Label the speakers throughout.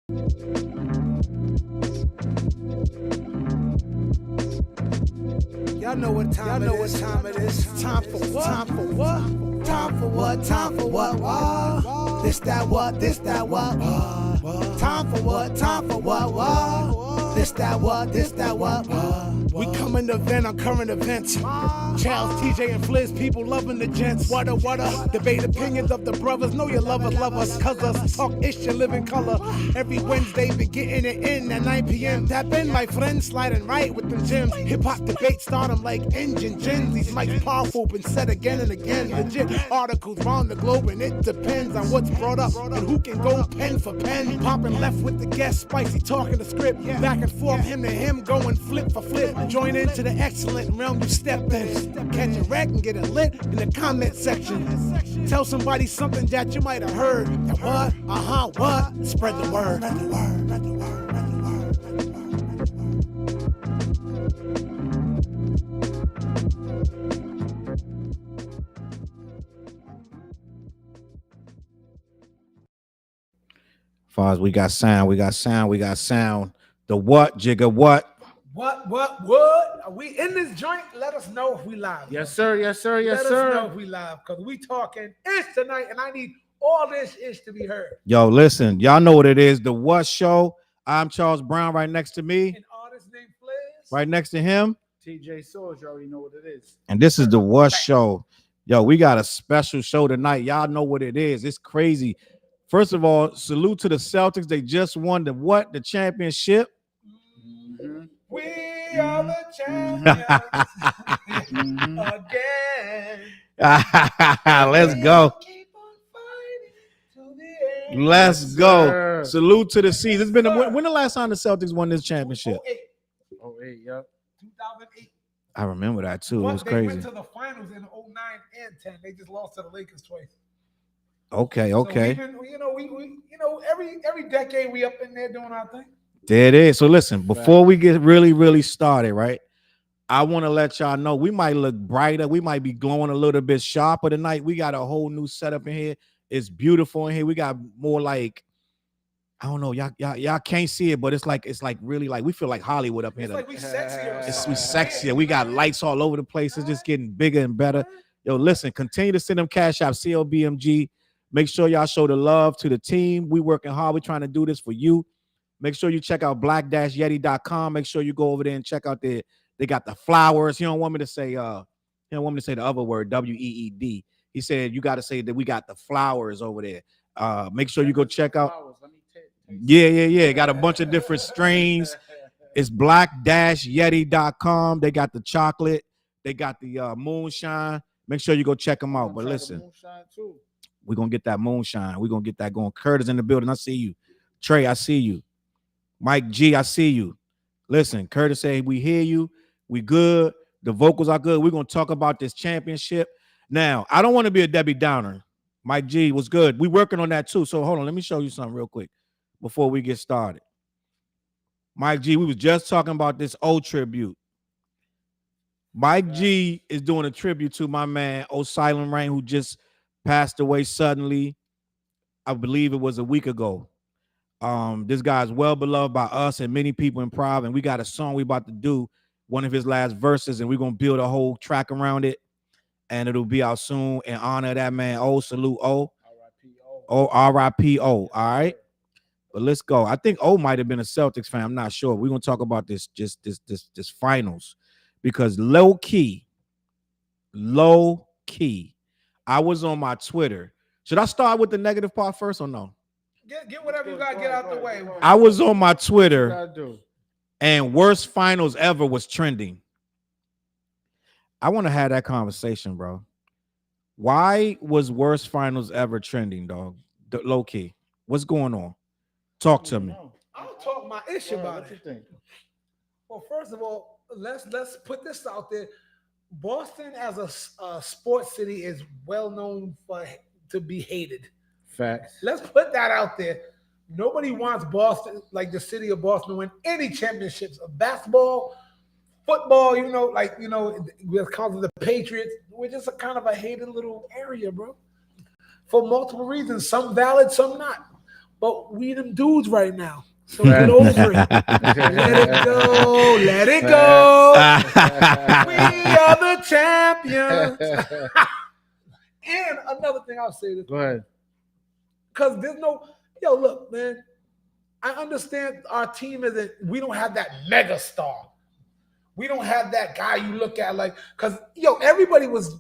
Speaker 1: Y'all know what time it is. Time for what? Time for what? Time for what? Time for what? This, that, what? This, that, what? Time for what? Time for what? This, that, what? This, that, what? We coming to vent on current events. Challz, TJ, and Flizz, people loving the gents. What a debate opinions of the brothers. Know your lovers love us, cause us talk ish and live in color. Every Wednesday, be getting it in at 9 p.m. Tap in, my friends, sliding right with them gems. Hip hop debate start them like engine gens. These mics powerful, been said again and again. Legit articles round the globe, and it depends on what's brought up and who can go pen for pen. Popping left with the guest, spicy talking the script. Back and forth, him to him, going flip for flip. Join into the excellent realm you stepped in. Catch a wreck and get it lit in the comment section. Tell somebody something that you might have heard. That what? What? Spread the word.
Speaker 2: Far as we got sound. The what, Jigga, what?
Speaker 1: What? Are we in this joint? Let us know if we live.
Speaker 3: Yes, sir.
Speaker 1: Let us know if we live, because we talking ish tonight, and I need all this ish to be heard.
Speaker 2: Yo, listen, y'all know what it is. The What Show. I'm Challz Brown. Right next to me.
Speaker 1: An artist named Flizz.
Speaker 2: Right next to him.
Speaker 3: TJ Soares. You already know what it is.
Speaker 2: And this is the What Show. Yo, we got a special show tonight. Y'all know what it is. It's crazy. First of all, salute to the Celtics. They just won the championship.
Speaker 3: Mm-hmm.
Speaker 1: We are the champions again.
Speaker 2: Let's go.
Speaker 1: Keep on fighting till the end.
Speaker 2: Let's go.
Speaker 3: Sir.
Speaker 2: Salute to the C's. It's been when the last time the Celtics won this championship?
Speaker 1: 08,
Speaker 3: Yep.
Speaker 1: 2008.
Speaker 2: I remember that too.
Speaker 1: But
Speaker 2: It was
Speaker 1: they
Speaker 2: crazy.
Speaker 1: went to the finals in 09 and 10. They just lost to the Lakers twice.
Speaker 2: Okay.
Speaker 1: So every decade we up in there doing our thing.
Speaker 2: There it is. So listen, before we get really started, right? I want to let y'all know we might look brighter. We might be glowing a little bit sharper tonight. We got a whole new setup in here. It's beautiful in here. We got more like, I don't know, y'all can't see it, but it's like really like we feel like Hollywood up here.
Speaker 1: It's like we sexier.
Speaker 2: We sexier. We got lights all over the place. It's just getting bigger and better. Yo, listen, continue to send them cash out, CLBMG. Make sure y'all show the love to the team. We working hard. We trying to do this for you. Make sure you check out black-yeti.com. Make sure you go over there and check out they got the flowers. He don't want me to say the other word, WEED. He said you got to say that we got the flowers over there. Make sure you go check out. Yeah. Got a bunch of different strains. It's black-yeti.com. They got the chocolate. They got the moonshine. Make sure you go check them out. But listen, we're going to get that moonshine. We're going to get that going. Curtis in the building. I see you. Trey, I see you. Mike G, I see you. Listen, Curtis said we hear you. We good. The vocals are good. We're going to talk about this championship. Now, I don't want to be a Debbie Downer. Mike G was good. We working on that too. So hold on. Let me show you something real quick before we get started. Mike G, we was just talking about this old tribute. Mike G is doing a tribute to my man, O Silent Rain, who just passed away suddenly. I believe it was a week ago. This guy is well beloved by us and many people in Prov, and we got a song we about to do, one of his last verses, and we're gonna build a whole track around it, and it'll be out soon in honor of that man. O, salute O. R.I.P.O. All right, but let's go. I think O might have been a Celtics fan. I'm not sure. We're gonna talk about this finals, because low key, I was on my Twitter. Should I start with the negative part first or no?
Speaker 1: Get whatever you got to get out the way.
Speaker 2: I was on my Twitter, and worst finals ever was trending. I want to have that conversation, bro. Why was worst finals ever trending, dog? Low key. What's going on? Talk to me.
Speaker 1: I'll talk my issue about it. Well, first of all, let's put this out there. Boston as a sports city is well known to be hated.
Speaker 3: Facts.
Speaker 1: Let's put that out there. Nobody wants Boston, like the city of Boston, to win any championships of basketball, football. Because of the Patriots, we're just a kind of a hated little area, bro. For multiple reasons, some valid, some not. But we them dudes right now. So get over it. Let it go. Let it go. We are the champions. And another thing I'll say this.
Speaker 3: Go ahead.
Speaker 1: Because there's no, yo, look, man. I understand our team isn't, we don't have that mega star. We don't have that guy you look at like, because, yo, everybody was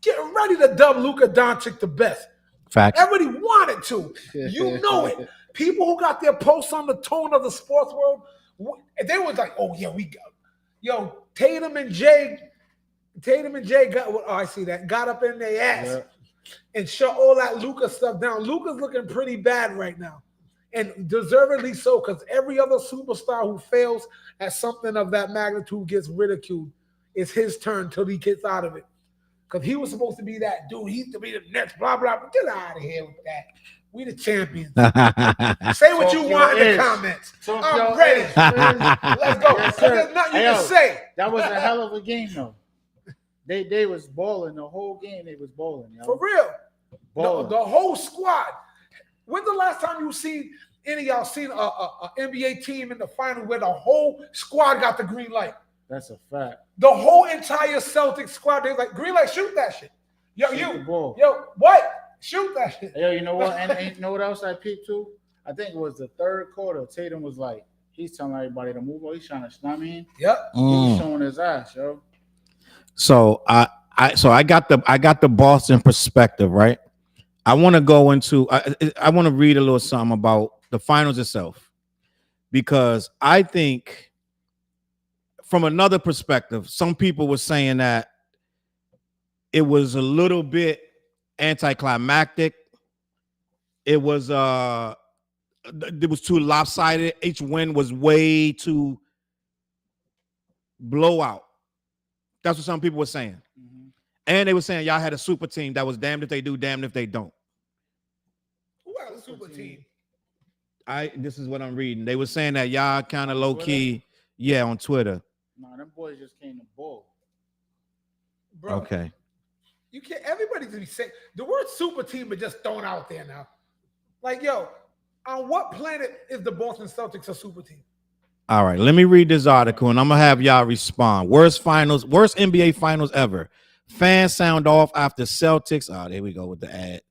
Speaker 1: getting ready to dub Luka Doncic the best.
Speaker 2: Facts.
Speaker 1: Everybody wanted to. You know it. People who got their posts on the tone of the sports world, they was like, oh, yeah, we got, yo, Tatum and Jay got, oh, I see that, got up in their ass and shut all that Luka stuff down. Luka's looking pretty bad right now. And deservedly so, because every other superstar who fails at something of that magnitude gets ridiculed. It's his turn till he gets out of it. Because he was supposed to be that dude. He used to be the next, blah, blah, blah. Get out of here with that. We the champions. Say what you want in the comments. I'm ready. Let's go.
Speaker 3: Yes,
Speaker 1: There's nothing you can say.
Speaker 3: That was a hell of a game, though. They was balling the whole game. They was balling, yo.
Speaker 1: For real.
Speaker 3: Balling.
Speaker 1: The whole squad. When's the last time you seen any of y'all seen a NBA team in the final where the whole squad got the green light?
Speaker 3: That's a fact.
Speaker 1: The whole entire Celtics squad, they was like, green light, shoot that shit. Yo,
Speaker 3: Shoot the ball.
Speaker 1: yo, what? Shoot that shit.
Speaker 3: Yo, you know what? And you know what else I peeped too? I think it was the third quarter. Tatum was like, he's telling everybody to move on. He's trying to, you know what I mean?
Speaker 1: Yep.
Speaker 3: He's showing his ass, yo.
Speaker 2: So I got the Boston perspective, right? I want to go into I want to read a little something about the finals itself, because I think from another perspective, some people were saying that it was a little bit anticlimactic. It was too lopsided. Each win was way too blowout. That's what some people were saying.
Speaker 3: Mm-hmm.
Speaker 2: And they were saying y'all had a super team that was damned if they do, damned if they don't.
Speaker 1: Who had a super team?
Speaker 2: This is what I'm reading. They were saying that y'all kind of low key, yeah, on Twitter.
Speaker 3: No, them boys just came to ball.
Speaker 1: Bro,
Speaker 2: Okay.
Speaker 1: you can't, everybody to be saying the word super team is just thrown out there now. Like, yo, on what planet is the Boston Celtics a super team?
Speaker 2: All right, let me read this article and I'm gonna have y'all respond. Worst NBA finals ever. Fans sound off after Celtics. Oh, there we go with the ad.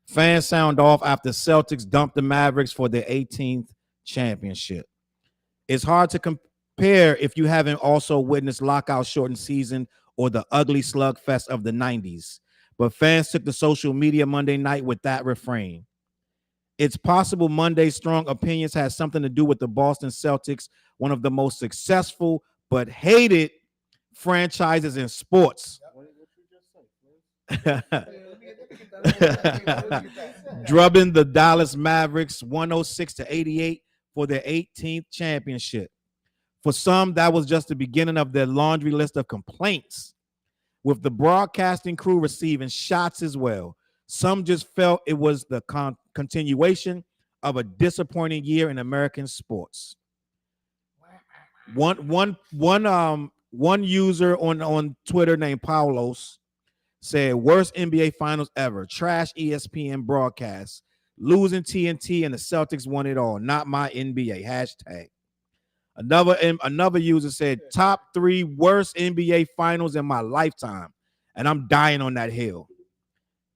Speaker 2: Fans sound off after Celtics dumped the Mavericks for their 18th championship. It's hard to compare if you haven't also witnessed lockout shortened season or the ugly slugfest of the 90s. But fans took to social media Monday night with that refrain. It's possible Monday's strong opinions had something to do with the Boston Celtics, one of the most successful but hated franchises in sports. Drubbing the Dallas Mavericks 106-88 for their 18th championship. For some, that was just the beginning of their laundry list of complaints, with the broadcasting crew receiving shots as well. Some just felt it was the continuation of a disappointing year in American sports. One user on Twitter named Paulos said, worst NBA finals ever. Trash ESPN broadcast. Losing TNT and the Celtics won it all. Not my NBA. Hashtag. Another user said, top 3 worst NBA finals in my lifetime. And I'm dying on that hill.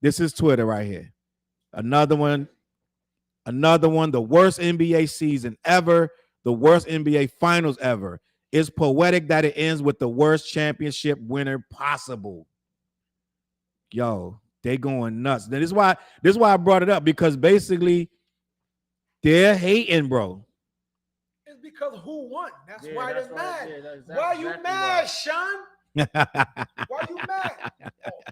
Speaker 2: This is Twitter right here. Another one, the worst NBA season ever. The worst NBA finals ever. It's poetic that it ends with the worst championship winner possible. Yo, they going nuts. This is why I brought it up, because basically they're hating, bro.
Speaker 1: It's because who won? That's why
Speaker 3: that's
Speaker 1: they're
Speaker 3: why,
Speaker 1: mad.
Speaker 3: yeah, that's
Speaker 1: Why you
Speaker 3: exactly
Speaker 1: mad,
Speaker 3: why.
Speaker 1: Sean? Why you mad?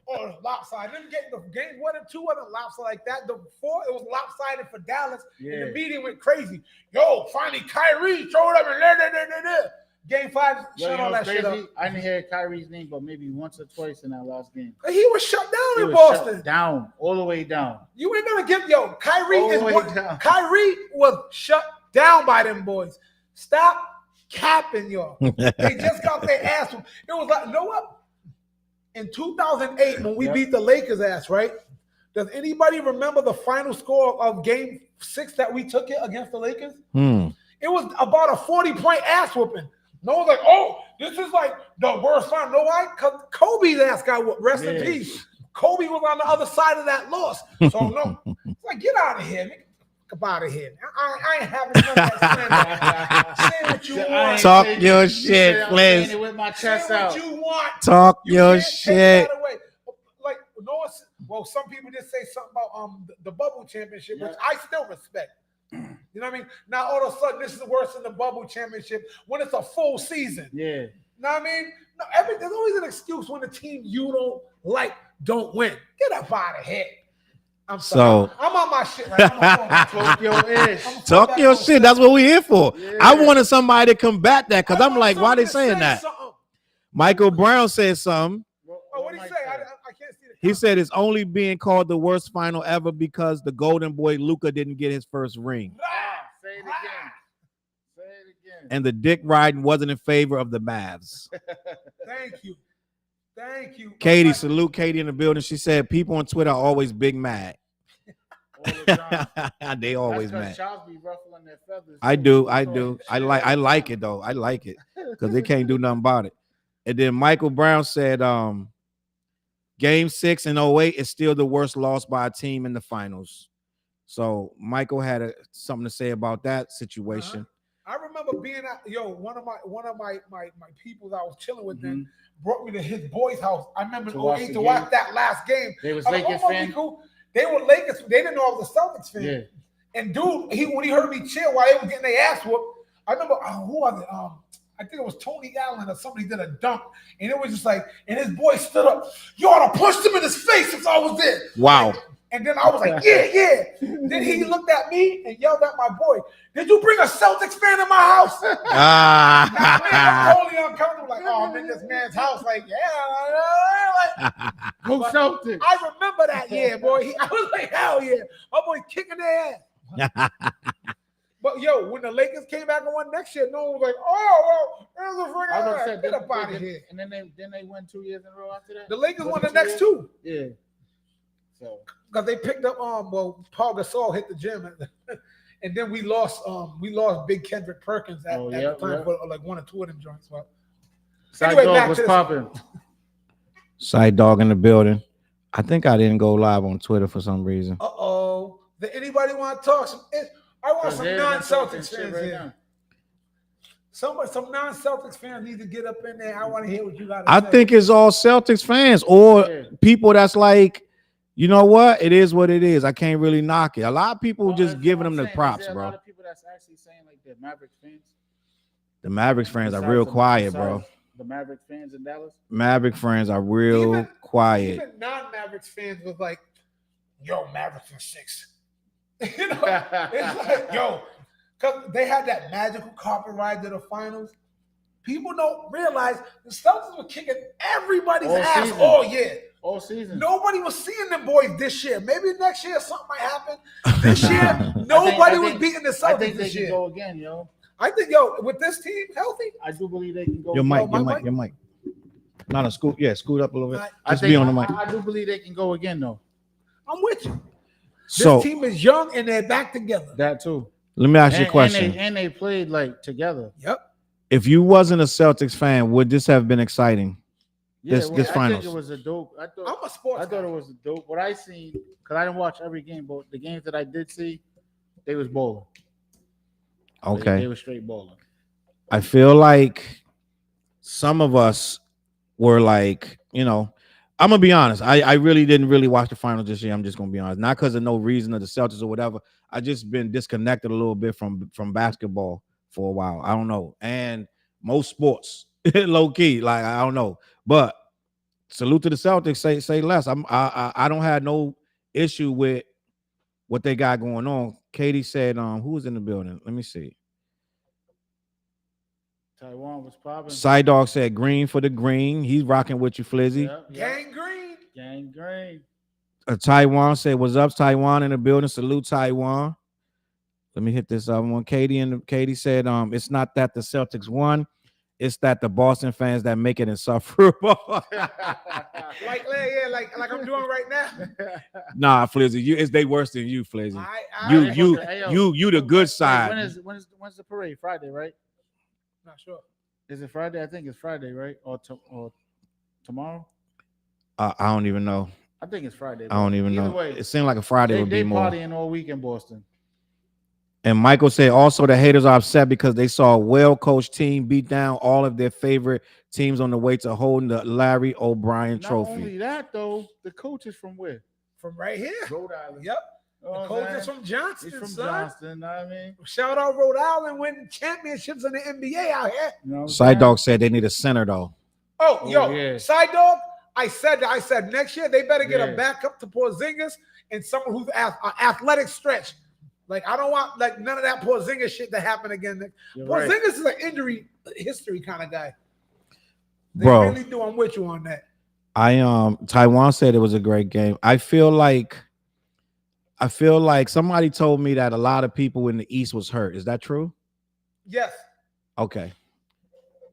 Speaker 1: Oh, lopsided. Didn't get the game 1 and 2 wasn't lopsided like that. The 4, it was lopsided for Dallas.
Speaker 3: Yeah.
Speaker 1: And the media went crazy. Yo, finally Kyrie showed up and Game 5, shut all that shit up.
Speaker 3: I didn't hear Kyrie's name, but maybe once or twice in that last game.
Speaker 1: He was shut down
Speaker 3: He
Speaker 1: in
Speaker 3: was
Speaker 1: Boston.
Speaker 3: shut down, all the way down.
Speaker 1: You ain't gonna give Kyrie
Speaker 3: All
Speaker 1: is
Speaker 3: the way
Speaker 1: one.
Speaker 3: down.
Speaker 1: Kyrie was shut down by them boys. Stop capping, y'all. They just got their ass. It was like, you know what? In 2008, when we beat the Lakers ass, right? Does anybody remember the final score of Game 6 that we took it against the Lakers? It was about a 40-point ass whooping. No one's like, oh, this is like the worst final. No, why? Because Kobe's ass got rest in peace. Kobe was on the other side of that loss. So no, it's like, get out of here, nigga. Get out of here. I ain't having none of that slander. Say what you want.
Speaker 2: Talk your shit, Flizz.
Speaker 3: With my chest
Speaker 1: Say
Speaker 3: out.
Speaker 1: what you want.
Speaker 2: Talk
Speaker 1: You
Speaker 2: your
Speaker 1: can't take
Speaker 2: shit.
Speaker 1: that away. Like, no one, well, some people did say something about the bubble championship, which I still respect. You know what I mean? Now all of a sudden this is worse than the bubble championship when it's a full season.
Speaker 3: Yeah.
Speaker 1: You know what I mean? No, there's always an excuse when the team you don't like don't win. Get up out of here. I'm sorry. I'm on my shit right now.
Speaker 3: Talk your ish.
Speaker 2: Talk your shit. That's what we're here for. Yeah. I wanted somebody to combat that because I'm like, why they saying that? Something. Michael Brown said something.
Speaker 1: What did he say? I can't see the
Speaker 2: He said it's only being called the worst final ever because the golden boy Luka didn't get his first ring.
Speaker 3: Say it again. Say it again.
Speaker 2: And the dick riding wasn't in favor of the Mavs.
Speaker 1: Thank you. Thank you.
Speaker 2: Katie, salute Katie in the building. She said people on Twitter are always big mad.
Speaker 3: All the time.
Speaker 2: They always mad.
Speaker 3: Challz be ruffling their feathers.
Speaker 2: I do. I like it though. I like it because they can't do nothing about it. And then Michael Brown said, Game 6 in 08 is still the worst loss by a team in the finals. So Michael had something to say about that situation.
Speaker 1: I remember being at one of my people that I was chilling with then brought me to his boy's house. I remember in 08 to watch that last game.
Speaker 3: They was Lakers fans.
Speaker 1: They were Lakers. They didn't know I was a Celtics fan.
Speaker 3: Yeah.
Speaker 1: And dude, when he heard me chill while they were getting their ass whooped, I remember who was it? I think it was Tony Allen or somebody did a dunk, and it was just like, and his boy stood up. You ought to punched him in his face if I was there.
Speaker 2: Wow.
Speaker 1: And then I was like, yeah. Then he looked at me and yelled at my boy, did you bring a Celtics fan in my house? I'm totally uncomfortable. Like, oh, I'm in this man's house. Like, yeah.
Speaker 3: Go Celtics.
Speaker 1: I remember that, yeah, boy. I was like, hell yeah. My boy kicking their ass. But yo, when the Lakers came back and won next year, no one was like, "Oh, well, there's a freaking get up out of here."
Speaker 3: And then they won 2 years in a row after that.
Speaker 1: The Lakers won the next two.
Speaker 3: Yeah. So
Speaker 1: because they picked up Paul Gasol hit the gym, and then we lost Big Kendrick Perkins at the time for like one or two of them joints. Well,
Speaker 3: Side Dog was popping.
Speaker 2: Side Dog in the building. I think I didn't go live on Twitter for some reason.
Speaker 1: Did anybody want to talk some? I want some non-Celtics fans here. Some non-Celtics fans need to get up in there. I want to hear what you got to say.
Speaker 2: I think it's all Celtics fans or people that's like, you know what? It is what it is. I can't really knock it. A lot of people just giving them the props, bro.
Speaker 3: A lot of people that's actually saying like they're Mavericks fans.
Speaker 2: The Mavericks fans are real quiet, bro.
Speaker 3: The Mavericks fans in Dallas?
Speaker 2: Maverick fans are real quiet.
Speaker 1: Even non-Mavericks fans was like, yo, Mavericks in 6. You know, it's like, yo, because they had that magical carpet ride to the finals. People don't realize the Celtics were kicking everybody's ass all year.
Speaker 3: All season.
Speaker 1: Nobody was seeing them boys this year. Maybe next year something might happen. This year, nobody was beating the Celtics
Speaker 3: I think they
Speaker 1: this year.
Speaker 3: Can go again, yo.
Speaker 1: I think, yo, with this team healthy,
Speaker 3: I do believe they can go.
Speaker 2: Your mic. No, scoot up a little bit.
Speaker 3: Just be on the mic. I do believe they can go again, though.
Speaker 1: I'm with you. This team is young and they're back together.
Speaker 3: That too.
Speaker 2: Let me ask you a question.
Speaker 3: And they played like together.
Speaker 1: Yep.
Speaker 2: If you wasn't a Celtics fan, would this have been exciting?
Speaker 3: Yeah,
Speaker 2: this finals.
Speaker 3: I think it was a dope.
Speaker 1: I'm a sports guy.
Speaker 3: I thought it was a dope. What I seen, because I didn't watch every game, but the games that I did see, they was bowling.
Speaker 2: Okay.
Speaker 3: They were straight bowling.
Speaker 2: I feel like some of us were like, you know, I'm gonna be honest. I really didn't watch the finals this year. I'm just gonna be honest. Not because of no reason of the Celtics or whatever. I just been disconnected a little bit from basketball for a while. I don't know. And most sports, low key, like I don't know. But salute to the Celtics. Say less. I don't have no issue with what they got going on. Katie said, who was in the building? Let me see.
Speaker 3: Taiwan was popping.
Speaker 2: Side Dog said green for the green. He's rocking with you, Flizzy.
Speaker 3: Yep.
Speaker 1: Gang green.
Speaker 3: Gang green.
Speaker 2: Taiwan said, what's up, Taiwan in the building? Salute, Taiwan. Let me hit this other one. Katie said, it's not that the Celtics won. It's that the Boston fans that make it insufferable.
Speaker 1: Like I'm doing right now.
Speaker 2: Nah, Flizzy, it's they worse than you, Flizzy. You the good side.
Speaker 3: When's the parade? Friday, right?
Speaker 1: Not sure.
Speaker 3: Is it Friday? I think it's Friday, right? Or tomorrow?
Speaker 2: I don't even know.
Speaker 3: I think it's Friday.
Speaker 2: I don't even know.
Speaker 3: Way,
Speaker 2: it seemed like a Friday would be more.
Speaker 3: They partying all week in Boston.
Speaker 2: And Michael said also the haters are upset because they saw a well-coached team beat down all of their favorite teams on the way to holding the Larry O'Brien trophy.
Speaker 3: Not only that, though, the coach is from where?
Speaker 1: From right here.
Speaker 3: Rhode Island.
Speaker 1: Yep. The coach is from Johnston,
Speaker 3: He's from
Speaker 1: son.
Speaker 3: Johnston, know what I mean?
Speaker 1: Shout out Rhode Island winning championships in the NBA out here.
Speaker 3: You know
Speaker 2: Side Dog said they need a center, though.
Speaker 1: Yeah. Side Dog, I said next year they better get a backup to Porzingis and someone who's athletic stretch. Like, I don't want like none of that Porzingis shit to happen again. Porzingis is an injury history kind of guy. They really do. I'm with you on that.
Speaker 2: Taiwan said it was a great game. I feel like somebody told me that a lot of people in the East was hurt. Is that true?
Speaker 1: Yes.
Speaker 2: Okay.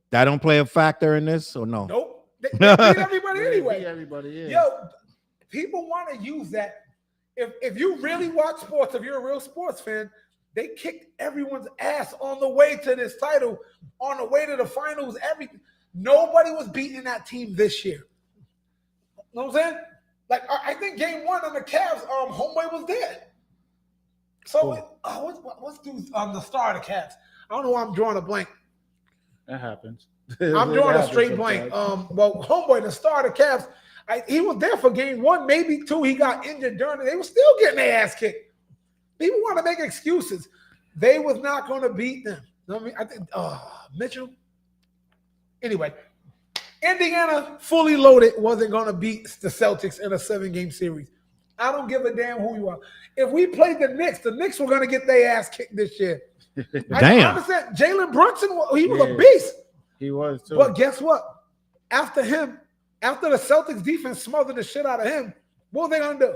Speaker 2: That don't play a factor in this or no?
Speaker 1: Nope. They beat everybody anyway.
Speaker 3: Beat everybody, yeah.
Speaker 1: Yo, people want to use that. If you really watch sports, if you're a real sports fan, they kicked everyone's ass on the way to this title, on the way to the finals. Nobody was beating that team this year. You know what I'm saying? Like, I think game one on the Cavs, homeboy was dead. So, what's the star of the Cavs? I don't know why I'm drawing a blank.
Speaker 3: That happens.
Speaker 1: I'm drawing a straight blank. Well, homeboy, the star of the Cavs, he was there for game one, maybe two. He got injured during it. They were still getting their ass kicked. People want to make excuses. They was not going to beat them. You know what I mean? I think Mitchell. Anyway, Indiana fully loaded wasn't going to beat the Celtics in a 7-game series. I don't give a damn who you are. If we played the Knicks were going to get their ass kicked this year.
Speaker 2: Damn.
Speaker 1: I understand. Jalen Brunson, he was a beast.
Speaker 3: He was too.
Speaker 1: But guess what? After the Celtics defense smothered the shit out of him, what were they going to do?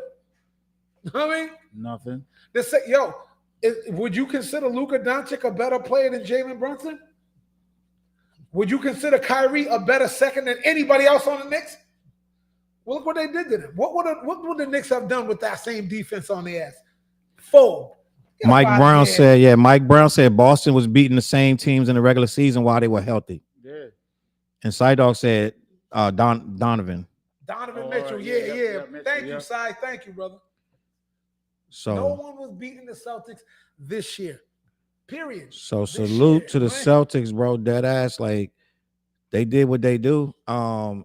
Speaker 1: You know what I mean?
Speaker 3: Nothing.
Speaker 1: They say, would you consider Luka Doncic a better player than Jalen Brunson? Would you consider Kyrie a better second than anybody else on the Knicks? Well, look what they did to them. What would the Knicks have done with that same defense on their ass? Fold.
Speaker 2: Mike Brown said Boston was beating the same teams in the regular season while they were healthy.
Speaker 3: Yeah.
Speaker 2: And Side Dog said Donovan.
Speaker 1: Donovan Mitchell. Yeah.
Speaker 3: Mitchell,
Speaker 1: Thank you, Cy. Thank you, brother.
Speaker 2: So
Speaker 1: no one was beating the Celtics this year. Period.
Speaker 2: So salute to the Celtics, bro. Dead ass. Like, they did what they do. I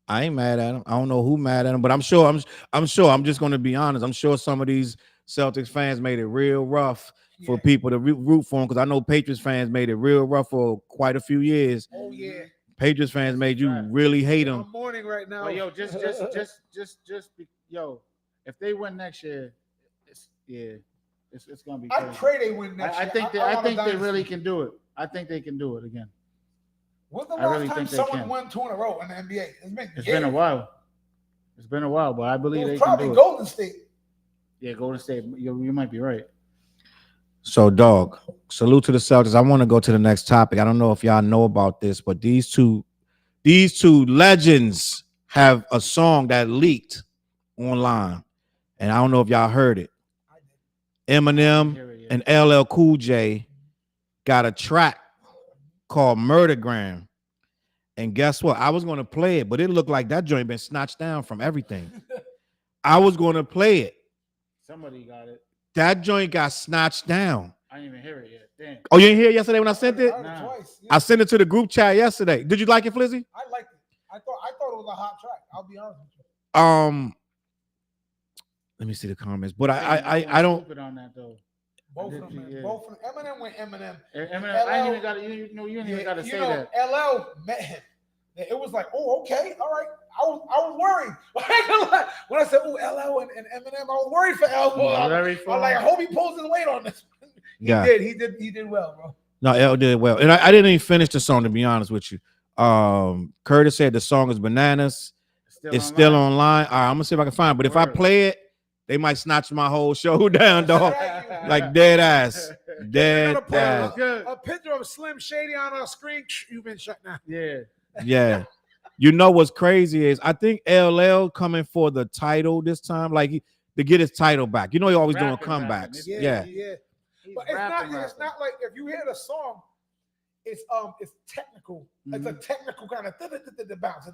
Speaker 2: ain't mad at them. I don't know who mad at them, but I'm sure. I'm just gonna be honest. I'm sure some of these Celtics fans made it real rough for people to root for them, because I know Patriots fans made it real rough for quite a few years.
Speaker 1: Oh yeah.
Speaker 2: Patriots fans made you really hate them.
Speaker 1: I'm mourning right now.
Speaker 3: But yo, just if they win next year, it's gonna be crazy.
Speaker 1: I pray they win next year.
Speaker 3: I think they really can do it. I think they can do it again.
Speaker 1: When's the last time someone won 2 in a row in the NBA?
Speaker 3: It's been a while. It's been a while, but I believe they can do it.
Speaker 1: Probably Golden State.
Speaker 3: Yeah, Golden State. You might be right.
Speaker 2: So, dog, salute to the Celtics. I want to go to the next topic. I don't know if y'all know about this, but these two legends have a song that leaked online, and I don't know if y'all heard it. Eminem and LL Cool J got a track called Murdergram, and guess what? I was going to play it, but it looked like that joint been snatched down from everything. I was going to play it.
Speaker 3: Somebody got it.
Speaker 2: That joint got snatched down.
Speaker 3: I didn't even hear it yet. Damn.
Speaker 2: Oh, you didn't hear it yesterday when I sent it?
Speaker 1: I heard it twice. Yeah.
Speaker 2: I sent it to the group chat yesterday. Did you like it, Flizzy?
Speaker 1: I liked it. I thought it was a hot track. I'll be honest with you.
Speaker 2: Let me see the comments, but I don't.
Speaker 3: Stupid on that though.
Speaker 1: Both of them. Eminem went Eminem.
Speaker 3: Eminem. I ain't even got to. You ain't even got to say that.
Speaker 1: LL met him. It was like, oh, okay, all right. I was worried. When I said, oh, LL and Eminem, I was worried for LL. I'm like, I hope he pulls his weight on this. He did well, bro. No,
Speaker 2: L did well. And I didn't even finish the song, to be honest with you. Curtis said the song is bananas. It's still online. All right, I'm gonna see if I can find it. But if I play it, they might snatch my whole show down, dog. Like dead ass. Dead
Speaker 1: Put
Speaker 2: ass.
Speaker 3: Good.
Speaker 1: a picture of Slim Shady on our screen. You've been shut down.
Speaker 3: Yeah.
Speaker 2: Yeah. You know what's crazy is I think LL coming for the title this time, like to get his title back. You know, he always doing
Speaker 3: Rapping.
Speaker 2: comebacks.
Speaker 1: Yeah.
Speaker 2: Yeah.
Speaker 1: But it's not like if you hear the song, it's technical. It's a technical kind of bounce.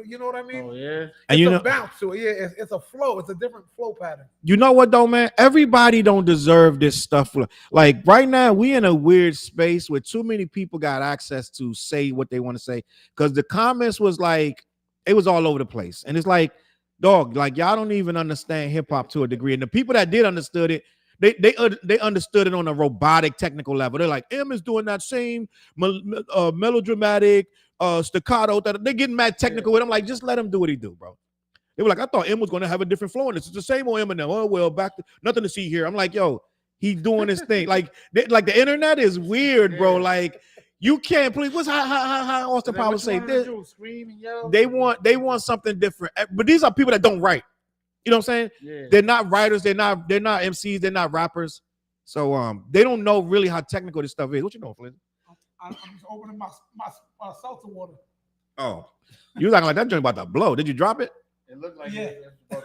Speaker 1: You know what I mean?
Speaker 3: Oh yeah.
Speaker 2: And
Speaker 1: It's
Speaker 2: you
Speaker 1: a
Speaker 2: know,
Speaker 1: bounce to it. Yeah, it's a flow. It's a different flow pattern.
Speaker 2: you know what though, man? Everybody don't deserve this stuff. Like right now, we in a weird space where too many people got access to say what they want to say. Because the comments was like, it was all over the place. And it's like, dog, like y'all don't even understand hip hop to a degree. And the people that did understood it, they understood it on a robotic technical level. They're like, M is doing that same melodramatic staccato. They're getting mad technical with him. Like, just let him do what he do, bro. They were like, I thought M was going to have a different flow in this. It's the same old Eminem. Oh, well, back to nothing to see here. I'm like, yo, he's doing his thing. Like the internet is weird, bro. Like, you can't please. What's how Austin Powers say this? They want something different. But these are people that don't write. You know what I'm saying?
Speaker 3: Yeah.
Speaker 2: They're not writers. They're not MCs. They're not rappers. So they don't know really how technical this stuff is. What you know, Flizz?
Speaker 1: I'm just opening my seltzer water.
Speaker 2: Oh, you was acting like that joint about to blow. Did you drop it?
Speaker 3: It looked like
Speaker 1: Yeah.
Speaker 3: I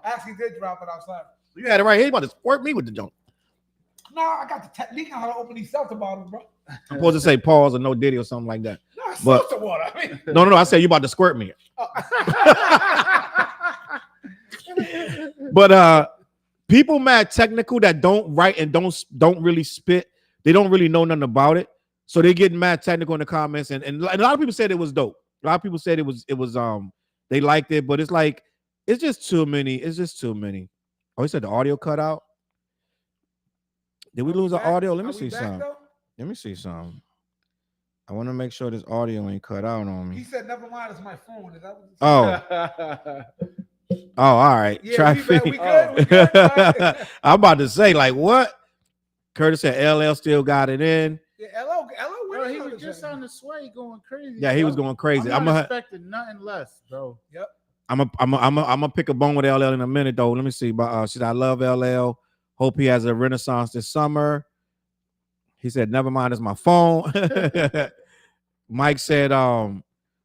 Speaker 1: I actually did drop it outside.
Speaker 2: You had it right here. You about to squirt me with the joint.
Speaker 1: No, I got the technique on how to open these seltzer bottles, bro.
Speaker 2: I'm supposed to say pause or no Diddy or something like that.
Speaker 1: No, it's
Speaker 2: But-
Speaker 1: seltzer water. I mean,
Speaker 2: No. I said you about to squirt me. But people mad technical that don't write and don't really spit. They don't really know nothing about it. So they get mad technical in the comments. And a lot of people said it was dope. A lot of people said it was they liked it, but it's like it's just too many. It's just too many. Oh, he said the audio cut out. Did we lose the audio? Let me see something. Let me see something. I want to make sure this audio ain't cut out on
Speaker 1: He
Speaker 2: me.
Speaker 1: said, "Never mind, it's my phone." Is that what
Speaker 2: Oh, all right.
Speaker 1: Yeah,
Speaker 2: Try
Speaker 1: we good. We good. Right?
Speaker 2: I'm about to say, like, what? Curtis said LL still got it in.
Speaker 1: Yeah, LO
Speaker 3: Bro,
Speaker 1: went
Speaker 3: he
Speaker 1: on
Speaker 3: was
Speaker 1: the
Speaker 3: just
Speaker 1: track.
Speaker 3: on the sway going crazy.
Speaker 2: Yeah, he was
Speaker 3: bro.
Speaker 2: going crazy.
Speaker 3: I'm not expecting nothing less, bro.
Speaker 1: Yep.
Speaker 2: I'm gonna pick a bone with LL in a minute though. Let me see. But she said, I love LL. Hope he has a renaissance this summer. He said, never mind, it's my phone. Mike said,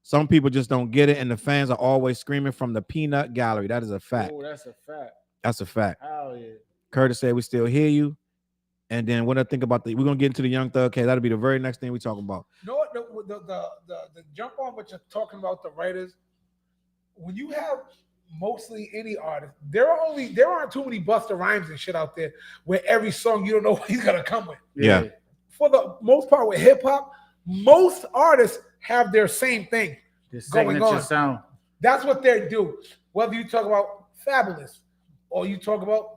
Speaker 2: some people just don't get it, and the fans are always screaming from the peanut gallery. That is a fact.
Speaker 3: Oh, that's a fact.
Speaker 2: That's a fact.
Speaker 3: Hell yeah.
Speaker 2: Curtis said, we still hear you. And then what I think about we're gonna get into the Young Thug case. That'll be the very next thing we talk about.
Speaker 1: You know what? The jump on what you're talking about, the writers. When you have mostly any artist, there aren't too many Busta Rhymes and shit out there where every song you don't know what he's gonna come with.
Speaker 2: Yeah.
Speaker 1: For the most part, with hip hop, most artists have their same thing
Speaker 3: The
Speaker 1: going
Speaker 3: signature
Speaker 1: on.
Speaker 3: sound.
Speaker 1: That's what they do. Whether you talk about Fabulous or you talk about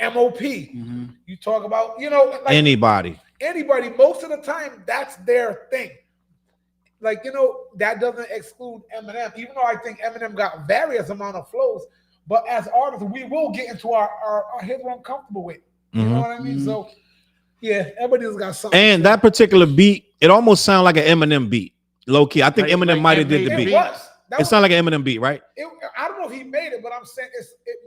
Speaker 1: MOP, you talk about like
Speaker 2: Anybody.
Speaker 1: anybody. Most of the time, that's their thing. Like, that doesn't exclude Eminem, even though I think Eminem got various amount of flows. But as artists, we will get into our hits we're uncomfortable with. You know what I mean? So, yeah, everybody's got something.
Speaker 2: And that particular beat, it almost sounded like an Eminem beat, low key. I think Eminem might have did the
Speaker 1: it
Speaker 2: beat.
Speaker 1: was.
Speaker 2: It sounded like an Eminem beat, right?
Speaker 1: I don't know if he made it, but I'm saying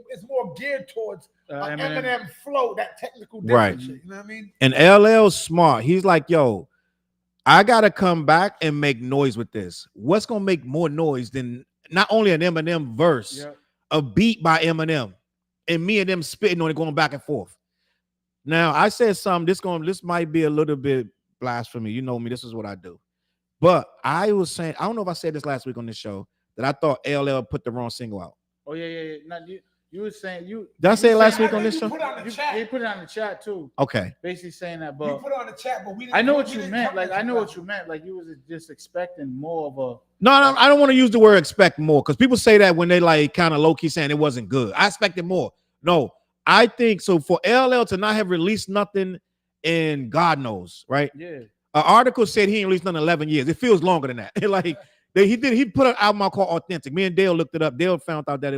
Speaker 1: it's more geared towards Eminem flow, that technical
Speaker 2: Right.
Speaker 1: shit. You know what I mean?
Speaker 2: And LL's smart. He's like, yo, I gotta come back and make noise with this. What's gonna make more noise than not only an Eminem verse, a beat by Eminem, and me and them spitting on it, going back and forth. Now I said something. This might be a little bit blasphemy. You know me. This is what I do. But I was saying, I don't know if I said this last week on this show that I thought LL put the wrong single out.
Speaker 3: Oh yeah. Not you were saying you.
Speaker 2: Did I say it last
Speaker 1: I
Speaker 2: week on
Speaker 1: think
Speaker 2: this
Speaker 1: you
Speaker 2: show?
Speaker 1: put it on the
Speaker 3: You
Speaker 1: chat.
Speaker 3: put it on the chat too.
Speaker 2: Okay.
Speaker 3: Basically saying that,
Speaker 1: You
Speaker 3: but
Speaker 1: put it on the chat, but we didn't.
Speaker 3: I know
Speaker 1: we
Speaker 3: what you
Speaker 1: didn't
Speaker 3: meant.
Speaker 1: come
Speaker 3: Like
Speaker 1: to
Speaker 3: I know
Speaker 1: that.
Speaker 3: what you meant. Like you was just expecting more of a.
Speaker 2: No, I don't want to use the word expect more because people say that when they like kind of low key saying it wasn't good. I expected more. No, I think so. For LL to not have released nothing in God knows, right?
Speaker 3: Yeah.
Speaker 2: An article said he ain't released nothing in 11 years. It feels longer than that. Like he put an album out called Authentic. Me and Dale looked it up. Dale found out that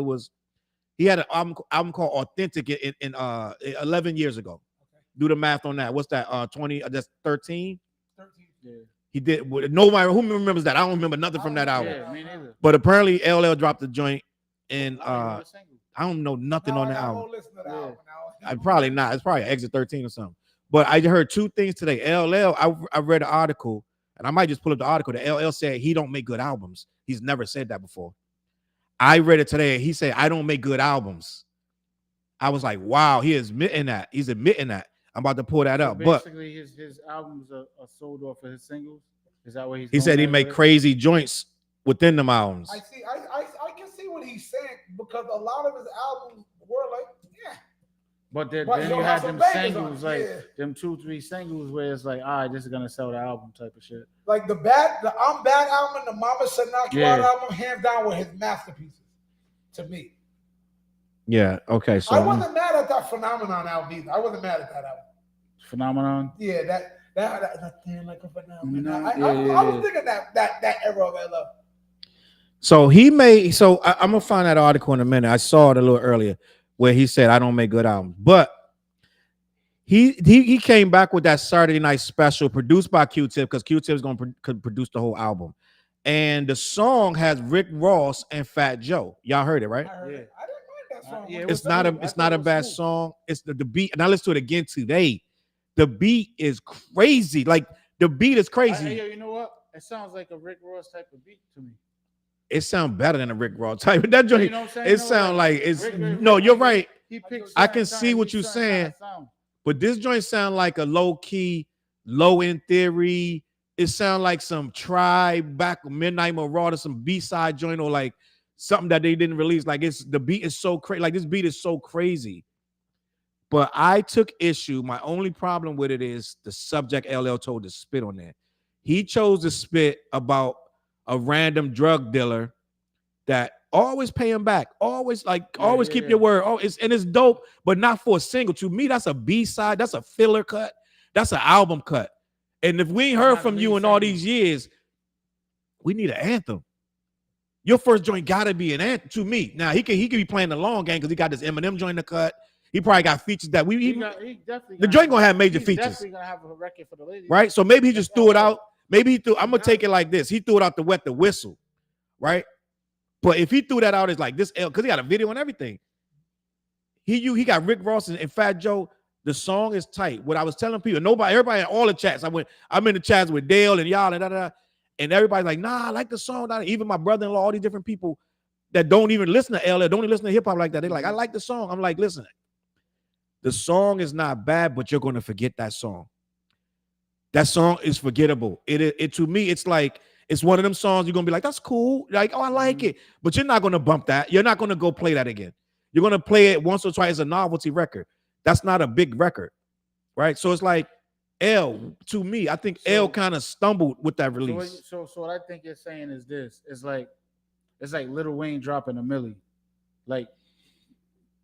Speaker 2: he had an album called Authentic in 11 years ago.
Speaker 1: Okay.
Speaker 2: Do the math on that. What's that? 20? That's 13.
Speaker 1: 13.
Speaker 3: Yeah.
Speaker 2: He did. Nobody who remembers that. I don't remember nothing from that album.
Speaker 3: Yeah, me neither.
Speaker 2: But apparently LL dropped the joint, and
Speaker 3: I
Speaker 2: I don't know nothing on the
Speaker 1: I
Speaker 2: album.
Speaker 1: won't listen to the album now.
Speaker 2: I probably not. It's probably Exit 13 or something. But I heard two things today. LL, I read an article, and I might just pull up the article. The LL said he don't make good albums. He's never said that before. I read it today. He said, I don't make good albums. I was like, wow, he is admitting that. He's admitting that. I'm about to pull that up. But
Speaker 3: basically, his albums are sold off of his singles. Is that what he's?
Speaker 2: He said he make crazy joints within them albums.
Speaker 1: I see. I can see what he's saying because a lot of his albums were like, yeah.
Speaker 3: But then you had them singles, like them 2-3 singles where it's like, all right, this is gonna sell the album type of shit.
Speaker 1: Like the I'm Bad album, the Mama Said Knock You Out album, hands down were his masterpieces to me.
Speaker 2: Yeah. Okay. So
Speaker 1: I wasn't mad at that Phenomenon album either. I wasn't mad at that album.
Speaker 3: Phenomenon.
Speaker 1: Yeah, that thing like a phenomenon. I was thinking that era of LL.
Speaker 2: So he made. So I'm gonna find that article in a minute. I saw it a little earlier where he said I don't make good albums, but he came back with that Saturday Night Special produced by Q-Tip because Q-Tip is gonna produce the whole album, and the song has Rick Ross and Fat Joe. Y'all heard it, right?
Speaker 1: I heard it. I didn't mind that song.
Speaker 2: It's not a bad song. It's the beat, and I listened to it again today. The beat is crazy. Like the beat is crazy.
Speaker 3: You know what? It sounds like a Rick Ross type of beat to me.
Speaker 2: It sounds better than a Rick Ross type. That joint, it sounds like it's you're right. I can see what you're saying, but this joint sound like a low key, low end theory. It sound like some Tribe back Midnight Marauder, some B-side joint, or like something that they didn't release. Like the beat is so crazy. Like this beat is so crazy. But I took issue. My only problem with it is the subject LL told to spit on there. He chose to spit about a random drug dealer that always pay him back, always keep your word. Oh, it's dope, but not for a single. To me, that's a B-side, that's a filler cut, that's an album cut. And if we ain't heard from you in all these years, we need an anthem. Your first joint gotta be an anthem to me. Now he could be playing the long game because he got this Eminem joint to cut. He probably got features that the joint gonna have major features.
Speaker 3: Definitely gonna have a record for the ladies,
Speaker 2: right? So maybe he just threw it out. Maybe he threw. I'm gonna take it like this. He threw it out to wet the whistle, right? But if he threw that out as like this, because he got a video and everything. He got Rick Ross and Fat Joe. The song is tight. What I was telling people, everybody in all the chats. I'm in the chats with Dale and y'all and everybody's like, nah, I like the song. Even my brother-in-law, all these different people that don't even listen to LL, don't even listen to hip hop like that. They're like, I like the song. I'm like, listen. The song is not bad, but you're going to forget that song. That song is forgettable. It to me, it's like, it's one of them songs you're going to be like, that's cool. Like, oh, I like it. But you're not going to bump that. You're not going to go play that again. You're going to play it once or twice as a novelty record. That's not a big record, right? So it's like to me, I think L kind of stumbled with that release.
Speaker 3: So what I think you're saying is this. It's like Lil Wayne dropping a Milli. Like,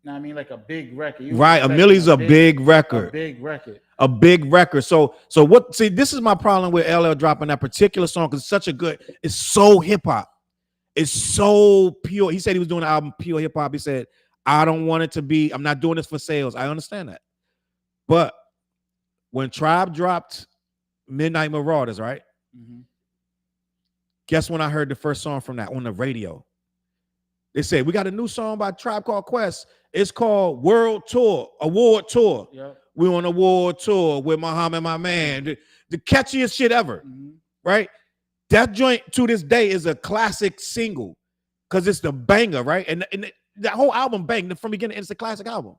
Speaker 3: I mean, like a big record.
Speaker 2: Right, a Milli's a big record.
Speaker 3: A big record.
Speaker 2: A big record. So what? See, this is my problem with LL dropping that particular song because it's such a good. It's so hip hop. It's so pure. He said he was doing an album pure hip hop. He said, "I don't want it to be. I'm not doing this for sales." I understand that, but when Tribe dropped Midnight Marauders, right? Mm-hmm. Guess when I heard the first song from that on the radio? They said we got a new song by Tribe called Quest. It's called Award Tour. Yep. We're on a world tour with Muhammad, my man. The catchiest shit ever, right? That joint to this day is a classic single because it's the banger, right? And that whole album banged from beginning. It's a classic album.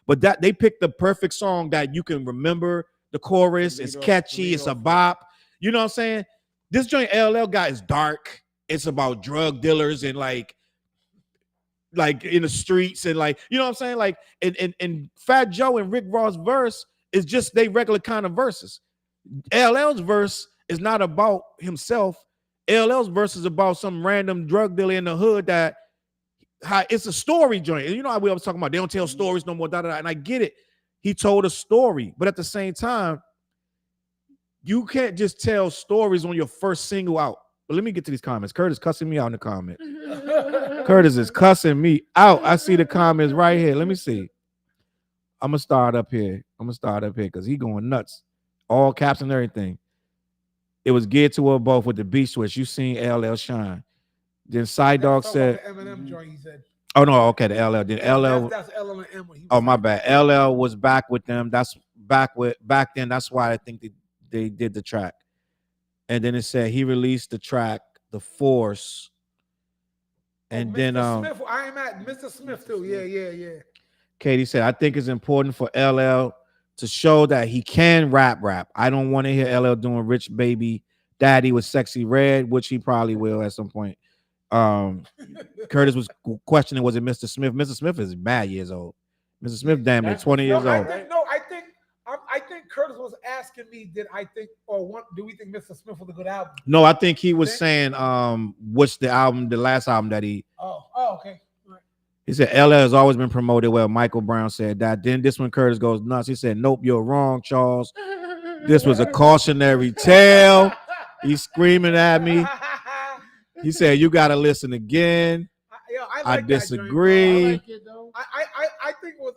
Speaker 2: But that they picked the perfect song that you can remember the chorus. It's catchy. It's a bop. You know what I'm saying? This joint LL got is dark. It's about drug dealers and like in the streets and like, you know what I'm saying? Like, and Fat Joe and Rick Ross verse is just they regular kind of verses. LL's verse is not about himself. LL's verse is about some random drug dealer in the hood that it's a story joint. And you know how we always talking about they don't tell stories no more, and I get it. He told a story, but at the same time, you can't just tell stories on your first single out. But let me get to these comments. Curtis cussing me out in the comment. Curtis is cussing me out. I see the comments right here. Let me see. I'm gonna start up here because he going nuts. All caps and everything. It was geared toward both with the beat switch. You seen LL shine. Then Side Dog said,
Speaker 1: Eminem joint, he said.
Speaker 2: Oh no, okay, the LL. Then LL.
Speaker 1: That's LL and M.
Speaker 2: Oh my bad. LL was back with them. That's back then. That's why I think they did the track. And then it said he released the track, The Force. And then
Speaker 1: Mr. Smith, I am at Mr. Smith too. Yeah.
Speaker 2: Katie said, I think it's important for LL to show that he can rap. I don't want to hear LL doing Rich Baby Daddy with Sexy Red, which he probably will at some point. Curtis was questioning, was it Mr. Smith? Mr. Smith is mad years old. Mr. Smith, damn near 20 years old.
Speaker 1: I think Curtis was asking me, do we think Mr. Smith was a good album?
Speaker 2: No, I think he was saying, what's the last album that he.
Speaker 1: Oh, okay. Right.
Speaker 2: He said LL has always been promoted well. Michael Brown said that. Then this one, Curtis goes nuts. He said, nope, you're wrong, Challz. This was a cautionary tale. He's screaming at me. He said, you got to listen again. I disagree.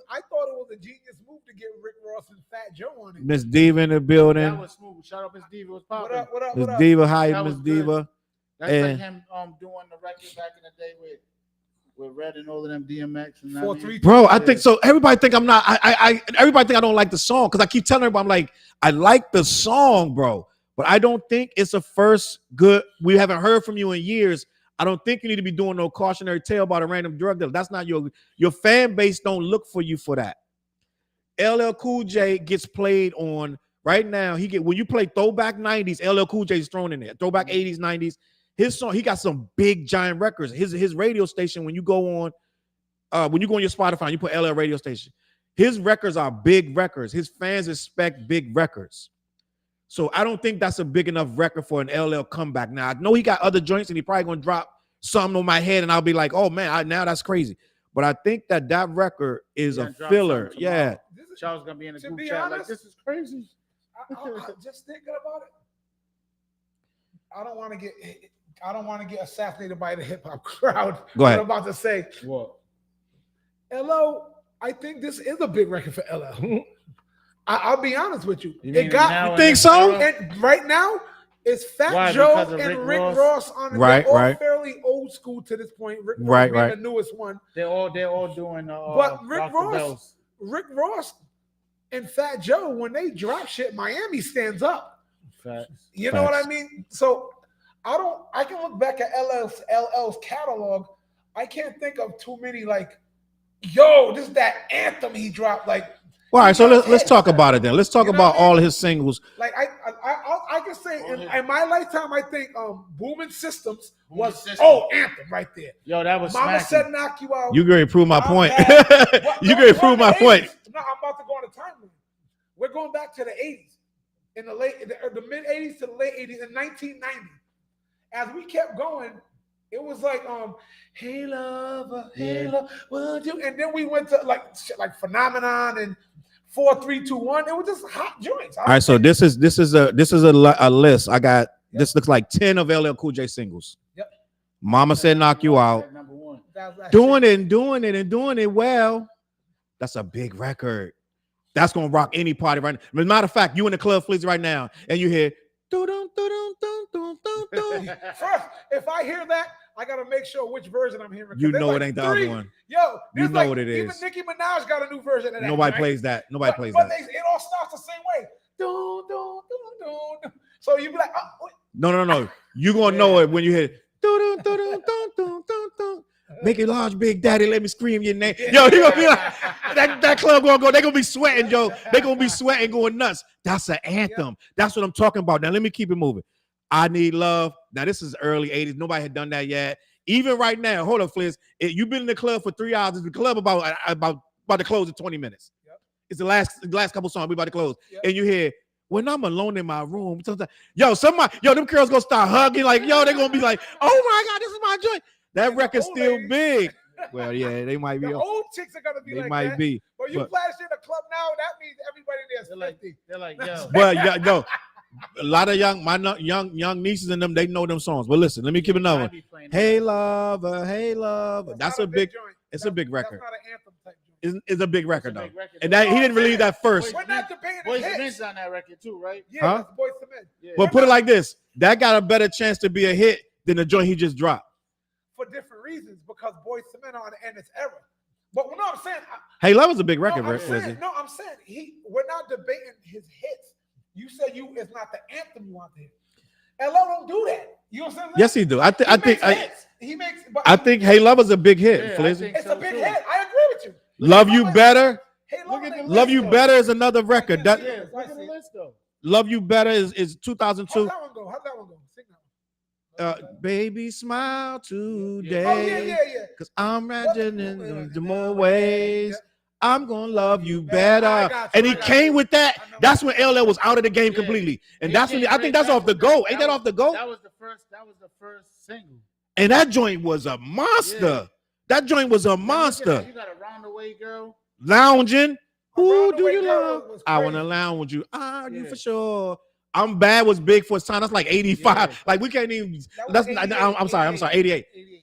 Speaker 1: I thought it was a genius move to get Rick Ross and Fat Joe on it.
Speaker 2: Miss Diva in the building.
Speaker 3: That was smooth. Shout out Miss Diva. Was popping.
Speaker 1: What up?
Speaker 2: Miss Diva, hi, Miss Diva.
Speaker 3: That's like him doing the record back in the day with Red and all of them DMX and
Speaker 1: 4-3.
Speaker 2: Bro, I think so. Everybody think I'm not. Everybody think I don't like the song because I keep telling everybody I'm like, I like the song, bro, but I don't think it's a first good. We haven't heard from you in years. I don't think you need to be doing no cautionary tale about a random drug dealer. That's not your fan base. Don't look for you for that. LL Cool J gets played on right now. When you play throwback 90s, LL Cool J is thrown in there. Throwback 80s, 90s. His song, he got some big giant records. His radio station, when you go on your Spotify, you put LL radio station. His records are big records. His fans expect big records. So I don't think that's a big enough record for an LL comeback. Now I know he got other joints and he probably gonna drop something on my head and I'll be like, oh man, now that's crazy. But I think that record is a filler. Yeah.
Speaker 3: Challz gonna be in a group chat like, this is crazy.
Speaker 1: I just thinking about it. I don't want to get assassinated by the hip hop crowd.
Speaker 2: Go ahead.
Speaker 1: I'm about to say.
Speaker 3: What?
Speaker 1: LL, I think this is a big record for LL. I'll be honest with you.
Speaker 2: You think so?
Speaker 1: And right now, it's Fat Joe and Rick Ross on it.
Speaker 2: Right,
Speaker 1: They're all fairly old school to this point. Rick Ross being the newest one.
Speaker 3: They're all doing.
Speaker 1: But Rick Ross and Fat Joe, when they drop shit, Miami stands up.
Speaker 3: Facts.
Speaker 1: You know what I mean? So I can look back at LL's catalog. I can't think of too many like, yo, this is that anthem he dropped. Like,
Speaker 2: all right, so let's talk about it then. Let's talk about all his singles.
Speaker 1: Like I can say in my lifetime, I think Booming Systems was anthem right there.
Speaker 3: Yo, that was
Speaker 1: Mama
Speaker 3: smacking.
Speaker 1: Said Knock You Out.
Speaker 2: You gonna prove my point. You gonna prove my point.
Speaker 1: No, I'm about to go on a timeline. We're going back to the 80s, in the mid 80s to the late 80s, in 1990. As we kept going, it was like hey lover, would you? And then we went to like Phenomenon and 4, 3, 2, 1. It was just hot joints.
Speaker 2: All right, so this is a list. I got this looks like 10 of LL Cool J singles.
Speaker 1: Yep.
Speaker 2: Mama Said Knock You Out. Doing it well. That's a big record. That's gonna rock any party right now. As a matter of fact, you in the club, Flizz, right now, and you hear.
Speaker 1: First, if I hear that, I gotta make sure which version I'm hearing.
Speaker 2: You know it ain't the other one.
Speaker 1: Yo,
Speaker 2: you know what it is.
Speaker 1: Even Nicki Minaj got a new version of that.
Speaker 2: Nobody plays that. Nobody plays that.
Speaker 1: But it all starts the same way. So you be like,
Speaker 2: no. You gonna know it when you hear. Make it large, Big Daddy. Let me scream your name. Yo, he gonna be like that club gonna go. They gonna be sweating, Joe. They gonna be sweating, going nuts. That's an anthem. Yeah. That's what I'm talking about. Now let me keep it moving. I Need Love. Now this is early 80s. Nobody had done that yet. Even right now, hold up, Flizz. You've been in the club for 3 hours. The club about to close in 20 minutes. Yep. It's the last couple songs. We about to close, and you hear. When I'm alone in my room, sometimes, them girls gonna start hugging, like, yo, they're gonna be like, oh my God, this is my joint. That record's still big. Well, yeah, they might be.
Speaker 1: The old chicks are gonna be. They might be. But you flash in a club now, that means everybody there's 50.
Speaker 3: They're like, yo.
Speaker 2: But yo, a lot of young nieces and them, they know them songs. But listen, let me keep another one. Hey lover, hey lover. That's a big. It's a big record. That's not an anthem type. It's a big record though, and that he didn't release that first.
Speaker 1: We're not debating.
Speaker 3: Boys to Men's on that record too, right?
Speaker 1: Yeah, that's Boys to Men.
Speaker 2: Yeah. But put it like this: that got a better chance to be a hit than the joint he just dropped.
Speaker 1: For different reasons, because Boys to Men are in its era. But no, I'm saying.
Speaker 2: Hey Love is a big record,
Speaker 1: no, I'm
Speaker 2: Flizzy.
Speaker 1: saying we're not debating his hits. You said it's not the anthem you want to hear. LL don't do that. You know what I'm saying?
Speaker 2: Yes, he do. I think
Speaker 1: I
Speaker 2: think Hey Love is a big hit,
Speaker 3: Yeah,
Speaker 2: Flizzy.
Speaker 1: it's a big hit. I agree with you.
Speaker 2: Love You Better.
Speaker 1: Hey,
Speaker 2: Love You Better is another record.
Speaker 3: Look at the list though.
Speaker 2: Love You Better is 2002.
Speaker 1: How's that one go? Sing that one.
Speaker 2: Baby, smile today.
Speaker 1: Oh yeah.
Speaker 2: Cause I'm ratchet in the more ways. I'm gonna love you better. And he came with that. That's when LL was out of the game completely. And that's when I think that's off the go. Ain't that off the go?
Speaker 3: That was the first single.
Speaker 2: And that joint was a monster.
Speaker 3: Yeah.
Speaker 2: That joint was a monster.
Speaker 3: You got a roundaway girl.
Speaker 2: Lounging. Who do you
Speaker 1: Girl
Speaker 2: love?
Speaker 1: was
Speaker 2: I
Speaker 1: crazy.
Speaker 2: wanna lounge with you. You
Speaker 3: Yeah.
Speaker 2: for sure. I'm Bad was big for its time. That's like 85.
Speaker 3: Yeah.
Speaker 2: Like we can't even.
Speaker 1: That was
Speaker 2: That's
Speaker 1: 88,
Speaker 2: I'm sorry. 88.
Speaker 1: 88,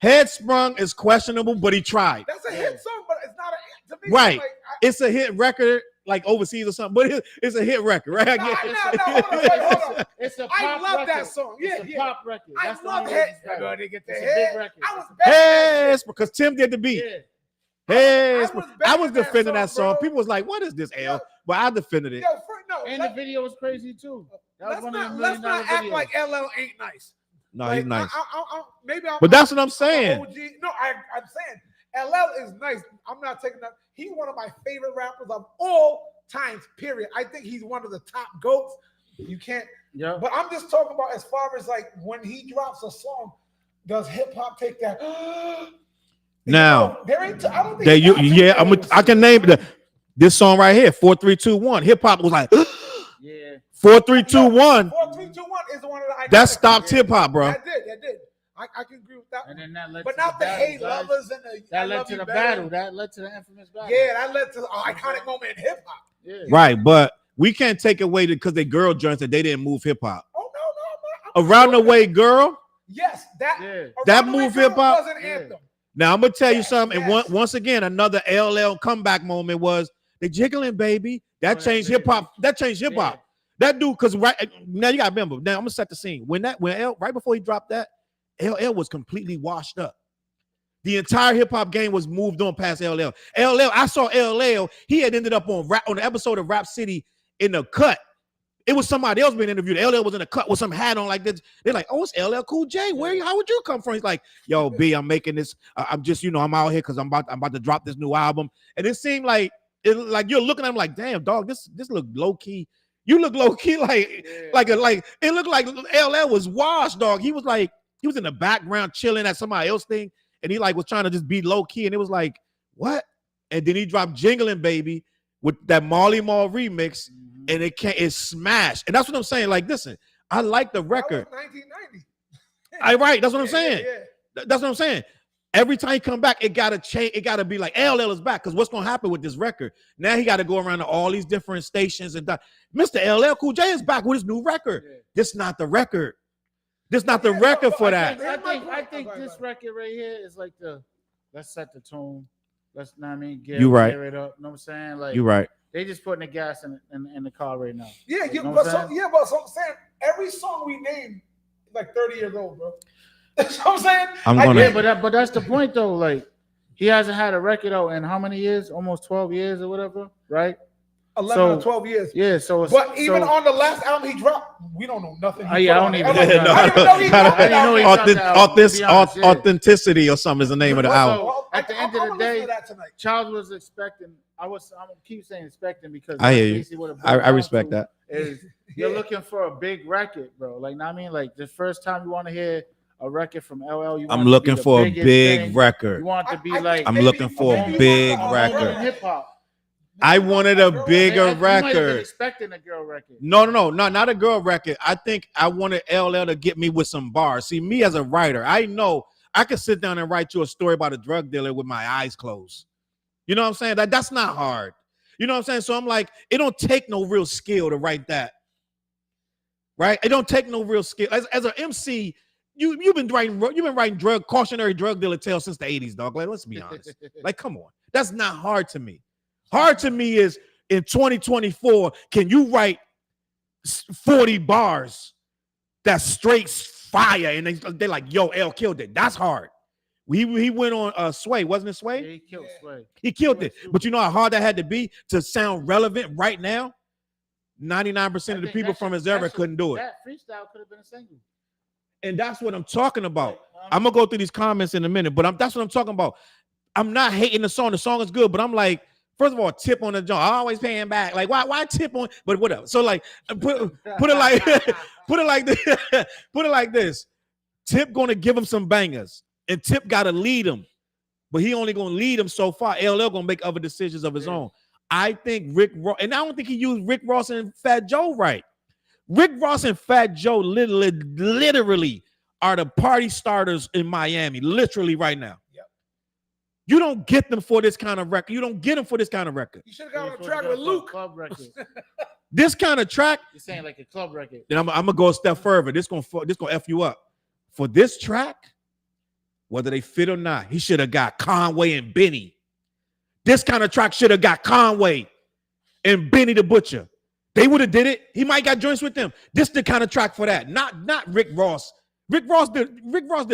Speaker 2: Headsprung is questionable, but he tried.
Speaker 1: That's a hit song, but it's not a to me.
Speaker 2: Right.
Speaker 1: Like,
Speaker 2: It's a hit record, like overseas or something, but it's a hit record, right? I
Speaker 1: No,
Speaker 2: get it.
Speaker 1: hold on.
Speaker 3: It's a
Speaker 1: I
Speaker 3: pop
Speaker 1: love
Speaker 3: record.
Speaker 1: that song. Yeah,
Speaker 3: It's a pop record.
Speaker 1: I
Speaker 3: That's the
Speaker 1: love
Speaker 3: only
Speaker 1: it.
Speaker 3: reason it's better.
Speaker 1: Get the
Speaker 3: It's a
Speaker 1: head.
Speaker 3: big record.
Speaker 1: I was bad.
Speaker 2: Yes, because Tim did the beat.
Speaker 3: Yeah.
Speaker 2: Yes,
Speaker 1: I was
Speaker 2: I was
Speaker 1: banging that
Speaker 2: defending that
Speaker 1: song,
Speaker 2: song.
Speaker 1: bro.
Speaker 2: People was like, "What is this, L?"
Speaker 1: Yo.
Speaker 2: But I defended it.
Speaker 1: Yo, no,
Speaker 3: And the video was crazy too. That was
Speaker 1: let's
Speaker 3: one of the
Speaker 1: not
Speaker 3: $1 million
Speaker 1: act
Speaker 3: videos.
Speaker 1: like LL ain't nice.
Speaker 2: No,
Speaker 1: Like,
Speaker 2: he's nice.
Speaker 1: Maybe I'm.
Speaker 2: But that's what I'm
Speaker 1: I'm
Speaker 2: saying.
Speaker 1: OG. No, I'm saying LL is nice. I'm not taking that. He's one of my favorite rappers of all times. Period. I think he's one of the top goats. You can't.
Speaker 3: Yeah.
Speaker 1: But I'm just talking about as far as like when he drops a song, does hip hop take that?
Speaker 2: Now,
Speaker 1: there ain't. I don't think.
Speaker 2: that you,
Speaker 1: hip-hop takes
Speaker 2: yeah,
Speaker 1: that
Speaker 2: I can name it. This song right here, 4 3 2 1. Hip hop was like
Speaker 3: Yeah.
Speaker 2: 4 3 2 1.
Speaker 1: 4 3 2 1 is one of the.
Speaker 2: That stopped hip hop, bro.
Speaker 1: That did. I can agree with that.
Speaker 3: And then that led
Speaker 1: But
Speaker 3: to
Speaker 1: not the
Speaker 3: battle,
Speaker 1: Hey
Speaker 3: guys.
Speaker 1: Lovers and the.
Speaker 3: That
Speaker 1: I
Speaker 3: led
Speaker 1: Love
Speaker 3: to
Speaker 1: You
Speaker 3: the
Speaker 1: Better.
Speaker 3: battle. That led to the infamous battle.
Speaker 1: Yeah, that led to an iconic moment in hip hop.
Speaker 3: Yeah.
Speaker 2: Right, but we can't take away because they girl joints that they didn't move hip hop.
Speaker 1: Oh no, I'm
Speaker 2: Around the Way Girl.
Speaker 1: Yes, that.
Speaker 3: Yeah.
Speaker 2: That
Speaker 1: Around the Way
Speaker 2: move
Speaker 1: Girl
Speaker 2: hip-hop?
Speaker 1: was an anthem.
Speaker 2: Now I'm gonna tell you
Speaker 1: Yes,
Speaker 2: something. And
Speaker 1: yes.
Speaker 2: once again, another LL comeback moment was they jiggling, baby. That
Speaker 3: Oh,
Speaker 2: changed
Speaker 3: yeah,
Speaker 2: hip hop. That changed hip hop. That dude, because right now you gotta remember. Now I'm gonna set the scene. When L right before he dropped that, LL was completely washed up. The entire hip hop game was moved on past LL. I saw LL. He had ended up on the episode of Rap City in the cut. It was somebody else being interviewed. LL was in a cut with some hat on like this. They're like, "Oh, it's LL Cool J. How would you come from?" He's like, "Yo, B, I'm making this. I'm just, I'm out here because I'm about to drop this new album." And it seemed like you're looking at him like, "Damn, dog, this look low key. You look low key like it looked like LL was washed, dog. He was in the background chilling at somebody else thing, and he was trying to just be low key, and it was like, what? And then he dropped "Jingling Baby" with that Marley Marl remix. And it smashed. And that's what I'm saying. Like, listen, I like the record.
Speaker 1: That was 1990.
Speaker 2: Right. That's what I'm saying.
Speaker 1: Yeah.
Speaker 2: That's what I'm saying. Every time he come back, it gotta change. It gotta be like LL is back. Because what's gonna happen with this record? Now he got to go around to all these different stations and Mr. LL Cool J is back with his new record.
Speaker 3: Yeah.
Speaker 2: This not the record. This not the record for that.
Speaker 3: I think this record right here is like let's set the tone. Let's gear it up. You know what I'm saying? Like
Speaker 2: You right.
Speaker 3: they just putting the gas in the car right now.
Speaker 1: Yeah,
Speaker 3: You know
Speaker 1: but
Speaker 3: what I'm saying?
Speaker 1: so I'm saying every song we named like 30 years old, bro. That's what I'm saying.
Speaker 2: I'm
Speaker 1: Like,
Speaker 2: gonna-
Speaker 3: Yeah, but that's the point though. Like he hasn't had a record out in how many years? Almost 12 years or whatever, right?
Speaker 1: 11 or 12 years.
Speaker 3: Yeah, so
Speaker 1: But even on the last album he dropped, we don't know nothing.
Speaker 3: I don't even know.
Speaker 1: I didn't know he dropped
Speaker 3: I didn't know he
Speaker 1: that.
Speaker 3: dropped that album, to be honest, yeah.
Speaker 2: Authenticity or something is the name of the album.
Speaker 1: Well,
Speaker 3: At the end of
Speaker 1: I'm
Speaker 3: the
Speaker 1: gonna listen
Speaker 3: day,
Speaker 1: to that tonight.
Speaker 3: Challz was expecting. I'm gonna keep saying expecting because
Speaker 2: I hear you.
Speaker 3: basically what it
Speaker 2: I
Speaker 3: boils down
Speaker 2: respect
Speaker 3: to
Speaker 2: that.
Speaker 3: Is you're looking for a big record, bro. Like, I mean, like the first time you want to hear a record from LL, you want
Speaker 2: I'm
Speaker 3: it to
Speaker 2: looking
Speaker 3: be the
Speaker 2: for a
Speaker 3: biggest
Speaker 2: big
Speaker 3: thing.
Speaker 2: record.
Speaker 3: You want it to be
Speaker 1: I
Speaker 3: like
Speaker 2: I'm
Speaker 1: maybe-
Speaker 2: looking for a
Speaker 1: maybe
Speaker 2: big
Speaker 1: one of
Speaker 2: record.
Speaker 3: hip hop.
Speaker 2: I wanted a bigger
Speaker 3: You might have been
Speaker 2: record.
Speaker 3: expecting a girl record.
Speaker 2: No, not a girl record. I think I wanted LL to get me with some bars. See, me as a writer, I know I could sit down and write you a story about a drug dealer with my eyes closed. You know what I'm saying? That's not hard. You know what I'm saying? So I'm like, it don't take no real skill to write that. Right? It don't take no real skill. As an MC, you've been writing cautionary drug dealer tales since the 80s, dog. Like, let's be honest. Like, come on. That's not hard to me. Hard to me is in 2024, can you write 40 bars that's straight fire? And they're like, yo, L killed it. That's hard. He went on Sway, wasn't it Sway?
Speaker 3: Yeah, he killed Sway.
Speaker 2: He killed
Speaker 3: went
Speaker 2: it.
Speaker 3: stupid.
Speaker 2: But you know how hard that had to be to sound relevant right now? 99% of the people from his era couldn't do it.
Speaker 3: That freestyle could have been a single.
Speaker 2: And that's what I'm talking about. I'm gonna go through these comments in a minute, but that's what I'm talking about. I'm not hating the song. The song is good, but I'm like, first of all, tip on the joint. I always paying back. Like, why tip on? But whatever. So like, put it like put it like this. Put it like this. Tip gonna give him some bangers, and Tip gotta lead him, but he only gonna lead him so far. LL gonna make other decisions of his own. I think Rick Ross, and I don't think he used Rick Ross and Fat Joe right. Rick Ross and Fat Joe literally are the party starters in Miami, literally right now. Yep. You don't get them for this kind of record. You don't get them for this kind of record.
Speaker 1: You should have got on a track with Luke.
Speaker 3: Club record.
Speaker 2: This kind of track.
Speaker 3: You're saying like a club record.
Speaker 2: Then I'm gonna go a step further. This gonna F you up. For this track, whether they fit or not, he should have got Conway and Benny. This kind of track should have got Conway and Benny the Butcher. They would have did it. He might got joints with them. This the kind of track for that. Not Rick Ross. Rick Ross did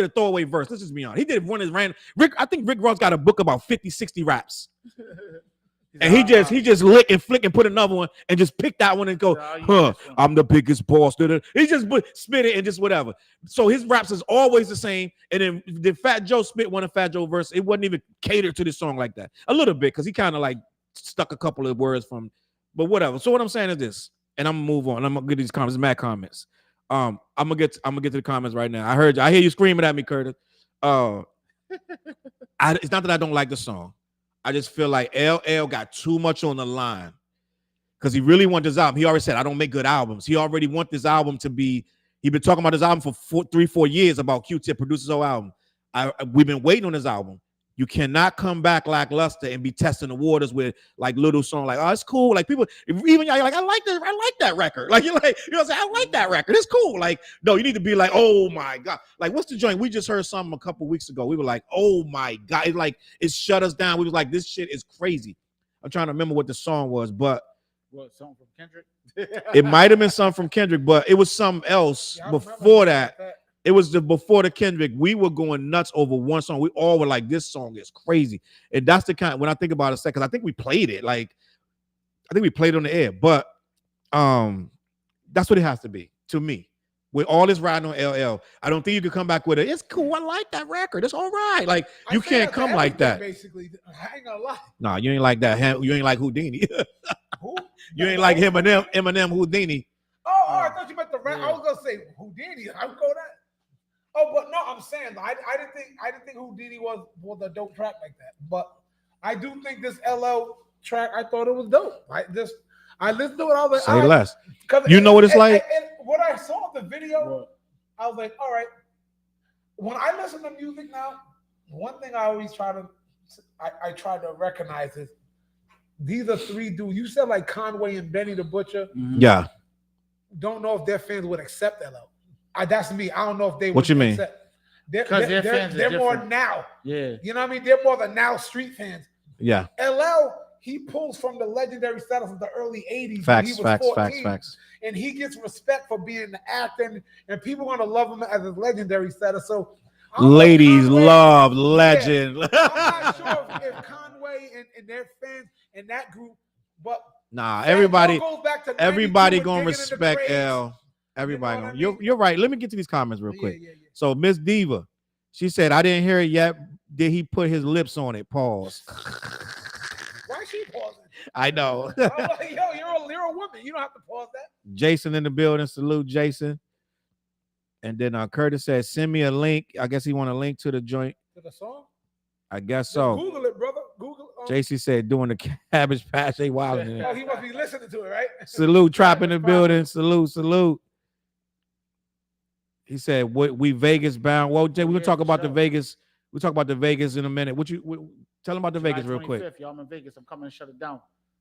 Speaker 2: a throwaway verse. Let's just be honest. He did one of his random. I think Rick Ross got a book about 50, 60 raps. And he just lick and flick and put another one and just pick that one and go, I'm the biggest boss. He just spit it and just whatever. So his raps is always the same. And then the Fat Joe spit one of Fat Joe verse. It wasn't even catered to this song like that. A little bit, because he kind of like stuck a couple of words from, but whatever. So what I'm saying is this, and I'm gonna move on. I'm gonna get these comments, mad comments. I'm gonna get to the comments right now. I hear you screaming at me, Curtis. It's not that I don't like the song. I just feel like LL got too much on the line because he really wanted this album. He already said, I don't make good albums. He already want this album to be, he been talking about this album for 3-4 years about Q-Tip produce his whole album. We've been waiting on this album. You cannot come back lackluster and be testing the waters with like little song like, oh, it's cool. Like people, even y'all, you're like, I like that record. Like you're like, you know what I'm saying? I like that record. It's cool. Like, no, you need to be like, oh my God. Like, what's the joint? We just heard something a couple weeks ago. We were like, oh my God. It shut us down. We was like, this shit is crazy. I'm trying to remember what the song was, but
Speaker 3: what song from Kendrick?
Speaker 2: It might have been something from Kendrick, but it was something else before that. It was before the Kendrick. We were going nuts over one song. We all were like, this song is crazy. And that's the kind, when I think about it, because I think we played it. Like, I think we played it on the air. But that's what it has to be, to me. With all this riding on LL, I don't think you could come back with it. It's cool. I like that record. It's all right. Like, you can't come like that.
Speaker 1: Basically, I ain't gonna lie.
Speaker 2: Nah, you ain't like that. You ain't like Houdini.
Speaker 1: Who?
Speaker 2: You ain't like Eminem Houdini.
Speaker 1: Oh, I thought you meant the rap. Yeah. I was gonna say Houdini. I would go that. Oh, but no, I'm saying I didn't think Houdini was a dope track like that. But I do think this LL track, I thought it was dope. I listened to it. I was like,
Speaker 2: say less. You know what it's like.
Speaker 1: And when I saw the video, I was like, all right. When I listen to music now, one thing I always try to recognize is these are three dudes. You said like Conway and Benny the Butcher.
Speaker 2: Mm-hmm. Yeah.
Speaker 1: Don't know if their fans would accept LL. That's me. I don't know if they would.
Speaker 2: What you mean?
Speaker 1: They're more now.
Speaker 3: Yeah.
Speaker 1: You know what I mean? They're more the now street fans.
Speaker 2: Yeah.
Speaker 1: LL, he pulls from the legendary status of the early 80s.
Speaker 2: Facts.
Speaker 1: And he gets respect for being the actor, and people want to love him as his legendary status. So
Speaker 2: ladies love legend.
Speaker 1: Yeah, I'm not sure if Conway and their fans and that group, but
Speaker 2: nah, everybody gonna respect L. Everybody, you know you're right. Let me get to these comments real quick. Yeah. So Miss Diva, she said, I didn't hear it yet. Did he put his lips on it? Pause.
Speaker 1: Why is she pausing?
Speaker 2: I know.
Speaker 1: I'm like, yo, you're a woman. You don't have to pause that.
Speaker 2: Jason in the building. Salute, Jason. And then Curtis said, send me a link. I guess he want a link to the joint.
Speaker 1: To the song?
Speaker 2: I guess so.
Speaker 1: Google it, brother. Google it.
Speaker 2: JC said, doing the Cabbage Patch. They wilding.
Speaker 1: Oh, he must be listening to it, right?
Speaker 2: Salute, Trap in the building. Salute. He said, "We Vegas bound." Well, Jay, we'll talk about the Vegas. We'll talk about the Vegas in a minute. Tell them about the
Speaker 3: July
Speaker 2: Vegas real quick.
Speaker 3: Y'all, I'm in Vegas. I'm coming to shut it down.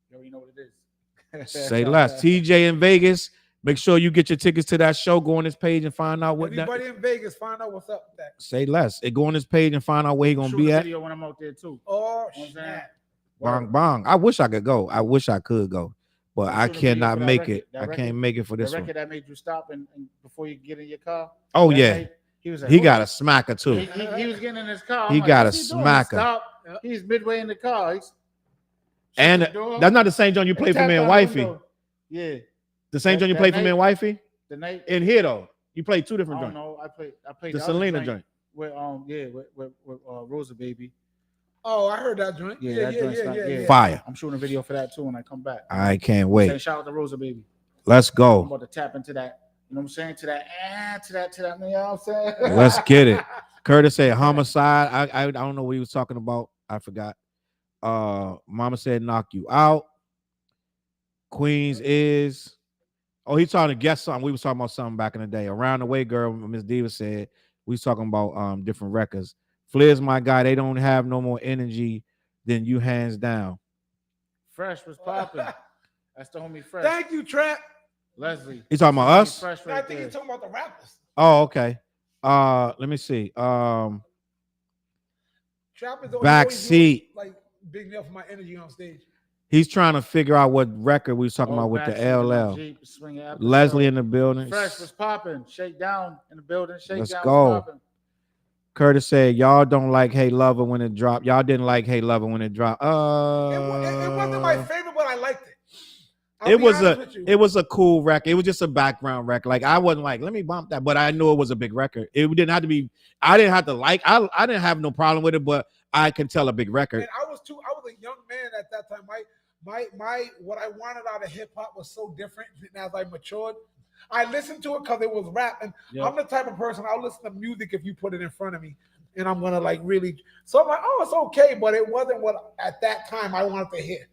Speaker 3: You already know what it is.
Speaker 2: Say less. TJ in Vegas. Make sure you get your tickets to that show. Go on his page and find out what.
Speaker 1: Everybody in Vegas, find out what's up with that.
Speaker 2: Say less. Go on his page and find out where he's gonna be at.
Speaker 3: Video when I'm out there too.
Speaker 1: Oh snap!
Speaker 2: Bong. I wish I could go. I wish I could go. But I cannot make it. I can't make it for this one.
Speaker 3: The record that made you stop and before you get in your car.
Speaker 2: Oh yeah.
Speaker 3: He was like,
Speaker 2: He
Speaker 3: "Hold
Speaker 2: got
Speaker 3: on."
Speaker 2: a smacker too.
Speaker 3: He was getting in his car. I'm
Speaker 2: He
Speaker 3: like,
Speaker 2: got
Speaker 3: "What's
Speaker 2: a
Speaker 3: he doing?" He
Speaker 2: smacker.
Speaker 3: stopped. He's midway in the car. He's
Speaker 2: And
Speaker 3: shut the door.
Speaker 2: that's not the same joint you played for
Speaker 3: Tapped
Speaker 2: me and
Speaker 3: on the
Speaker 2: wifey.
Speaker 3: window. Yeah,
Speaker 2: The same joint you
Speaker 3: that
Speaker 2: played for me
Speaker 3: night-
Speaker 2: and wifey?
Speaker 3: the night.
Speaker 2: In here though. You played two
Speaker 3: I
Speaker 2: different
Speaker 3: don't
Speaker 2: joints.
Speaker 3: know. I played
Speaker 2: The
Speaker 3: other
Speaker 2: Selena joint.
Speaker 3: with with Rosa Baby.
Speaker 1: Oh, I heard that joint.
Speaker 3: Yeah,
Speaker 1: Yeah,
Speaker 3: that
Speaker 1: yeah,
Speaker 3: joint's
Speaker 1: yeah,
Speaker 3: not-
Speaker 1: yeah,
Speaker 3: yeah.
Speaker 1: yeah.
Speaker 2: Fire.
Speaker 3: I'm shooting a video for that too when I come back.
Speaker 2: I can't
Speaker 3: Saying
Speaker 2: wait.
Speaker 3: shout out to Rosa Baby.
Speaker 2: Let's
Speaker 3: I'm
Speaker 2: go.
Speaker 3: about to tap into that. You know what I'm saying? To that, you know what I'm saying?
Speaker 2: Let's get it. Curtis said homicide. I don't know what he was talking about. I forgot. Mama said knock you out. Queens is. Oh, he's trying to guess something. We was talking about something back in the day. Around the way, girl. Miss Diva said we was talking about different records. Flizz, my guy, they don't have no more energy than you, hands down.
Speaker 3: Fresh was popping. That's the homie Fresh.
Speaker 1: Thank you, Trap.
Speaker 3: Leslie.
Speaker 2: You talking about us?
Speaker 3: Fresh
Speaker 1: I
Speaker 3: right
Speaker 1: think
Speaker 3: there.
Speaker 1: you're talking about the rappers.
Speaker 2: Oh, okay. Let me see.
Speaker 1: Trap is
Speaker 2: Backseat.
Speaker 1: like big me up for my energy on stage.
Speaker 2: He's trying to figure out what record we was talking
Speaker 3: Oh,
Speaker 2: about with the
Speaker 3: backseat in my
Speaker 2: LL.
Speaker 3: Jeep, swinging episode.
Speaker 2: Leslie in the building.
Speaker 3: Fresh was popping. Shake down in the building. Shake
Speaker 2: Let's
Speaker 3: down
Speaker 2: go.
Speaker 3: was popping.
Speaker 2: Curtis said, y'all don't like Hey Lover when it dropped. Y'all didn't like Hey Lover when it dropped.
Speaker 1: It wasn't my favorite, but I liked it. I'll
Speaker 2: It
Speaker 1: be
Speaker 2: was
Speaker 1: honest with you.
Speaker 2: it was a cool record. It was just a background record. Like I wasn't like, let me bump that, but I knew it was a big record. It didn't have to be. I didn't have to like. I didn't have no problem with it, but I can tell a big record.
Speaker 1: And I was a young man at that time. My what I wanted out of hip hop was so different. And as I matured, I listened to it because it was rap. And
Speaker 3: Yep.
Speaker 1: I'm the type of person I'll listen to music if you put it in front of me. And I'm gonna like really. So I'm like, oh, it's okay, but it wasn't what at that time I wanted to hear.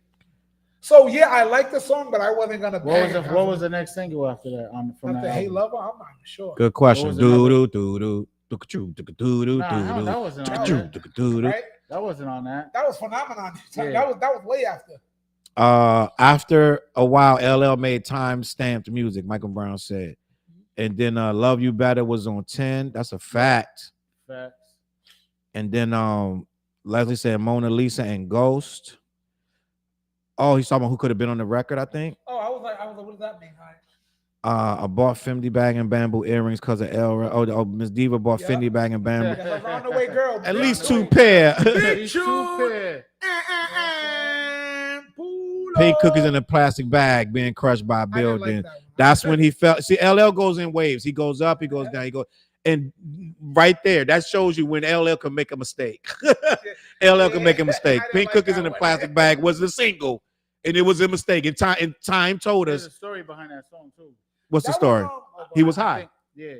Speaker 1: So yeah, I liked the song, but I wasn't gonna.
Speaker 3: What was the next single after that? From
Speaker 1: After
Speaker 3: that
Speaker 1: Hey
Speaker 3: album?
Speaker 1: Lover? I'm not sure.
Speaker 2: Good question.
Speaker 3: What was
Speaker 2: Do
Speaker 3: another-
Speaker 2: do do do do do do do
Speaker 3: Nah, that wasn't on
Speaker 2: do
Speaker 3: that.
Speaker 2: do.
Speaker 1: Right?
Speaker 3: That wasn't on that.
Speaker 1: That was Phenomenon.
Speaker 3: Yeah.
Speaker 1: That was way after.
Speaker 2: After a while, LL made time stamped music. Michael Brown said, and then Love You Better was on 10. That's a fact.
Speaker 3: Facts.
Speaker 2: And then Leslie said Mona Lisa and Ghost. Oh, he's talking about who could have been on the record, I think.
Speaker 1: Oh, I was like, what does that mean?
Speaker 2: I bought Fendi bag and bamboo earrings because of El. Oh, Miss Diva bought
Speaker 1: Yeah.
Speaker 2: Fendi bag and bamboo.
Speaker 1: That's around the way, girl.
Speaker 2: At
Speaker 1: Big
Speaker 2: least
Speaker 1: Tune.
Speaker 2: 2 pair.
Speaker 3: These two
Speaker 1: Tune.
Speaker 3: pair.
Speaker 1: Pull
Speaker 2: Pink
Speaker 1: up.
Speaker 2: cookies in a plastic bag being crushed by a
Speaker 1: I didn't
Speaker 2: building.
Speaker 1: like that one.
Speaker 2: That's when he felt. See, LL goes in waves. He goes up, he goes down, he goes. And right there, that shows you when LL can make a mistake. LL can make a mistake.
Speaker 1: I didn't
Speaker 2: Pink
Speaker 1: like
Speaker 2: cookies
Speaker 1: that
Speaker 2: in a
Speaker 1: one.
Speaker 2: plastic bag was the single, and it was a mistake. And time told
Speaker 3: There's a
Speaker 2: us
Speaker 3: story behind that song too.
Speaker 2: what's the
Speaker 1: That
Speaker 2: story.
Speaker 1: was,
Speaker 2: He was
Speaker 3: I
Speaker 2: high.
Speaker 3: think- yeah,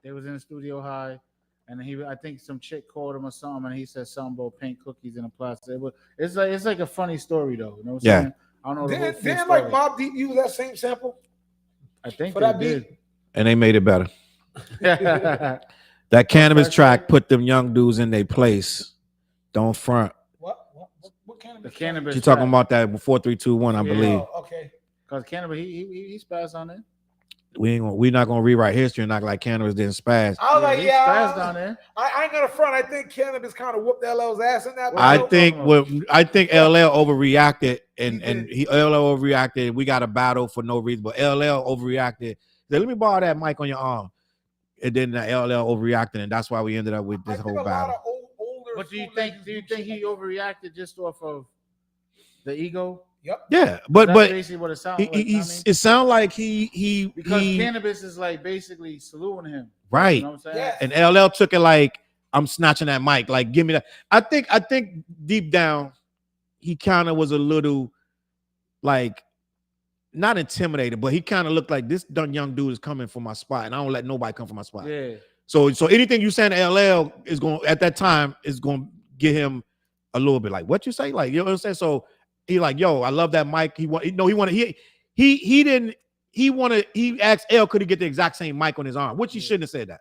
Speaker 3: they was in the studio high, and I think some chick called him or something, and he said something about pink cookies in a plastic. It's like a funny story though. You know what I'm
Speaker 2: Yeah.
Speaker 3: saying? I don't know. The whole full
Speaker 1: Didn't like
Speaker 3: story.
Speaker 1: Mobb Deep use that same sample
Speaker 3: I think
Speaker 1: for
Speaker 3: they
Speaker 1: that
Speaker 3: did.
Speaker 2: And they made it better.
Speaker 3: yeah,
Speaker 2: That cannabis
Speaker 3: Professor.
Speaker 2: track put them young dudes in their place. Don't front.
Speaker 1: What cannabis?
Speaker 3: the cannabis.
Speaker 2: She's talking about that 4, 3, 2, 1, I
Speaker 3: Yeah.
Speaker 2: believe.
Speaker 1: Oh, okay.
Speaker 3: because cannabis, he spazzed on it.
Speaker 2: We're not gonna rewrite history and act like cannabis didn't spaz.
Speaker 1: I was like,
Speaker 3: he
Speaker 1: yeah.
Speaker 3: spazzed on there.
Speaker 1: I ain't gonna front. I think cannabis kind of whooped LL's ass in that.
Speaker 2: I
Speaker 1: battle.
Speaker 2: think I think LL overreacted and
Speaker 1: He
Speaker 2: LL overreacted. We got a battle for no reason, but LL overreacted. Said, let me borrow that mic on your arm, and then LL overreacted, and that's why we ended up with
Speaker 1: I
Speaker 2: this
Speaker 1: think
Speaker 2: whole
Speaker 1: a lot
Speaker 2: battle.
Speaker 1: of older.
Speaker 3: But do you
Speaker 1: school
Speaker 3: think
Speaker 1: legends
Speaker 3: he overreacted just off of the ego?
Speaker 1: Yep.
Speaker 2: Yeah, but
Speaker 3: That's basically what it sounds like.
Speaker 2: it sounded like he
Speaker 3: because cannabis is like basically saluting him.
Speaker 2: right,
Speaker 3: You know what I'm saying?
Speaker 1: Yes.
Speaker 2: and LL took it like I'm snatching that mic, like give me that. I think deep down he kind of was a little like not intimidated, but he kind of looked like this young dude is coming for my spot, and I don't let nobody come for my spot.
Speaker 3: Yeah.
Speaker 2: So anything you saying to LL is going at that time is going to get him a little bit like what you say, like you know what I'm saying. So he like, yo, I love that mic. He asked L could he get the exact same mic on his arm, which he shouldn't have said that.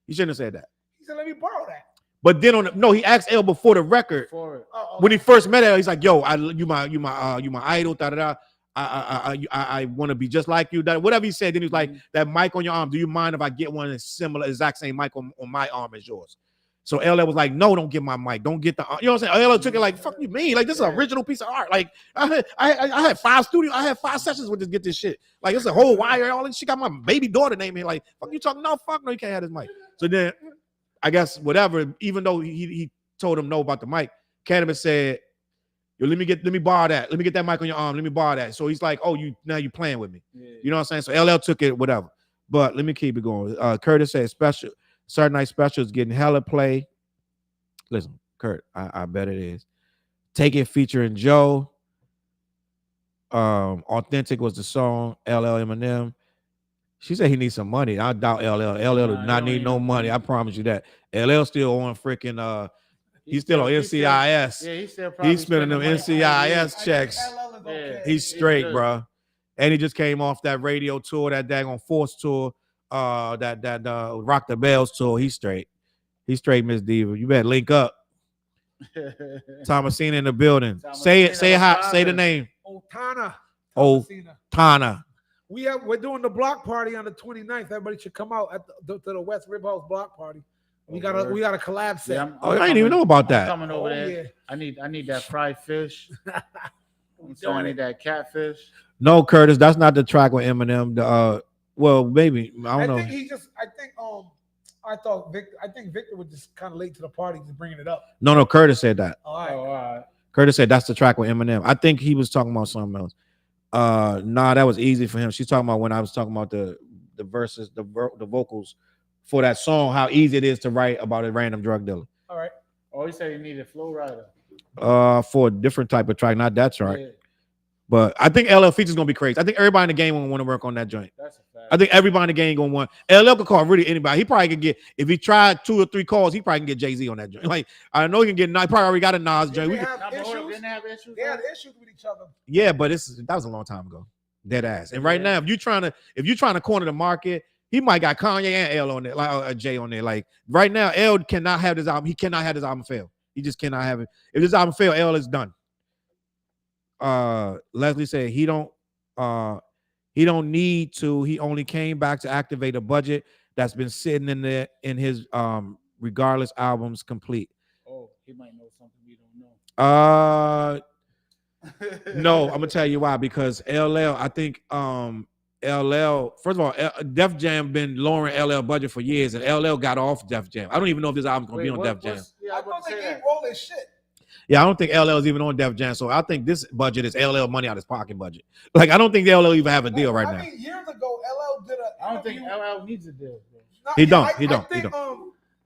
Speaker 2: He shouldn't have said that.
Speaker 1: He said, "Let me borrow that."
Speaker 2: But then he asked L before the record
Speaker 3: For it.
Speaker 2: when he first met L. He's like, yo, you my idol, da da da. I want to be just like you. Whatever he said, then he was like, that mic on your arm. Do you mind if I get one that's similar, exact same mic on my arm as yours? So LL was like, no, don't get my mic. Don't get the, you know what I'm saying? LL took it like, fuck you mean? Like, this is an original piece of art. Like, I had 5 sessions with this, get this shit. Like, it's a whole wire, all this shit. Got my baby daughter name here. Like, fuck you talking? No, fuck no, you can't have this mic. So then, I guess, whatever, even though he told him no about the mic, Cannabis said, yo, let me borrow that. Let me get that mic on your arm. Let me borrow that. So he's like, oh, now you playing with me. Yeah. You know what I'm saying? So LL took it, whatever. But let me keep it going. Curtis said Saturday Night Special is getting hella play. Listen, Kurt, I bet it is. Take It featuring Joe. Authentic was the song. LL Eminem. She said he needs some money. I doubt LL. LL does not need no money. I promise you that. LL still on freaking he's still on NCIS. He's spending them NCIS checks. He's straight, bro. And he just came off that radio tour, that daggone Force tour, that Rock the Bells tour. He's straight. He's straight, Miss Diva. You better link up. Thomasina in the building. Say it. Say hi. Say the name. Tana.
Speaker 1: We're doing the block party on the 29th. Everybody should come out to the West Rib House block party. We got a collab set.
Speaker 2: Yeah, I didn't even know about that.
Speaker 3: Coming over there. Yeah. I need that fried fish. I need that catfish.
Speaker 2: No, Curtis, that's not the track with Eminem. Well, maybe I don't know.
Speaker 1: I think Victor was just kind of late to the party, just bringing it up.
Speaker 2: No, Curtis said that.
Speaker 1: All right.
Speaker 2: Curtis said that's the track with Eminem. I think he was talking about something else. Nah, that was easy for him. She's talking about when I was talking about the verses, the vocals for that song, how easy it is to write about a random drug dealer.
Speaker 1: All right.
Speaker 3: Oh, he said he needed Flow Rider.
Speaker 2: For a different type of track, not that track.
Speaker 3: Yeah.
Speaker 2: But I think LL feature's gonna be crazy. I think everybody in the game will want to work on that joint.
Speaker 3: That's a fact.
Speaker 2: I think everybody in the game gonna want. LL could call really anybody. He probably could get, if he tried 2 or 3 calls, he probably can get Jay-Z on that joint. Like, I know he can get. He probably already got a Nas joint.
Speaker 1: They had issues with each other.
Speaker 2: Yeah, but that was a long time ago. Dead ass. And right now, if you're trying to corner the market, he might got Kanye and L on there, like Jay on there. Like right now, L cannot have this album. He cannot have this album fail. He just cannot have it. If this album fail, L is done. Leslie said he don't need to. He only came back to activate a budget that's been sitting in there in his Regardless albums complete.
Speaker 3: Oh, he might know something we don't
Speaker 2: know. No, I'm gonna tell you why. Because LL, I think LL, first of all, Def Jam been lowering LL budget for years, and LL got off Def Jam. I don't even know if this album's gonna be on Def Jam.
Speaker 1: Yeah, I thought they gave all this shit.
Speaker 2: Yeah, I don't think LL is even on Def Jam, so I think this budget is LL money out of his pocket budget. Like, I don't think LL even have a deal right now.
Speaker 1: Years ago, LL did a.
Speaker 3: I don't think LL needs a deal.
Speaker 2: He don't.
Speaker 1: I think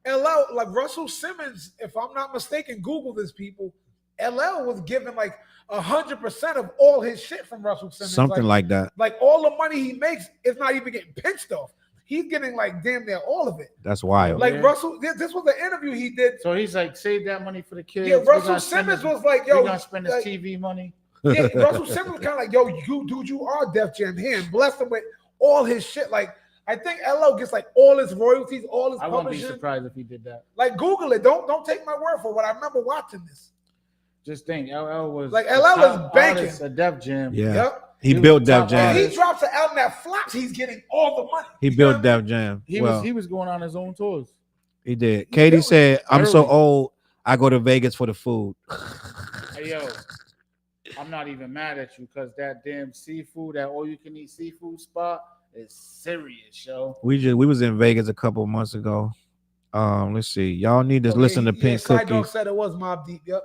Speaker 1: LL, like Russell Simmons, if I'm not mistaken, Google this, people. LL was given like 100% of all his shit from Russell Simmons.
Speaker 2: Something like that.
Speaker 1: Like all the money he makes is not even getting pinched off. He's getting like damn near all of it.
Speaker 2: That's wild.
Speaker 1: Like Russell, this was the interview he did.
Speaker 3: So he's like, save that money for the kids.
Speaker 1: Yeah, Russell Simmons was like, yo,
Speaker 3: we're gonna spend his TV money.
Speaker 1: Yeah, Russell Simmons was kind of like, yo, you are Def Jam. Him, bless him with all his shit. Like, I think LL gets like all his royalties, all his publishing.
Speaker 3: I wouldn't be surprised if he did that.
Speaker 1: Like, Google it. Don't take my word for it. I remember watching this.
Speaker 3: Just think, LL was
Speaker 1: like LL was banking
Speaker 3: a Def Jam.
Speaker 2: Yeah. Yep. He built Def Jam.
Speaker 1: He drops an album that flops, he's getting all the money.
Speaker 2: He built Def Jam.
Speaker 3: He was going on his own tours.
Speaker 2: He did. Katie said, I'm so old, I go to Vegas for the food.
Speaker 3: Hey, yo, I'm not even mad at you because that damn seafood, that all-you-can-eat seafood spot is serious, yo.
Speaker 2: We was in Vegas a couple of months ago. Let's see. Y'all need to listen to Pink Cookies.
Speaker 1: Side said it was Mobb Deep, yep.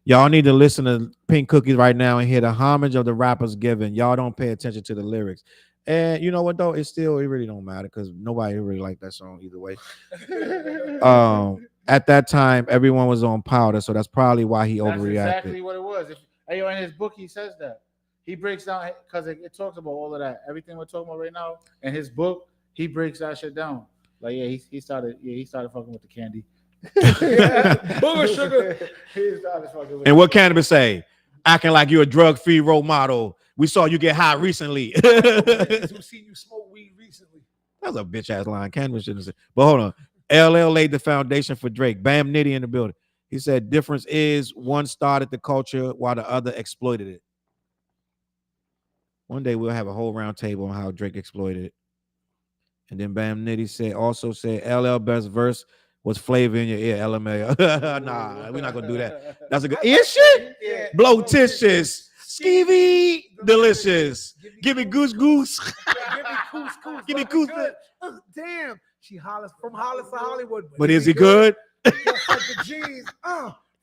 Speaker 2: Y'all need to listen to Pink Cookies right now and hear the homage of the rappers given. Y'all don't pay attention to the lyrics. And you know what, though? It really don't matter because nobody really liked that song either way. At that time, everyone was on powder, so that's probably why he overreacted.
Speaker 3: That's exactly what it was. In his book, he says that. He breaks down, because it talks about all of that. Everything we're talking about right now, in his book, he breaks that shit down. Like, yeah, he started fucking with the candy.
Speaker 1: Booger sugar.
Speaker 2: And what Cannabis say? Acting like you're a drug-free role model. We saw you get high recently.
Speaker 1: We've seen you smoke weed recently.
Speaker 2: That was a bitch ass line. Cannabis shouldn't say. But hold on. LL laid the foundation for Drake. Bam Nitty in the building. He said difference is one started the culture while the other exploited it. One day we'll have a whole round table on how Drake exploited it. And then Bam Nitty also said LL best verse Was flavor in your ear, LMAO. Nah, we're not gonna do that. That's a good ear shit.
Speaker 1: Yeah.
Speaker 2: Blowtitious, skeevy, delicious. Give me goose goose.
Speaker 1: Give me couscous.
Speaker 2: Give me
Speaker 1: Love it
Speaker 2: couscous.
Speaker 1: good. Damn. She hollers from Hollis to Hollywood.
Speaker 2: But is he good?
Speaker 1: Just like the G's.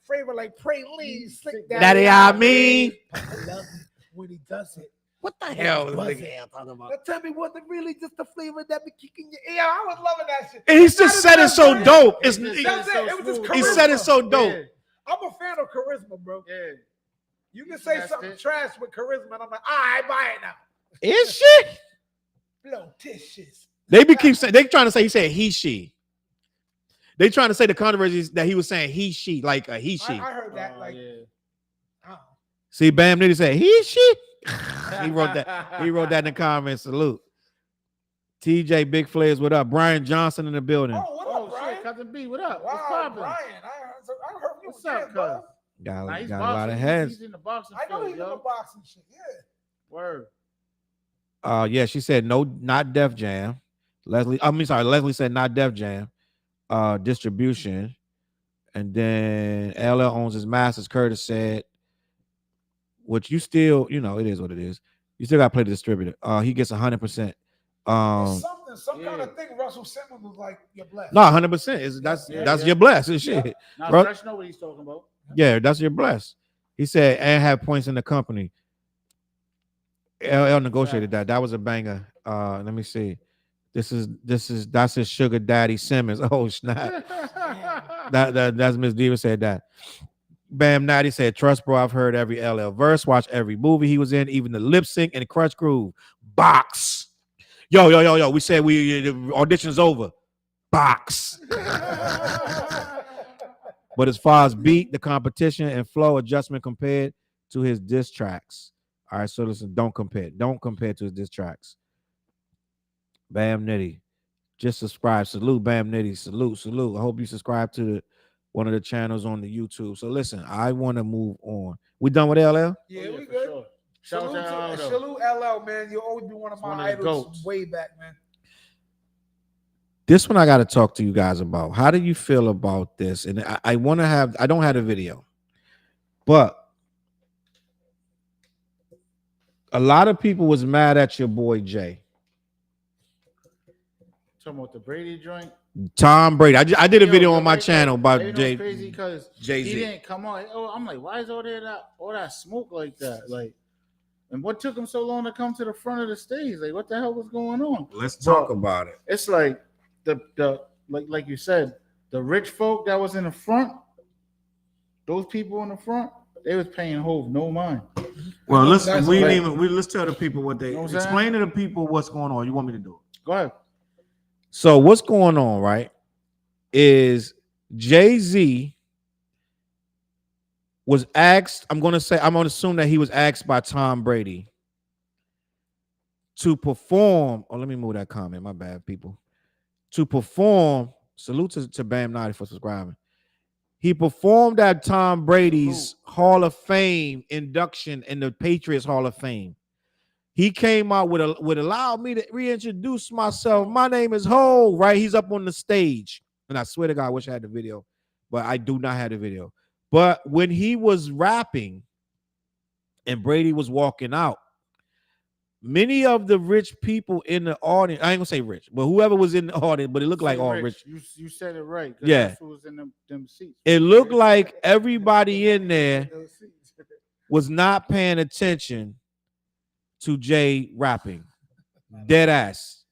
Speaker 1: Flavor like praline. Slick
Speaker 2: Daddy, I mean.
Speaker 1: I love it when he does it.
Speaker 2: What the hell is
Speaker 1: Buzz
Speaker 2: this
Speaker 1: it.
Speaker 2: nigga talking about?
Speaker 1: Now tell me, was it really just the flavor that be kicking your ear? I was loving that shit.
Speaker 2: And he just said it so dope. It's,
Speaker 1: That's it. It was just
Speaker 2: he
Speaker 1: charisma.
Speaker 2: said it so dope.
Speaker 3: Yeah.
Speaker 1: I'm a fan of charisma, bro.
Speaker 3: Yeah.
Speaker 1: You can say
Speaker 3: That's
Speaker 1: something
Speaker 3: it.
Speaker 1: trash with charisma, and I'm like, I buy it now.
Speaker 2: Is shit?
Speaker 1: Blowtitious.
Speaker 2: They be keep saying they trying to say he said he she. They trying to say the controversy is that he was saying he she like a he she.
Speaker 1: I heard that. Like,
Speaker 3: yeah.
Speaker 2: See, Bam Nitty said he she. He wrote that. He wrote that in the comments. Salute. TJ Big Flares, what up? Brian Johnson in the building.
Speaker 1: oh, what up, Brian?
Speaker 3: Shit, Cousin B, what up? What's
Speaker 1: Wow,
Speaker 3: poppin'?
Speaker 1: Brian. I heard you
Speaker 3: What's
Speaker 1: again,
Speaker 3: up,
Speaker 1: bro.
Speaker 3: cuz?
Speaker 2: Got,
Speaker 3: Nah, he's
Speaker 2: got a lot of
Speaker 3: boxing.
Speaker 2: heads.
Speaker 3: He's in the boxing
Speaker 1: I know
Speaker 3: field,
Speaker 1: he's in the
Speaker 3: yo.
Speaker 1: boxing shit. Yeah.
Speaker 3: Word.
Speaker 2: Yeah, she said no, not Def Jam. Leslie said not Def Jam. Distribution. And then LL owns his masters. Curtis said, which you still, you know, it is what it is. You still gotta play the distributor. He gets 100%.
Speaker 1: It's some kind of thing. Russell Simmons was like, "You're blessed."
Speaker 2: No, 100%. That's your bless and shit.
Speaker 3: Now,
Speaker 2: Bro-
Speaker 3: Fresh know what he's talking about.
Speaker 2: Yeah, that's your bless. He said, and have points in the company. LL negotiated that. That was a banger. Let me see. That's his sugar daddy Simmons. Oh snap. That's Miss Diva said that. Bam Natty said, trust bro, I've heard every LL verse, watch every movie he was in, even the lip sync and the Crush Groove. Box. Yo. We said the audition's over. Box. But as far as beat, the competition and flow adjustment compared to his diss tracks. All right, so listen, don't compare. Don't compare to his diss tracks. Bam Nitty. Just subscribe. Salute, Bam Nitty. Salute. I hope you subscribe to one of the channels on the YouTube. So listen, I want to move on. We done with LL?
Speaker 1: Yeah, we
Speaker 3: for
Speaker 1: good.
Speaker 3: sure. Shout out to LL.
Speaker 1: Salute LL, man. You'll always be one of
Speaker 3: One
Speaker 1: my
Speaker 3: of the
Speaker 1: idols
Speaker 3: goats.
Speaker 1: way back, man.
Speaker 2: This one I got to talk to you guys about. How do you feel about this? And I want to have, I don't have a video, but a lot of people was mad at your boy Jay.
Speaker 3: Talking about the Brady joint.
Speaker 2: Tom Brady. I did a video on my
Speaker 3: right
Speaker 2: channel
Speaker 3: there,
Speaker 2: about
Speaker 3: you know,
Speaker 2: Jay.
Speaker 3: crazy because
Speaker 2: Jay-Z.
Speaker 3: he didn't come on. Oh, I'm like, why is all that smoke like that? Like, and what took him so long to come to the front of the stage? Like, what the hell was going on?
Speaker 2: Let's
Speaker 3: talk
Speaker 2: about it.
Speaker 3: It's like the like you said, the rich folk that was in the front, those people in the front, they was paying Hove no mind.
Speaker 2: Well, let's
Speaker 1: That's
Speaker 2: we
Speaker 1: right.
Speaker 2: even we let's tell the people what they
Speaker 3: You know what I'm
Speaker 2: explain to the people what's going on. You want me to do it?
Speaker 3: Go ahead.
Speaker 2: So what's going on, right? Is Jay-Z was asked, I'm going to assume that he was asked by Tom Brady to perform. Oh, let me move that comment. My bad, people. To perform, salute to Bam Noddy for subscribing. He performed at Tom Brady's Hall of Fame induction in the Patriots Hall of Fame. He came out with allow me to reintroduce myself. My name is Ho, right? He's up on the stage. And I swear to God, I wish I had the video, but I do not have the video. But when he was rapping and Brady was walking out, many of the rich people in the audience, I ain't gonna say rich, but whoever was in the audience, but it looked like all rich.
Speaker 3: You said it right. 'Cause
Speaker 2: Yeah.
Speaker 3: that's who was in them seats.
Speaker 2: It looked like everybody in there was not paying attention to Jay rapping. Dead ass.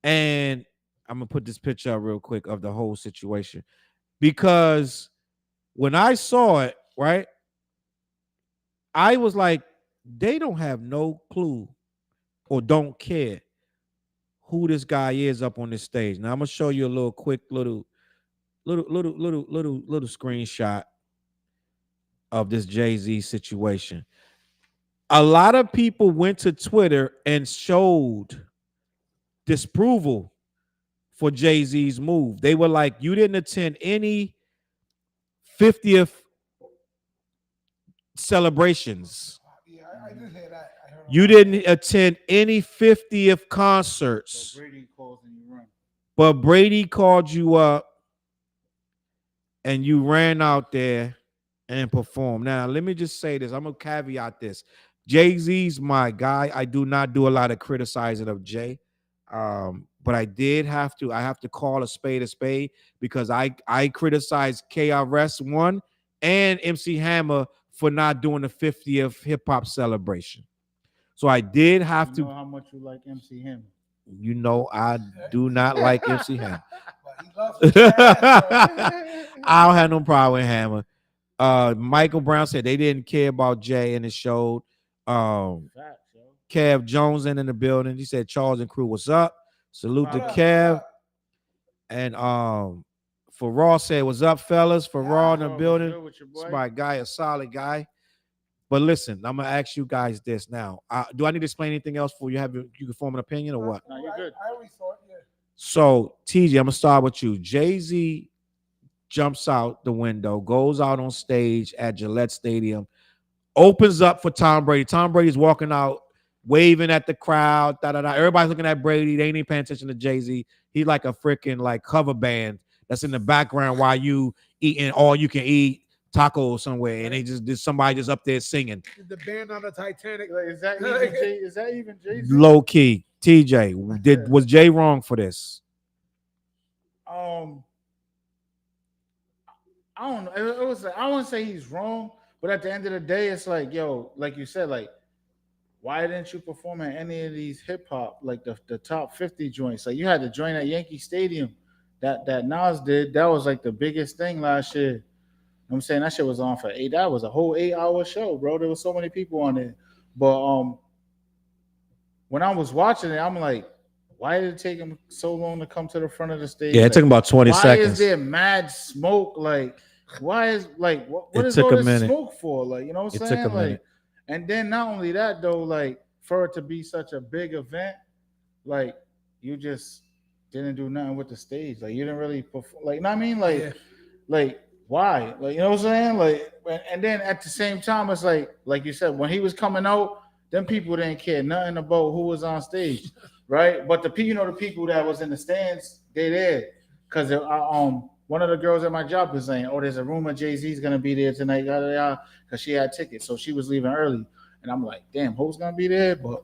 Speaker 2: And I'm gonna put this picture up real quick of the whole situation. Because when I saw it, right, I was like, they don't have no clue or don't care who this guy is up on this stage. Now I'm gonna show you a little quick little screenshot of this Jay-Z situation. A lot of people went to Twitter and showed disapproval for Jay-Z's move. They were like, you didn't attend any 50th celebrations.
Speaker 1: Yeah, I did hear that. I heard
Speaker 2: You didn't attend any 50th concerts.
Speaker 3: Brady calls and you run.
Speaker 2: But Brady called you up and you ran out there and performed. Now, let me just say this. I'm gonna caveat this. Jay-Z's my guy. I do not do a lot of criticizing of Jay. But I did have to. I have to call a spade because I criticized KRS-One and MC Hammer for not doing the 50th hip hop celebration. So I did have
Speaker 3: You
Speaker 2: to.
Speaker 3: know how much you like MC Hammer.
Speaker 2: You know, I do not like MC Hammer.
Speaker 1: But he loves his ass, bro.
Speaker 2: I don't have no problem with Hammer. Michael Brown said they didn't care about Jay, and it showed.
Speaker 3: Facts, yo.
Speaker 2: Kev Jones in the building. He said, Challz and crew, what's up? Salute to
Speaker 1: What up,
Speaker 2: Kev.
Speaker 1: what up?
Speaker 2: And for Raw said, what's up, fellas? For Raw in the
Speaker 3: Bro,
Speaker 2: building.
Speaker 3: good with your boy?
Speaker 2: It's my guy, a solid guy. But listen, I'm gonna ask you guys this now. Do I need to explain anything else for you? You can form an opinion or what?
Speaker 3: No, you're good.
Speaker 1: I always thought, yeah.
Speaker 2: So, TJ, I'm gonna start with you. Jay-Z jumps out the window, goes out on stage at Gillette Stadium, opens up for Tom Brady. Tom Brady's walking out, waving at the crowd. Everybody's looking at Brady. They ain't even paying attention to Jay-Z. He's like a freaking like cover band that's in the background while you eating all you can eat tacos somewhere, and there's somebody just up there singing.
Speaker 1: The band on the Titanic.
Speaker 3: Like, is that even Jay-Z?
Speaker 2: Low key, TJ, was Jay wrong for this?
Speaker 3: I don't know. It was. I wouldn't say he's wrong, but at the end of the day, it's like, yo, like you said, like, why didn't you perform at any of these hip hop, like the top 50 joints? Like, you had to join at Yankee Stadium. That Nas did. That was like the biggest thing last year. You know what I'm saying, that shit was on for 8. That was a whole 8-hour show, bro. There was so many people on it. But when I was watching it, I'm like, why did it take him so long to come to the front of the stage?
Speaker 2: Yeah, it
Speaker 3: like,
Speaker 2: took him about 20 seconds.
Speaker 3: Why is there mad smoke? Like, why is like what is
Speaker 2: took
Speaker 3: all
Speaker 2: a
Speaker 3: this
Speaker 2: minute.
Speaker 3: smoke for? Like, you know what I'm
Speaker 2: It
Speaker 3: saying?
Speaker 2: took a
Speaker 3: Like,
Speaker 2: minute.
Speaker 3: and then not only that though, like for it to be such a big event, like you just didn't do nothing with the stage. Like you didn't really perform. Like, you know what I mean? Like,
Speaker 1: Yeah.
Speaker 3: like why? Like, you know what I'm saying? Like, and then at the same time, it's like you said, when he was coming out, them people didn't care nothing about who was on stage, right? But the people that was in the stands, they there because one of the girls at my job was saying, "Oh, there's a rumor Jay-Z's gonna be there tonight," because she had tickets, so she was leaving early, and I'm like, "Damn, who's gonna be there?" But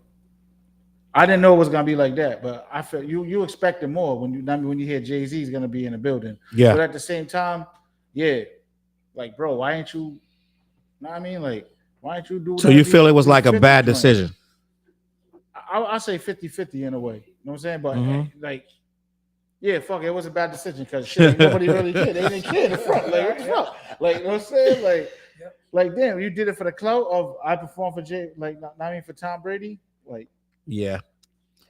Speaker 3: I didn't know it was gonna be like that. But I feel you expected more when you hear Jay-Z's gonna be in the building.
Speaker 2: Yeah.
Speaker 3: But at the same time, yeah, like, bro, why ain't you? Know what I mean, like, why ain't you do?
Speaker 2: So you feel it was like a bad decision?
Speaker 3: I say 50-50 in a way. You know what I'm saying? But like, yeah, fuck it was a bad decision because shit, nobody really cared. They didn't care in the front. Like, what the fuck? Like, you know what I'm saying? Like, damn, you did it for the clout of I performed for Jay, like, not I mean for Tom Brady, like,
Speaker 2: yeah,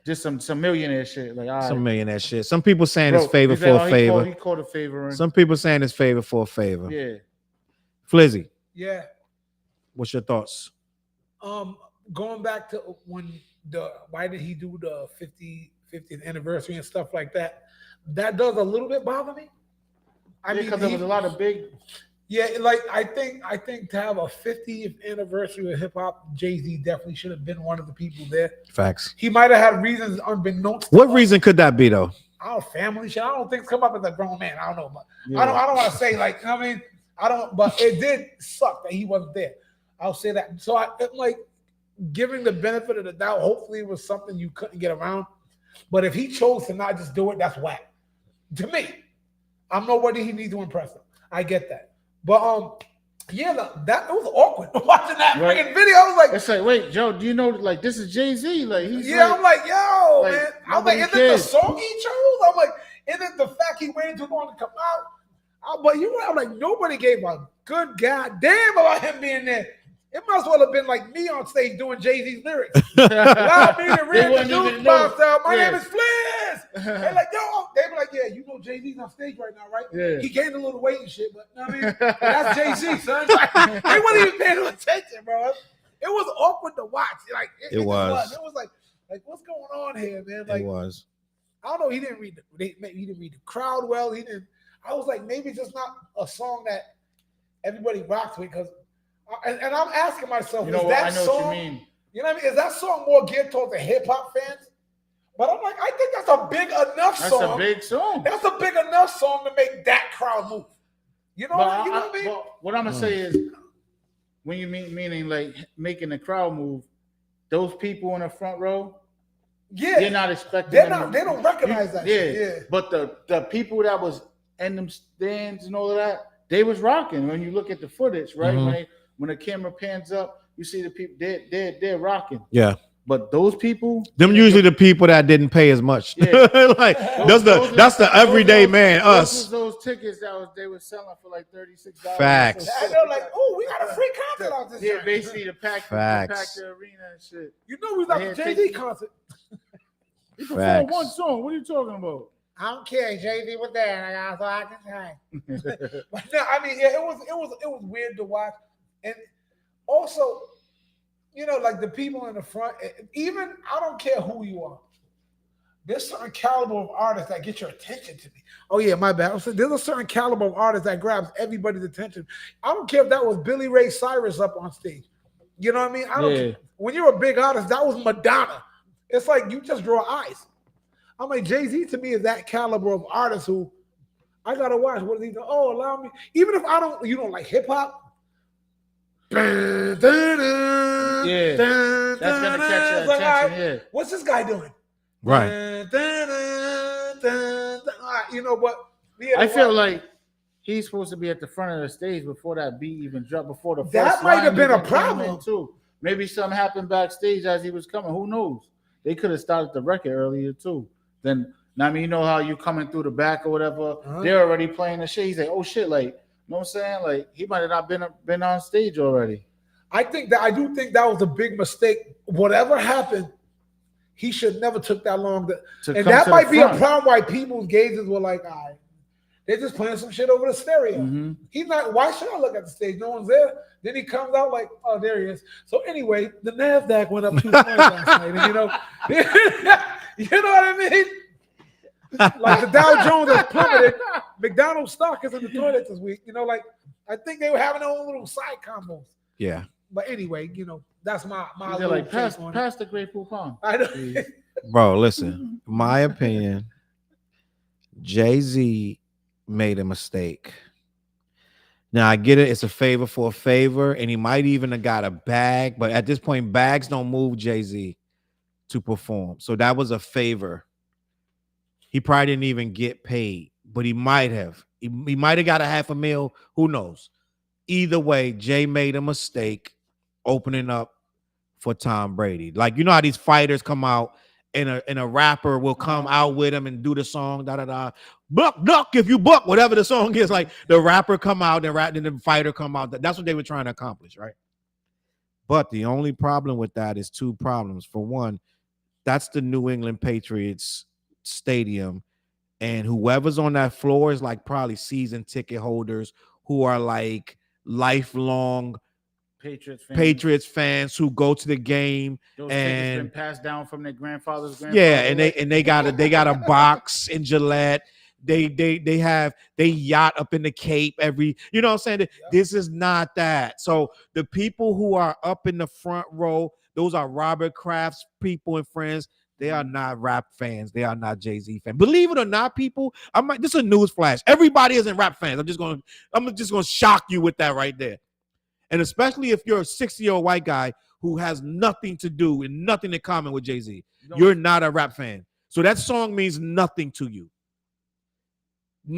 Speaker 3: just some millionaire shit, like, all right.
Speaker 2: Some millionaire shit. Some people saying
Speaker 3: Bro,
Speaker 2: it's favor
Speaker 3: he
Speaker 2: for a
Speaker 3: said,
Speaker 2: favor.
Speaker 3: He called a favor.
Speaker 2: Some people saying it's favor for a favor.
Speaker 3: Yeah.
Speaker 2: Flizzy,
Speaker 1: Yeah.
Speaker 2: what's your thoughts?
Speaker 1: Going back to why did he do the 50th anniversary and stuff like that? That does a little bit bother me. I mean,
Speaker 3: because there was a lot of big.
Speaker 1: Yeah, like I think to have a 50th anniversary of hip hop, Jay-Z definitely should have been one of the people there.
Speaker 2: Facts.
Speaker 1: He might have had reasons unbeknownst.
Speaker 2: What reason could that be though?
Speaker 1: Family shit. I don't think it's come up as a grown man. I don't know, but
Speaker 3: Yeah.
Speaker 1: I don't want to say like, I mean, I don't. But it did suck that he wasn't there. I'll say that. So I'm like giving the benefit of the doubt. Hopefully, it was something you couldn't get around. But if he chose to not just do it, that's whack. To me, I'm nobody he needs to impress him. I get that. But yeah, that was awkward watching that freaking video. I was like,
Speaker 3: it's like, wait, Joe, do you know like this is Jay-Z? Like he's
Speaker 1: I'm like, yo,
Speaker 3: like,
Speaker 1: man. I'm like, is it the song he chose? I'm like, is it the fact he waited too long to come out? But you know, I'm like, nobody gave a good goddamn about him being there. It must well have been like me on stage doing Jay-Z's lyrics. Allow me to read the news box out. My name is Flizz. They're like, yo, they be like, yeah, you know Jay-Z's on stage right now, right?
Speaker 3: Yeah.
Speaker 1: He gained a little weight and shit, but I mean, that's Jay-Z, son. Like, they wasn't even paying no attention, bro. It was awkward to watch. Like it was. It was like what's going on here, man? Like
Speaker 2: it was.
Speaker 1: I don't know. He didn't read the crowd well. He didn't. I was like, maybe it's just not a song that everybody rocks with because. And I'm asking myself,
Speaker 3: you know
Speaker 1: is
Speaker 3: what?
Speaker 1: that
Speaker 3: I know
Speaker 1: song?
Speaker 3: what you mean.
Speaker 1: You know what I mean? Is that song more geared towards the hip hop fans? But I'm like, I think that's a big enough song.
Speaker 3: That's a big song.
Speaker 1: That's a big enough song to make that crowd move. You know what I mean?
Speaker 3: But what I'm gonna say is, when you meaning like making the crowd move, those people in the front row, you're not expecting.
Speaker 1: They don't recognize that. Yeah.
Speaker 3: But the people that was in them stands and all of that, they was rocking. When you look at the footage, right?
Speaker 2: Mm-hmm.
Speaker 3: When the camera pans up, you see the people. They're rocking.
Speaker 2: Yeah.
Speaker 3: But those people,
Speaker 2: them usually the people that didn't pay as much. Yeah. Like that's the everyday man. Us.
Speaker 3: Those tickets they were selling for like $36.
Speaker 2: Facts.
Speaker 1: I know, like, oh, we got a free concert out this.
Speaker 3: Yeah, basically the pack the arena and shit.
Speaker 1: You know, we was at the Jay-Z concert.
Speaker 3: You performed one song. What are you talking about?
Speaker 1: I don't care. Jay-Z was there, so I can say. But no, I mean, yeah, it was weird to watch, and also, you know, like the people in the front. Even I don't care who you are. There's certain caliber of artists that get your attention to me. Oh yeah, my bad. So there's a certain caliber of artist that grabs everybody's attention. I don't care if that was Billy Ray Cyrus up on stage. You know what I mean? I don't care. When you're a big artist, that was Madonna. It's like you just draw eyes. I'm like, Jay-Z to me is that caliber of artist who I gotta watch. What is he doing? Oh, allow me. Even if you don't like hip hop.
Speaker 3: Yeah, that's gonna catch your attention. Right,
Speaker 1: what's this guy doing?
Speaker 2: Right.
Speaker 1: You know what?
Speaker 3: I feel like he's supposed to be at the front of the stage before that beat even dropped. Before the first
Speaker 1: that might have been a problem
Speaker 3: too. Maybe something happened backstage as he was coming. Who knows? They could have started the record earlier too. Then, I mean, you know how you coming through the back or whatever. They're already playing the shit. He's like, oh shit, like, you know what I'm saying? Like, he might have not been on stage already.
Speaker 1: I do think that was a big mistake. Whatever happened, he should never took that long. And that might be a problem why people's gazes were like, all right, they're just playing some shit over the stereo.
Speaker 3: Mm-hmm.
Speaker 1: He's not, why should I look at the stage? No one's there. Then he comes out like, oh, there he is. So anyway, the NASDAQ went up 2 points last night. And you know what I mean? Like the Dow Jones has plummeted. McDonald's stock is in the toilet this week. You know, like I think they were having their own little side combos.
Speaker 2: Yeah.
Speaker 1: But anyway, you know, that's my
Speaker 3: little like pass the Grey Poupon.
Speaker 1: I know.
Speaker 2: Bro, listen. My opinion, Jay-Z made a mistake. Now I get it, it's a favor for a favor, and he might even have got a bag, but at this point, bags don't move Jay-Z to perform. So that was a favor. He probably didn't even get paid, but he might have. He might have got a $500,000. Who knows? Either way, Jay made a mistake opening up for Tom Brady. Like, you know how these fighters come out and a rapper will come out with him and do the song, da-da-da. Buck, duck, if you buck, whatever the song is. Like, the rapper come out and the fighter come out. That's what they were trying to accomplish, right? But the only problem with that is 2 problems. For one, that's the New England Patriots stadium, and whoever's on that floor is like probably season ticket holders who are like lifelong Patriots fans who go to the game.
Speaker 3: Those
Speaker 2: and
Speaker 3: been passed down from their grandfather's.
Speaker 2: Yeah, and they got a box in Gillette. They yacht up in the Cape every, you know what I'm saying? Yeah. This is not that. So the people who are up in the front row, those are Robert Kraft's people and friends. They are not rap fans. They are not Jay-Z fans. Believe it or not, people, this is a news flash. Everybody isn't rap fans. I'm just gonna shock you with that right there. And especially if you're a 60-year-old white guy who has nothing to do and nothing in common with Jay-Z, you're not a rap fan. So that song means nothing to you.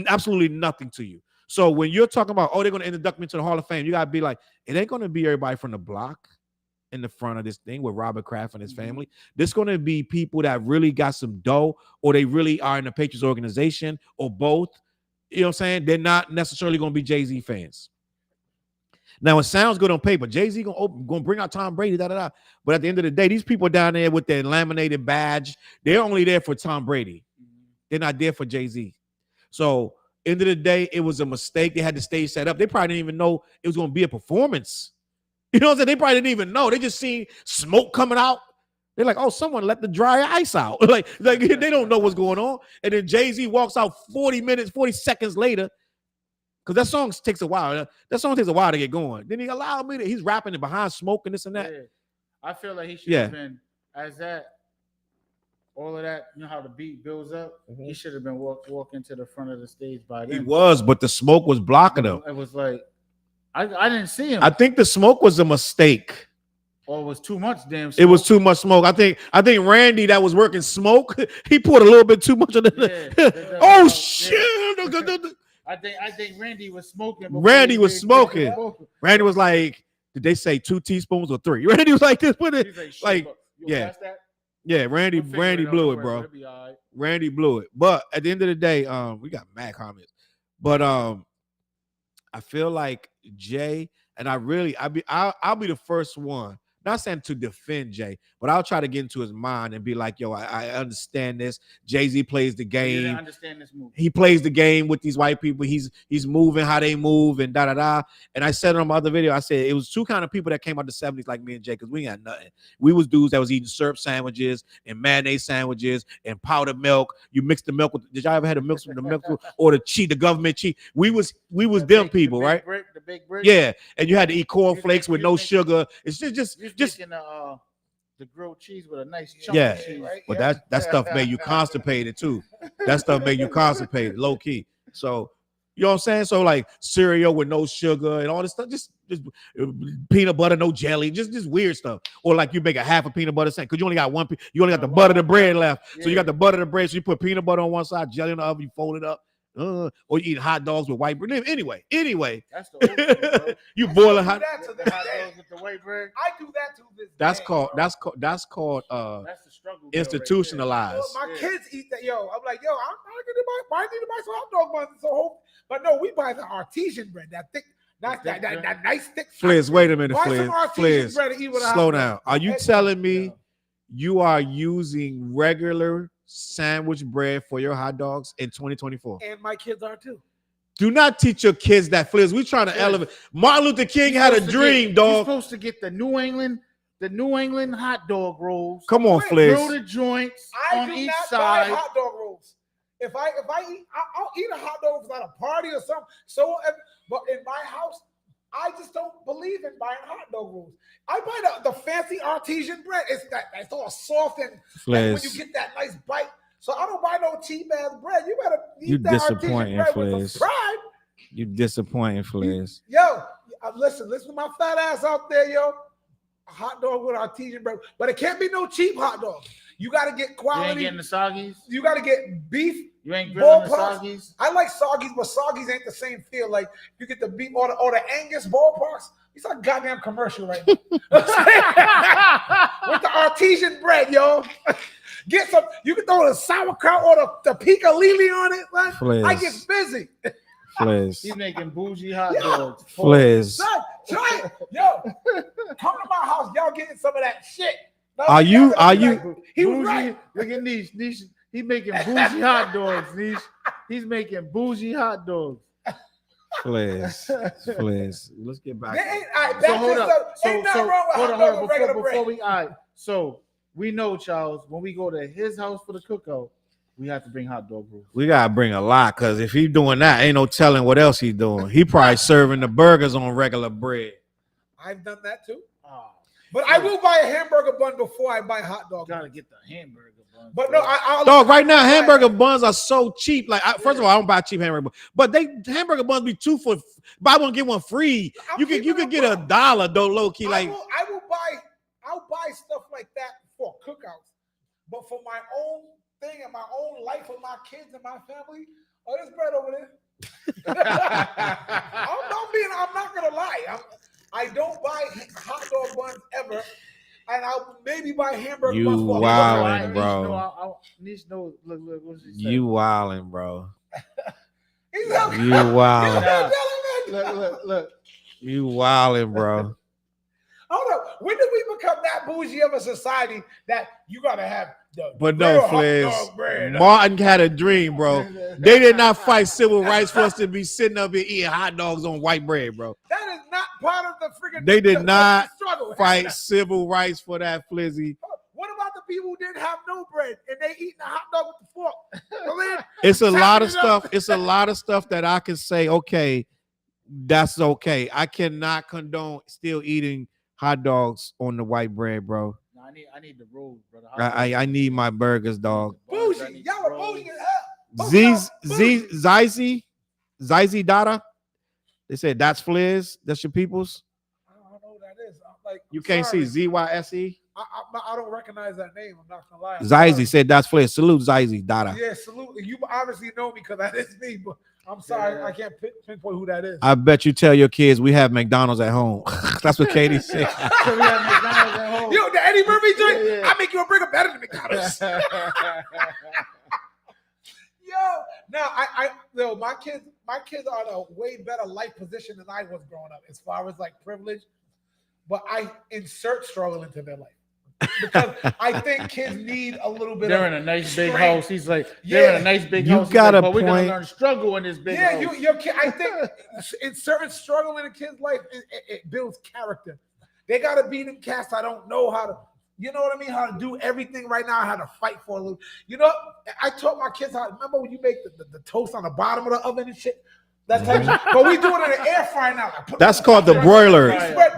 Speaker 2: Absolutely nothing to you. So when you're talking about, they're going to induct me to the Hall of Fame, you got to be like, it ain't going to be everybody from the block in the front of this thing with Robert Kraft and his family. There's going to be people that really got some dough, or they really are in the Patriots organization, or both. You know what I'm saying? They're not necessarily going to be Jay-Z fans. Now, it sounds good on paper. Jay-Z going to bring out Tom Brady, da-da-da. But at the end of the day, these people down there with their laminated badge, they're only there for Tom Brady. They're not there for Jay-Z. So, end of the day, it was a mistake. They had the stage set up. They probably didn't even know it was going to be a performance. You know what I'm saying? They probably didn't even know. They just seen smoke coming out. They're like, oh, someone let the dry ice out. like they don't know what's going on. And then Jay-Z walks out 40 seconds later. Because that song takes a while. That song takes a while to get going. Then he allowed me to, he's rapping it behind smoke and this and that.
Speaker 3: Yeah. I feel like he should have been as that all of that, you know how the beat builds up. He should have been walking to the front of the stage by then.
Speaker 2: He was, but the smoke was blocking him.
Speaker 3: It was like I didn't see him.
Speaker 2: I think the smoke was a mistake.
Speaker 3: Or it was too much damn smoke.
Speaker 2: It was too much smoke. I think Randy that was working smoke, he poured a little bit too much of the oh shit.
Speaker 3: I think Randy was smoking.
Speaker 2: Randy was smoking. Randy was like, did they say 2 teaspoons or 3? Randy was like this with it. Like, yeah. Yeah, Randy blew it, bro. Right. Randy blew it. But at the end of the day, we got mad comments. But I feel like Jay, and I'll be the first one. Not saying to defend Jay, but I'll try to get into his mind and be like, yo, I understand this. Jay-Z plays the game.
Speaker 3: You didn't understand this movie.
Speaker 2: He plays the game with these white people. He's moving how they move and da-da-da. And I said on my other video, I said it was 2 kind of people that came out the 70s like me and Jay, because we ain't got nothing. We was dudes that was eating syrup sandwiches and mayonnaise sandwiches and powdered milk. You mix the milk with, did y'all ever had the milk from the milk or the government cheese? We was them people, right?
Speaker 3: The big brick.
Speaker 2: Yeah, and you had to eat cornflakes with no sugar. It's just
Speaker 3: the grilled cheese with a nice chunk of cheese.
Speaker 2: Right? But that stuff made you constipated too. That stuff made you constipated, low key. So you know what I'm saying? So like cereal with no sugar and all this stuff, just peanut butter, no jelly, just weird stuff. Or like you make a half a peanut butter sandwich because you only got you only got the butter, the bread left. Yeah. So you got the butter, the bread. So you put peanut butter on one side, jelly in the other, you fold it up. Or you eat hot dogs with white bread. Anyway,
Speaker 3: that's the old school, bro.
Speaker 2: You boil a hot
Speaker 3: dogs with the white bread.
Speaker 1: I do that to this.
Speaker 2: That's
Speaker 1: day,
Speaker 2: called
Speaker 1: bro.
Speaker 2: that's called
Speaker 3: that's the struggle.
Speaker 2: Institutionalized.
Speaker 1: Right, my kids eat that. Yo, I'm like, yo, I need to buy some hot dog buns. So, but no, we buy the artesian bread, that thick. That nice thick.
Speaker 2: Flizz, wait a minute, Flizz. Slow down. Are you telling me you are using regular sandwich bread for your hot dogs in 2024?
Speaker 1: And my kids are too.
Speaker 2: Do not teach your kids that, Flizz. We trying to elevate. Martin Luther King had a dream, dog.
Speaker 3: You're supposed to get the New England hot dog rolls.
Speaker 2: Come on, Flizz.
Speaker 3: Grill the joints on each side.
Speaker 1: Buy hot dog rolls. If I eat, I'll eat a hot dog at a party or something. So, but in my house, I just don't believe in buying hot dog rolls. I buy the fancy artesian bread. It's all soft and when you get that nice bite. So I don't buy no cheap ass bread. You better eat that artesian bread with some pride.
Speaker 2: You disappointing, Flizz.
Speaker 1: Yo, listen to my fat ass out there, yo. A hot dog with artesian bread, but it can't be no cheap hot dog. You got to get quality.
Speaker 3: You ain't getting the soggies.
Speaker 1: You got to get beef.
Speaker 3: You ain't grilling the soggies.
Speaker 1: I like soggies, but soggies ain't the same feel. Like you get the beef or the Angus ballparks. It's like a goddamn commercial right now. With the artesian bread, yo. Get some. You can throw the sauerkraut or the pica lili on it. Man. I get busy.
Speaker 2: Flizz.
Speaker 3: He's making bougie hot dogs.
Speaker 2: Flizz.
Speaker 1: Son, try it. Yo, come to my house. Y'all getting some of that shit. No,
Speaker 2: are you?
Speaker 3: He was right. Look at Niche. He's making bougie hot dogs. Niche. He's making bougie hot dogs.
Speaker 2: Flizz. Let's get back.
Speaker 1: So hold up. Hold on.
Speaker 3: Before we so we know, Challz, when we go to his house for the cookout, we have to bring hot dog rolls.
Speaker 2: We gotta bring a lot because if he's doing that, ain't no telling what else he's doing. He probably serving the burgers on regular bread.
Speaker 1: I've done that too. But I will buy a hamburger bun before I buy hot dog.
Speaker 3: Gotta get the hamburger bun.
Speaker 1: But no,
Speaker 2: dog. Right now, hamburger buns are so cheap. Like, first of all, I don't buy cheap hamburger buns, but hamburger buns be $2 for. Buy one get one free. You could get $1 though, low key. Like,
Speaker 1: I'll buy stuff like that for cookouts, but for my own thing and my own life with my kids and my family, there's bread over there. I'm not gonna lie. I don't buy hot dog buns ever, and I'll maybe buy hamburger buns.
Speaker 2: You wildin', bro.
Speaker 3: Look, what's he
Speaker 2: you wildin', bro.
Speaker 1: You
Speaker 2: wildin'.
Speaker 3: Look.
Speaker 2: You wildin', bro.
Speaker 1: Hold up. When did we become that bougie of a society that you gotta have the
Speaker 2: Flizz. Martin had a dream, bro. They did not fight civil rights for us to be sitting up here eating hot dogs on white bread, bro.
Speaker 1: That is not part of the freaking.
Speaker 2: They did not fight civil rights for that, Flizzy.
Speaker 1: What about the people who didn't have no bread and they eating a hot dog with the fork?
Speaker 2: It's a lot of stuff. It's a lot of stuff that I can say, okay, that's okay. I cannot condone still eating hot dogs on the white bread, bro.
Speaker 3: I need the rules, brother.
Speaker 2: I need my burgers, dog.
Speaker 1: Bougie, y'all are bougie as hell.
Speaker 2: Zizi Dada. They said that's Flizz. That's your peoples.
Speaker 1: I don't know who that is. I'm like,
Speaker 2: You can't see ZYSE.
Speaker 1: I don't recognize that name. I'm not gonna lie.
Speaker 2: Zizi said that's Flizz. Salute Zizi Dada.
Speaker 1: Yeah, salute. You obviously know me because that is me, but I'm sorry, I can't pinpoint who that is.
Speaker 2: I bet you tell your kids we have McDonald's at home. That's what Katie said.
Speaker 3: So we have McDonald's at home.
Speaker 1: Yo, the Eddie Murphy joint.
Speaker 3: Yeah.
Speaker 1: I make you a burger better than McDonald's. Yo, my kids are in a way better life position than I was growing up, as far as like privilege. But I insert struggle into their life because I think kids need a little bit.
Speaker 3: They're in a nice big house. He's like, they're in a nice big house.
Speaker 2: Got a
Speaker 3: but we're gonna
Speaker 2: point.
Speaker 3: learn struggle in this big
Speaker 1: Yeah,
Speaker 3: house.
Speaker 1: your kid. I think inserting struggle in a kid's life it builds character. They gotta be them cats. I don't know how to. You know what I mean? How to do everything right now, how to fight for a little. You know, I taught my kids how. Remember when you make the toast on the bottom of the oven and shit? That type of shit. But we do it in the air fryer now.
Speaker 2: That's called the broiler.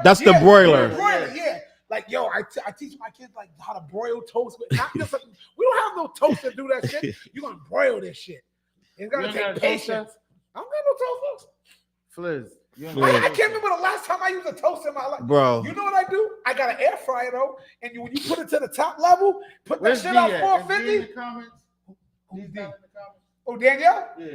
Speaker 2: That's the broiler.
Speaker 1: Broiler, yeah. Like, yo, I teach my kids like how to broil toast. But not just like, we don't have no toast to do that shit. You're gonna broil this shit. It's gonna take patience. I don't got no toast.
Speaker 3: Flizz.
Speaker 1: I can't remember the last time I used a toast in my life.
Speaker 2: Bro.
Speaker 1: You know what I do? I got an air fryer though, and when you put it to the top level, put that shit on 450. Oh, Danielle?
Speaker 3: Yeah.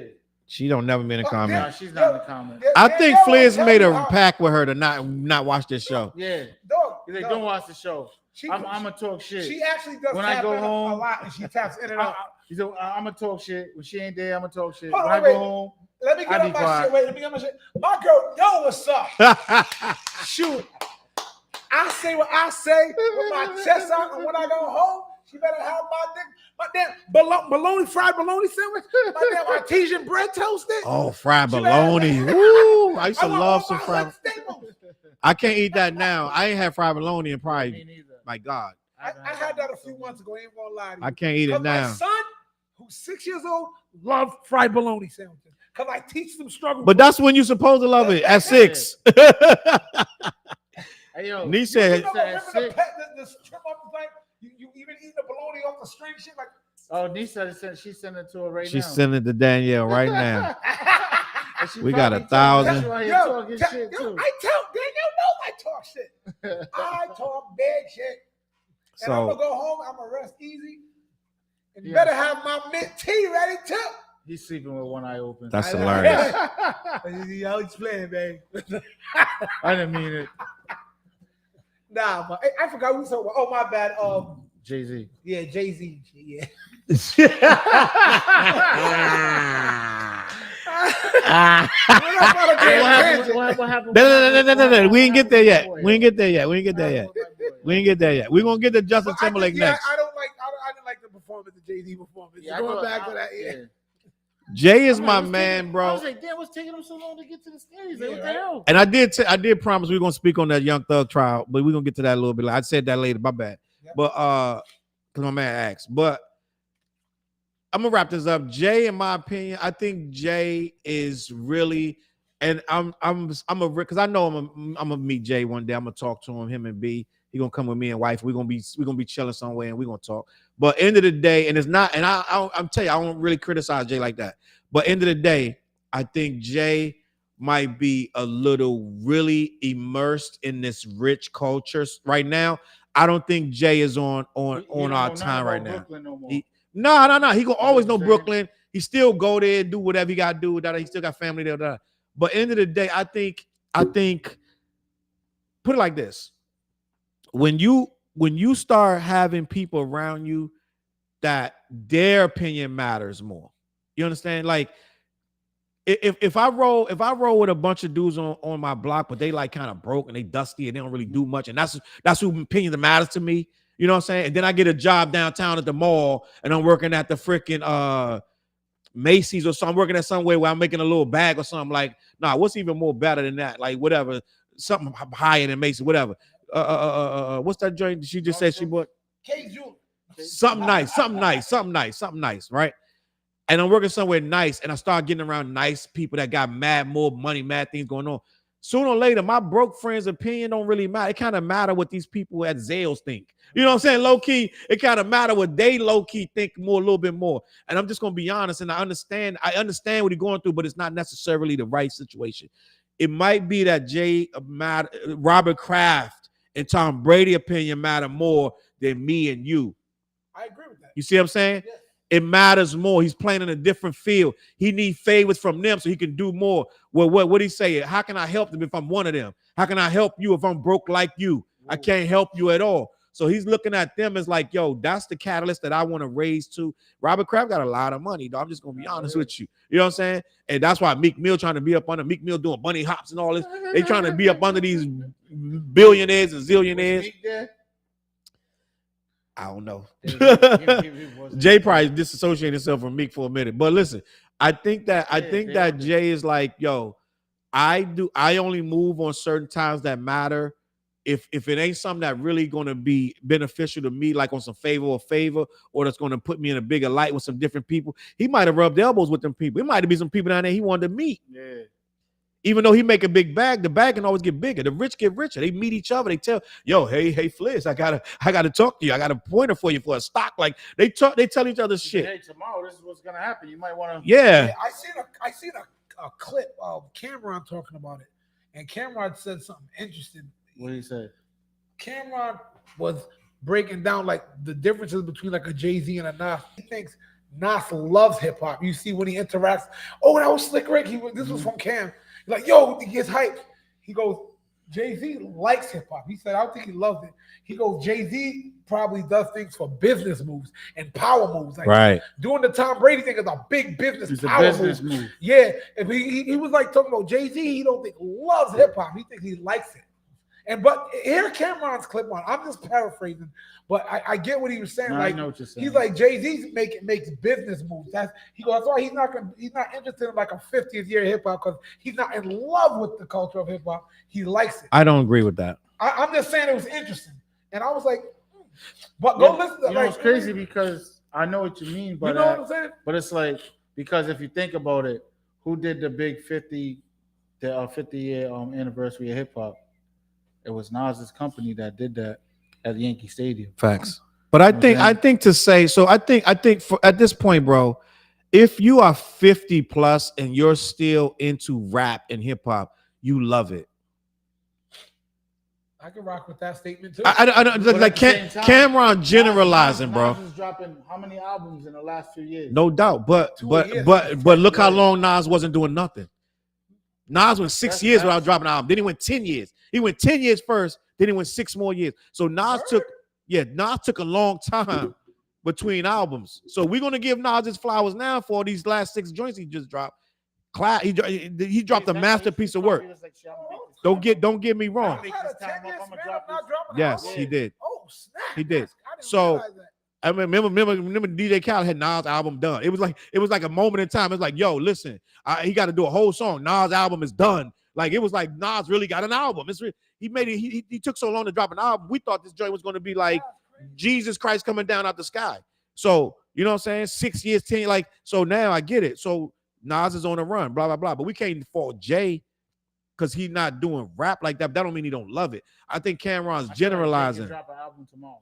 Speaker 2: She don't never been in the comments.
Speaker 3: No, she's not in the comments.
Speaker 2: I think Flizz made a pact with her to not watch this show.
Speaker 3: Yeah.
Speaker 1: Dog,
Speaker 3: He's like, don't watch the show. I'm gonna talk shit.
Speaker 1: She actually does
Speaker 3: when I go home
Speaker 1: a lot, and she taps in and out.
Speaker 3: He's like, I'm gonna talk shit. When she ain't there, I'm gonna talk shit.
Speaker 1: Hold
Speaker 3: When
Speaker 1: on,
Speaker 3: I go home,
Speaker 1: let me get up my shit. Wait, let me get my shit. My girl know what's up. Shoot. I say what I say with my chest out, and when I go home, she better have my damn fried bologna sandwich, my damn artesian bread toasted.
Speaker 2: Oh, fried bologna. Woo! I used to love some fried. I can't eat that now. I ain't had fried bologna in probably, my God.
Speaker 1: I had that a few months ago. I ain't gonna lie to you.
Speaker 2: I can't eat it now.
Speaker 1: My son, who's 6 years old, loves fried bologna sandwiches because I teach them struggle.
Speaker 2: But that's when you're supposed to love it at 6.
Speaker 3: Hey, yo,
Speaker 2: Nee said,
Speaker 1: the strip up the thing. You even eat the bologna off the string shit like.
Speaker 3: Oh, Nee said she's sending it to her right now.
Speaker 2: she's sending it to Danielle right now. We got 1,000.
Speaker 1: I tell Danielle, no, I talk shit. I talk big shit. And I'm gonna go home. I'm gonna rest easy. And you better have my mint tea ready too.
Speaker 3: He's sleeping with one eye open.
Speaker 2: That's hilarious.
Speaker 1: Yo, he's playing, babe.
Speaker 3: I didn't mean it.
Speaker 1: Nah, but I forgot who so. Oh, my bad.
Speaker 3: Jay-Z.
Speaker 1: Yeah, Jay-Z. Yeah.
Speaker 3: What happened?
Speaker 2: No. We ain't get there yet. We ain't get there yet. We're gonna get to Justin Timberlake next.
Speaker 1: I didn't like the performance, the Jay-Z performance.
Speaker 3: Yeah,
Speaker 1: going back to that, yeah.
Speaker 2: Jay is my man, bro.
Speaker 3: I was like, damn, what's taking him so long to get to the stage? Like, what the hell?
Speaker 2: And I did promise we are gonna speak on that Young Thug trial, but we're gonna get to that a little bit. I said that later. My bad. Yep. But because my man asked. But I'm gonna wrap this up. Jay, in my opinion, I think Jay is really, and I'm a because I know I'm gonna meet Jay one day. I'm gonna talk to him and B. He gonna come with me and wife. We're gonna be chilling somewhere and we're gonna talk. But end of the day, and it's not, and I'm telling you, I don't really criticize Jay like that. But end of the day, I think Jay might be a little really immersed in this rich culture right now. I don't think Jay is on our time right now. No. He gonna always know Brooklyn. He still go there, do whatever he gotta do. He still got family there. But end of the day, I think put it like this. When you start having people around you that their opinion matters more, you understand? Like if I roll with a bunch of dudes on my block, but they like kind of broke and they dusty and they don't really do much, and that's who opinion that matters to me. You know what I'm saying? And then I get a job downtown at the mall and I'm working at the freaking Macy's or something. I'm working at somewhere where I'm making a little bag or something. Like, nah, what's even more better than that? Like, whatever, something higher than Macy's, whatever. What's that joint she just said she bought? Something nice, right? And I'm working somewhere nice, and I start getting around nice people that got more money, mad things going on. sooner or later, my broke friends' opinion don't really matter. It kind of matter what these people at Zales think. You know what I'm saying? Low key, it kind of matter what they low key think more, a little bit more. And I'm just gonna be honest, and I understand what he's going through, but it's not necessarily the right situation. It might be that Robert Kraft and Tom Brady opinion matter more than me and you.
Speaker 1: I agree with that.
Speaker 2: You see what I'm saying?
Speaker 1: Yeah.
Speaker 2: It matters more. He's playing in a different field. He needs favors from them so he can do more. Well, what he say? How can I help them if I'm one of them? How can I help you if I'm broke like you? I can't help you at all. So he's looking at them as like, yo, that's the catalyst that I want to raise to. Robert Kraft got a lot of money, though. I'm just gonna be honest with you. You know what I'm saying? And that's why Meek Mill trying to be up under Meek Mill doing bunny hops and all this. They trying to be up under these billionaires and zillionaires. I don't know. Jay probably disassociated himself from Meek for a minute. But listen, I think that Jay is like, yo, I only move on certain times that matter. If it ain't something that really gonna be beneficial to me, like on some favor, or that's gonna put me in a bigger light with some different people, he might have rubbed elbows with them people. It might be some people down there he wanted to meet.
Speaker 3: Yeah.
Speaker 2: Even though he make a big bag, the bag can always get bigger. The rich get richer. They meet each other. They tell, yo, hey, Flizz, I gotta talk to you. I got a pointer for you for a stock. Like they tell each other shit.
Speaker 3: Hey, tomorrow this is what's gonna happen. You might want to.
Speaker 2: Yeah.
Speaker 1: I seen a clip of Cameron talking about it, and Cameron said something interesting.
Speaker 3: What did he say?
Speaker 1: Cameron was breaking down like the differences between like a Jay-Z and a Nas. He thinks Nas loves hip hop. You see when he interacts. Oh, that was Slick Rick. This was from Cam. He's like, yo, he gets hyped. He goes, Jay-Z likes hip hop. He said, I don't think he loves it. He goes, Jay-Z probably does things for business moves and power moves. Like
Speaker 2: right.
Speaker 1: Doing the Tom Brady thing is a big business
Speaker 3: power move.
Speaker 1: Yeah. And he was like talking about Jay-Z, he don't think loves hip hop. He thinks he likes it. But here Cameron's clip on. I'm just paraphrasing, but I get what he was saying.
Speaker 3: No,
Speaker 1: like
Speaker 3: I know what you're saying.
Speaker 1: He's like Jay-Z makes business moves. That's why he's not interested in like a 50th year hip hop because he's not in love with the culture of hip hop. He likes it.
Speaker 2: I don't agree with that.
Speaker 1: I'm just saying it was interesting, and I was like, but go listen. To,
Speaker 3: it's crazy because I know what you mean, but
Speaker 1: you know what I'm saying.
Speaker 3: But it's like because if you think about it, who did the big 50-year anniversary of hip hop? It was Nas's company that did that at Yankee Stadium.
Speaker 2: Facts. But I think to say so. I think for at this point, bro, if you are 50 plus and you're still into rap and hip hop, you love it.
Speaker 1: I can rock with that statement too.
Speaker 2: I don't like Cameron generalizing, bro.
Speaker 3: Nas is dropping how many albums in the last few years?
Speaker 2: No doubt, but look how long Nas wasn't doing nothing. Nas went 6 years without dropping an album. Then he went 10 years. He went 10 years first. Then he went 6 more years. So Nas took a long time between albums. So we're gonna give Nas his flowers now for these last 6 joints he just dropped. He dropped a masterpiece of work. Don't get me wrong. Yes, he did.
Speaker 1: Oh snap!
Speaker 2: He did. So I remember DJ Khaled had Nas' album done. It was like a moment in time. It's like, yo, listen, he got to do a whole song. Nas' album is done. Like it was like Nas really got an album. He made it. He took so long to drop an album. We thought this joint was going to be like Jesus Christ coming down out the sky. So you know what I'm saying? 6 years, 10. Like so now I get it. So Nas is on a run. Blah blah blah. But we can't fault Jay because he's not doing rap like that. That don't mean he don't love it. I think Cameron's generalizing.
Speaker 3: Like drop an album tomorrow.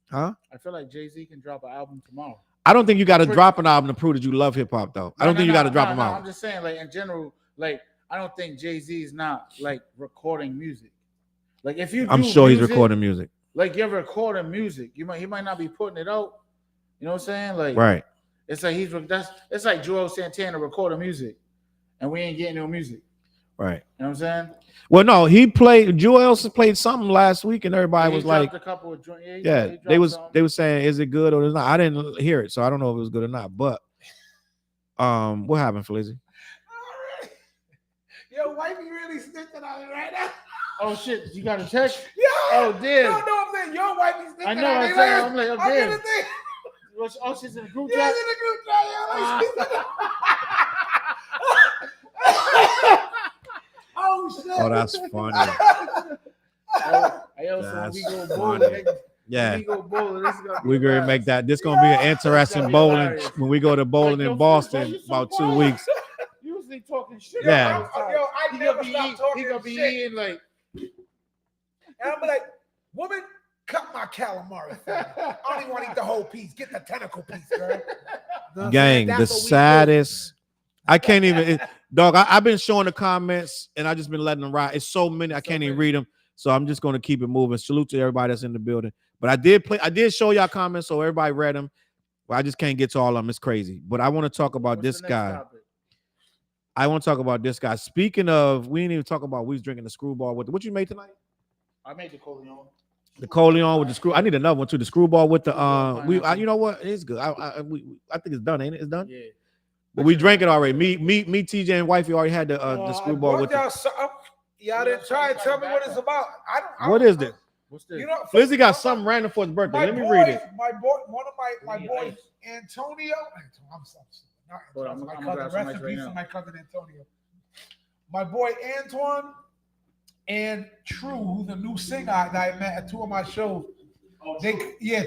Speaker 2: Huh?
Speaker 3: I feel like Jay-Z can drop an album tomorrow.
Speaker 2: I don't think you got to drop an album to prove that you love hip hop, though. I don't think you got to drop an album.
Speaker 3: I'm just saying, like in general, like I don't think Jay-Z is not like recording music. Like if you,
Speaker 2: I'm sure he's recording music.
Speaker 3: Like you're recording music, he might not be putting it out. You know what I'm saying? Like
Speaker 2: right.
Speaker 3: It's like it's like Joel Santana recording music, and we ain't getting no music.
Speaker 2: Right.
Speaker 3: You know what I'm saying?
Speaker 2: Well, no, Joel played something last week, and everybody was like,
Speaker 3: a couple of
Speaker 2: they were saying, is it good or is not? I didn't hear it, so I don't know if it was good or not. But what happened, Flizzy?
Speaker 1: Yo, wifey really snitching on it right now.
Speaker 3: Oh shit, you got a text?
Speaker 1: Yeah.
Speaker 3: Oh damn.
Speaker 1: No, I'm saying your wifey snitching.
Speaker 3: I know. I'm like, oh damn. Oh, she's in the group chat.
Speaker 1: Yeah, in the group chat. Oh shit.
Speaker 2: Oh, that's funny.
Speaker 3: So we go bowling.
Speaker 2: Yeah.
Speaker 3: We go bowling.
Speaker 2: We're gonna make that. This gonna be an interesting bowling when we go to bowling in Boston about 2 weeks.
Speaker 3: Usually talking shit.
Speaker 2: Yeah.
Speaker 1: Yo, I never stop talking
Speaker 3: He gonna be
Speaker 1: shit.
Speaker 3: eating like.
Speaker 1: And I'm like, woman, cut my calamari. I don't even want to eat the whole piece. Get the tentacle piece, girl. You know
Speaker 2: Gang, the saddest. I can't even, dog. I've been showing the comments and I just been letting them ride. It's so many, I can't even read them. So I'm just going to keep it moving. Salute to everybody that's in the building. But I did show y'all comments, so everybody read them. But I just can't get to all of them. It's crazy. But I want to talk about this guy. I want to talk about this guy. Speaking of, we didn't even talk about we was drinking the screwball with what you made tonight?
Speaker 3: I made the Coleon.
Speaker 2: The Coleon with the screw. I need another one too. The screwball with the you know what? It's good. I think it's done, ain't it? It's done.
Speaker 3: Yeah.
Speaker 2: But we drank it already. Me, TJ, and wifey already had the screwball with
Speaker 1: y'all didn't try and tell me what it's about.
Speaker 2: What is this?
Speaker 3: What's this?
Speaker 1: You know,
Speaker 2: Flizzy got something random for his birthday. Let me read it.
Speaker 1: My boy, one of my boys, Antonio. I'm sorry.
Speaker 3: I'm
Speaker 1: My
Speaker 3: gonna grab
Speaker 1: cousin,
Speaker 3: some
Speaker 1: rest
Speaker 3: ice
Speaker 1: in
Speaker 3: right
Speaker 1: peace to
Speaker 3: now.
Speaker 1: my cousin Antonio. My boy Antoine and True, who's a new singer that I met at 2 of my shows.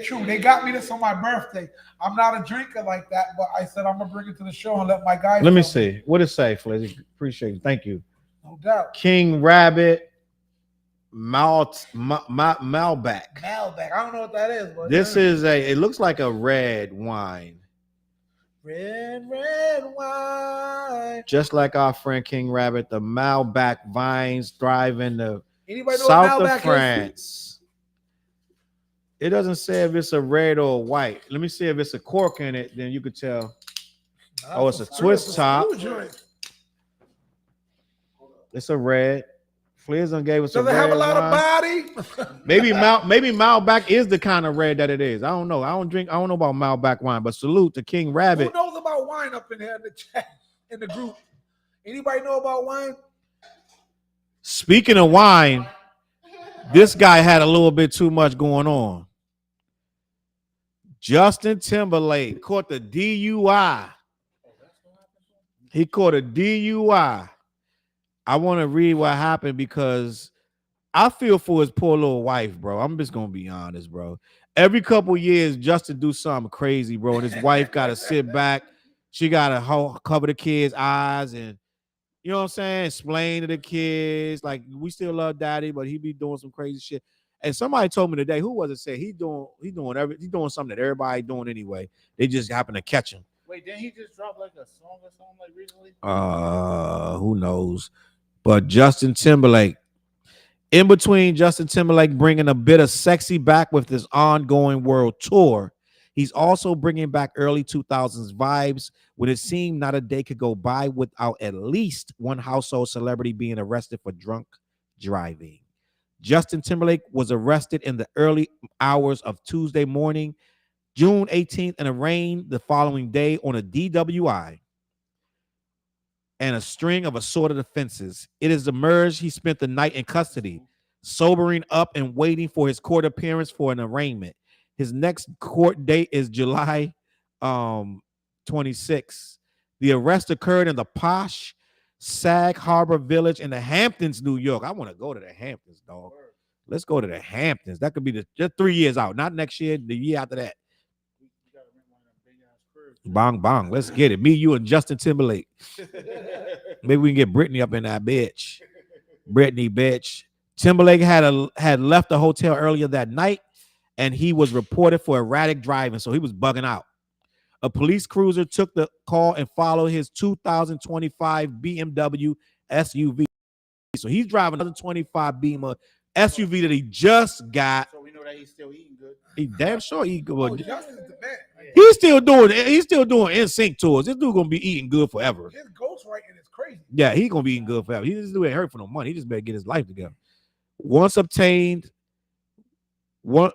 Speaker 1: True. They got me this on my birthday. I'm not a drinker like that, but I said I'm gonna bring it to the show and let my guys.
Speaker 2: Let me see. What it say, Flizzy? Appreciate it. Thank you.
Speaker 1: No doubt.
Speaker 2: King Rabbit, Malbec.
Speaker 1: Malbec. I don't know what that is. But
Speaker 2: This is it looks like a red wine.
Speaker 1: Red wine.
Speaker 2: Just like our friend King Rabbit, the Malbec vines thrive in the
Speaker 1: south
Speaker 2: of France. It doesn't say if it's a red or a white. Let me see if it's a cork in it. Then you could tell. Oh, it's a twist top. It's a red. Flizz done gave us
Speaker 1: Does
Speaker 2: a
Speaker 1: it
Speaker 2: red
Speaker 1: have a lot
Speaker 2: wine.
Speaker 1: of body?
Speaker 2: Maybe Malbec is the kind of red that it is. I don't know. I don't know about Malbec wine, but salute to King Rabbit.
Speaker 1: Who knows about wine up in here in the chat, in the group? Anybody know about wine?
Speaker 2: Speaking of wine, this guy had a little bit too much going on. Justin Timberlake caught the DUI. He caught a DUI. I want to read what happened because I feel for his poor little wife, bro. I'm just gonna be honest, bro. Every couple years, Justin do something crazy, bro, and his wife gotta sit back. She gotta cover the kids' eyes and you know what I'm saying, explain to the kids like we still love daddy, but he be doing some crazy shit. And somebody told me today, who was it? Say he's doing something that everybody doing anyway. They just happen to catch him.
Speaker 3: Wait, didn't he just drop like a song or something like recently?
Speaker 2: Who knows? But Justin Timberlake, in between Justin Timberlake bringing a bit of sexy back with his ongoing world tour, he's also bringing back early 2000s vibes when it seemed not a day could go by without at least one household celebrity being arrested for drunk driving. Justin Timberlake was arrested in the early hours of Tuesday morning, June 18th, and arraigned the following day on a DWI and a string of assorted offenses. It is emerged he spent the night in custody, sobering up and waiting for his court appearance for an arraignment. His next court date is July 26th. The arrest occurred in the posh Sag Harbor Village in the Hamptons, New York. I want to go to the Hamptons, dog. Let's go to the Hamptons. That could be just 3 years out, not next year, the year after that. Bong bong, let's get it. Me, you, and Justin Timberlake. Maybe we can get Brittany up in that bitch. Brittany, bitch. Timberlake had left the hotel earlier that night, and he was reported for erratic driving, so he was bugging out. A police cruiser took the call and followed his 2025 BMW SUV. So he's driving another 25 Beamer SUV that he just got.
Speaker 3: So we know that he's still eating good.
Speaker 2: He damn sure eat good.
Speaker 1: Oh, Justin's the man.
Speaker 2: He's still doing NSYNC tours. This dude gonna be eating good forever.
Speaker 1: His ghostwriting is crazy.
Speaker 2: Yeah, he gonna be eating good forever. This dude ain't hurt for no money. He just better get his life together. Once obtained, the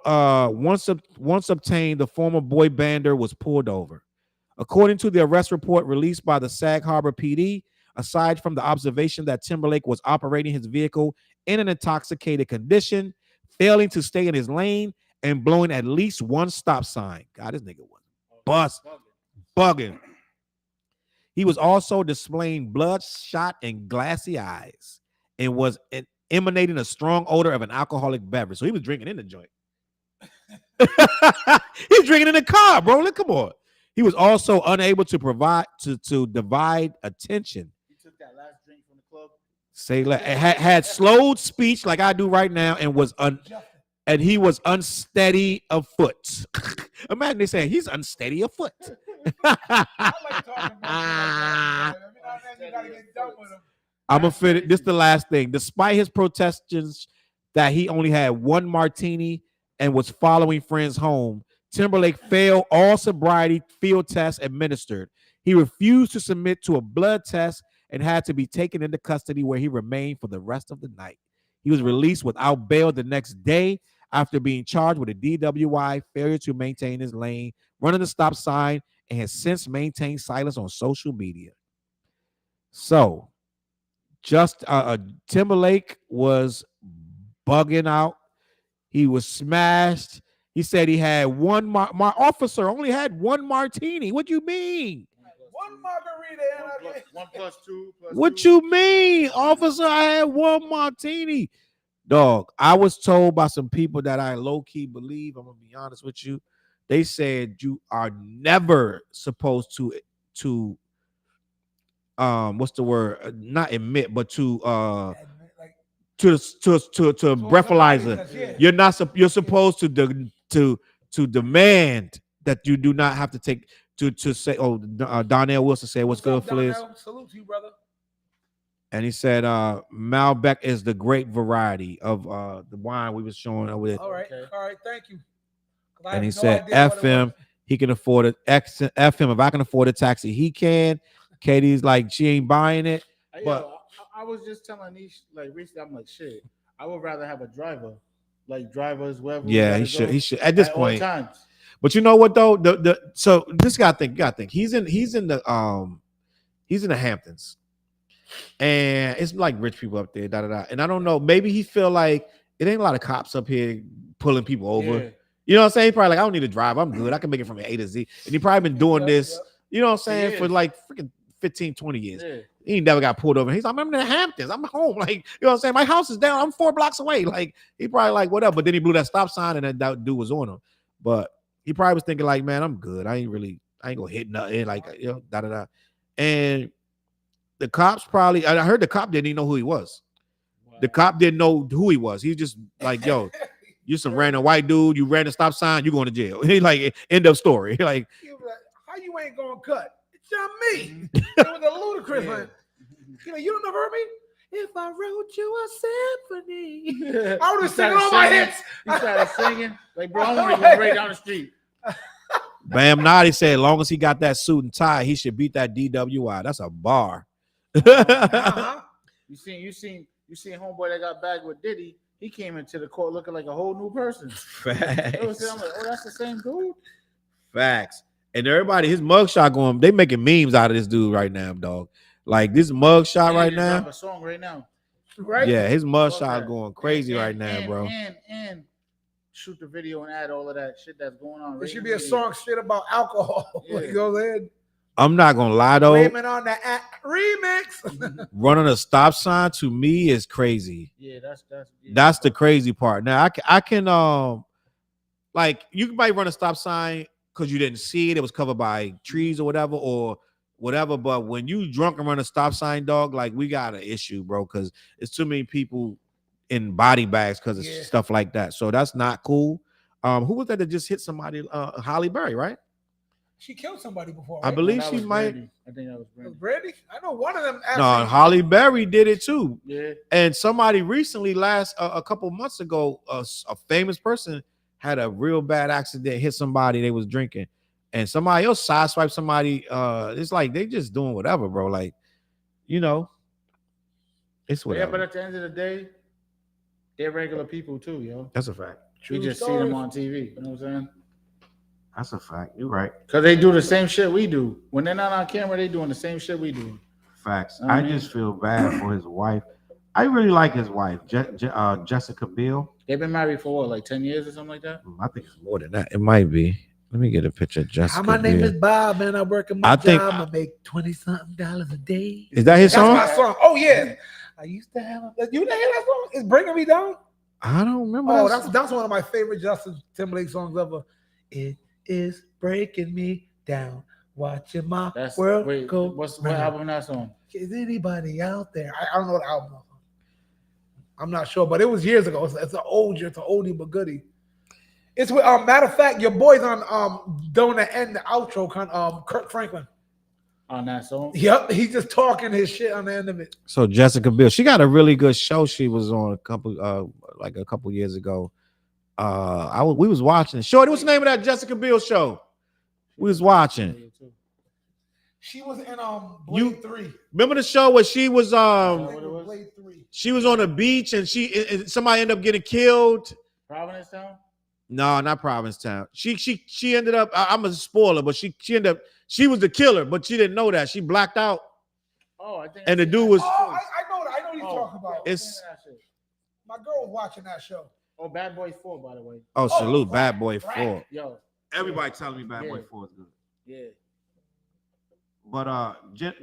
Speaker 2: former boy bander was pulled over. According to the arrest report released by the Sag Harbor PD, aside from the observation that Timberlake was operating his vehicle in an intoxicated condition, failing to stay in his lane, and blowing at least one stop sign. God, this nigga was bugging. He was also displaying bloodshot and glassy eyes and was emanating a strong odor of an alcoholic beverage. So he was drinking in the joint. He was drinking in the car, bro. Look, come on. He was also unable to divide attention.
Speaker 3: He took that last drink from the club.
Speaker 2: Say less. Had slowed speech like I do right now, and and he was unsteady of foot. Imagine they saying he's unsteady of foot.
Speaker 1: I like talking about that. Every now and then you gotta get done with him.
Speaker 2: I'm gonna fit it. This is the last thing. Despite his protestations that he only had one martini and was following friends home, Timberlake failed all sobriety field tests administered. He refused to submit to a blood test and had to be taken into custody, where he remained for the rest of the night. He was released without bail the next day after being charged with a DWI, failure to maintain his lane, running the stop sign, and has since maintained silence on social media. So, Timberlake was bugging out. He was smashed. He said he had one. My officer only had one martini. What you mean?
Speaker 1: One margarita.
Speaker 3: One plus two.
Speaker 2: What you mean, officer? I had one martini. Dog, I was told by some people that I low-key believe, I'm gonna be honest with you. They said you are never supposed to what's the word? Not admit, but to breathalyzer.
Speaker 1: Yeah.
Speaker 2: You're supposed to demand that you do not have to take to say. Oh, Donnell Wilson said, "What's good, Flizz?"
Speaker 1: Salute to you, brother.
Speaker 2: And he said, Malbec is the grape variety of the wine we was showing over there.
Speaker 1: All right, thank you.
Speaker 2: And he said, F him, he can afford it. F him, if I can afford a taxi, he can. Katie's like, she ain't buying it. But
Speaker 3: I was just telling these, like, recently, I'm like, shit, I would rather have a driver, like drivers, wherever.
Speaker 2: Yeah, he should at this point.
Speaker 3: All times.
Speaker 2: But you know what though? So this guy think he's in the Hamptons. And it's like rich people up there, And I don't know, maybe he feel like it ain't a lot of cops up here pulling people over.
Speaker 3: Yeah.
Speaker 2: You know what I'm saying? He probably like, I don't need to drive. I'm good. I can make it from A to Z. And he probably been doing this, you know what I'm saying, for like freaking 15, 20 years.
Speaker 3: Yeah.
Speaker 2: He ain't never got pulled over. He's like, I'm in the Hamptons. I'm home. Like, you know what I'm saying? My house is down. I'm 4 blocks away. Like, he probably like, whatever. But then he blew that stop sign and that dude was on him. But he probably was thinking like, man, I'm good. I ain't gonna hit nothing. Like, you know, And the cops probably, I heard the cop didn't even know who he was. Wow. The cop didn't know who he was. He just like, yo, you some random white dude. You ran a stop sign. You going to jail. He like, end of story. Like,
Speaker 1: how you ain't gonna cut? It's not me. It was a ludicrous.
Speaker 3: Yeah.
Speaker 1: Like, you don't ever heard me? If I wrote you a symphony, I would have singing all my hits.
Speaker 3: He started singing like, bro, I'm gonna right down the street.
Speaker 2: Bam Noddy said, as long as he got that suit and tie, he should beat that DWI. That's a bar.
Speaker 1: Uh-huh.
Speaker 3: You seen homeboy that got bagged with Diddy. He came into the court looking like a whole new person.
Speaker 2: Facts.
Speaker 3: I'm like, oh, that's the same dude.
Speaker 2: Facts. And everybody, his mugshot going, they making memes out of this dude right now, dog. Like this mugshot right now.
Speaker 3: Have a song right now.
Speaker 1: Right?
Speaker 2: Yeah, his mugshot going crazy right now, bro.
Speaker 3: And shoot the video and add all of that shit that's going on.
Speaker 1: There should be a song shit about alcohol.
Speaker 3: Yeah.
Speaker 1: You go ahead.
Speaker 2: I'm not gonna lie though.
Speaker 1: Blaming on the remix.
Speaker 2: Running a stop sign to me is crazy.
Speaker 3: Yeah,
Speaker 2: that's the crazy part. Now I can like you might run a stop sign because you didn't see it. It was covered by trees or whatever. But when you drunk and run a stop sign, dog, like we got an issue, bro, because it's too many people in body bags because of stuff like that. So that's not cool. Who was that just hit somebody? Holly Berry, right?
Speaker 1: She killed somebody before.
Speaker 2: Right? I believe she might.
Speaker 3: Brandy. I think that was
Speaker 1: Brandy. I know one of them.
Speaker 2: No, Holly Berry did it too.
Speaker 3: Yeah.
Speaker 2: And somebody recently, a couple months ago, a famous person had a real bad accident, hit somebody. They was drinking, and somebody else sideswiped somebody. It's like they just doing whatever, bro. Like, you know, it's whatever.
Speaker 3: Yeah, but at the end of the day, they're regular people too, yo.
Speaker 2: That's a fact.
Speaker 3: We just see them on TV. You know what I'm saying?
Speaker 2: That's a fact. You're right.
Speaker 3: Because they do the same shit we do. When they're not on camera, they doing the same shit we do.
Speaker 2: Facts. I just feel bad for his wife. I really like his wife, Jessica Biel.
Speaker 3: They've been married for what, like 10 years or something like that?
Speaker 2: I think it's more than that. It might be. Let me get a picture of Jessica.
Speaker 1: My name is Bob, and I work in my job. I make $20-something a day.
Speaker 2: Is that his song?
Speaker 1: That's my song. Oh yeah. I used to have. You didn't hear that song? It's Bringing Me Down.
Speaker 2: I don't remember.
Speaker 1: Oh, that's one of my favorite Justin Timberlake songs ever. It is breaking me down, watching my world go.
Speaker 3: What album that song?
Speaker 1: Is anybody out there? I don't know what album. I'm not sure, but it was years ago. It's an oldie but goodie. It's with matter of fact, your boy's on doing the end, the outro, Kirk Franklin.
Speaker 3: On that song.
Speaker 1: Yep, he's just talking his shit on the end of it.
Speaker 2: So Jessica Biel, she got a really good show. She was on a couple years ago. We was watching. Shorty, what's the name of that Jessica Biel show? We was watching.
Speaker 1: She was in Blade 3.
Speaker 2: Remember the show where she was
Speaker 1: Blade 3.
Speaker 2: She was on the beach and somebody ended up getting killed.
Speaker 3: Provincetown?
Speaker 2: No, not Provincetown. She ended up. I'm a spoiler, but she ended up. She was the killer, but she didn't know that. She blacked out.
Speaker 3: Oh, I think.
Speaker 2: And the dude was.
Speaker 1: Oh, I know what you're talking about.
Speaker 2: It's
Speaker 1: my girl was watching that show.
Speaker 3: Oh, Bad Boys 4, by the way.
Speaker 2: Oh, salute Bad Boy 4.
Speaker 3: Yo,
Speaker 2: everybody telling me Bad Boy 4 is good.
Speaker 3: Yeah.
Speaker 2: But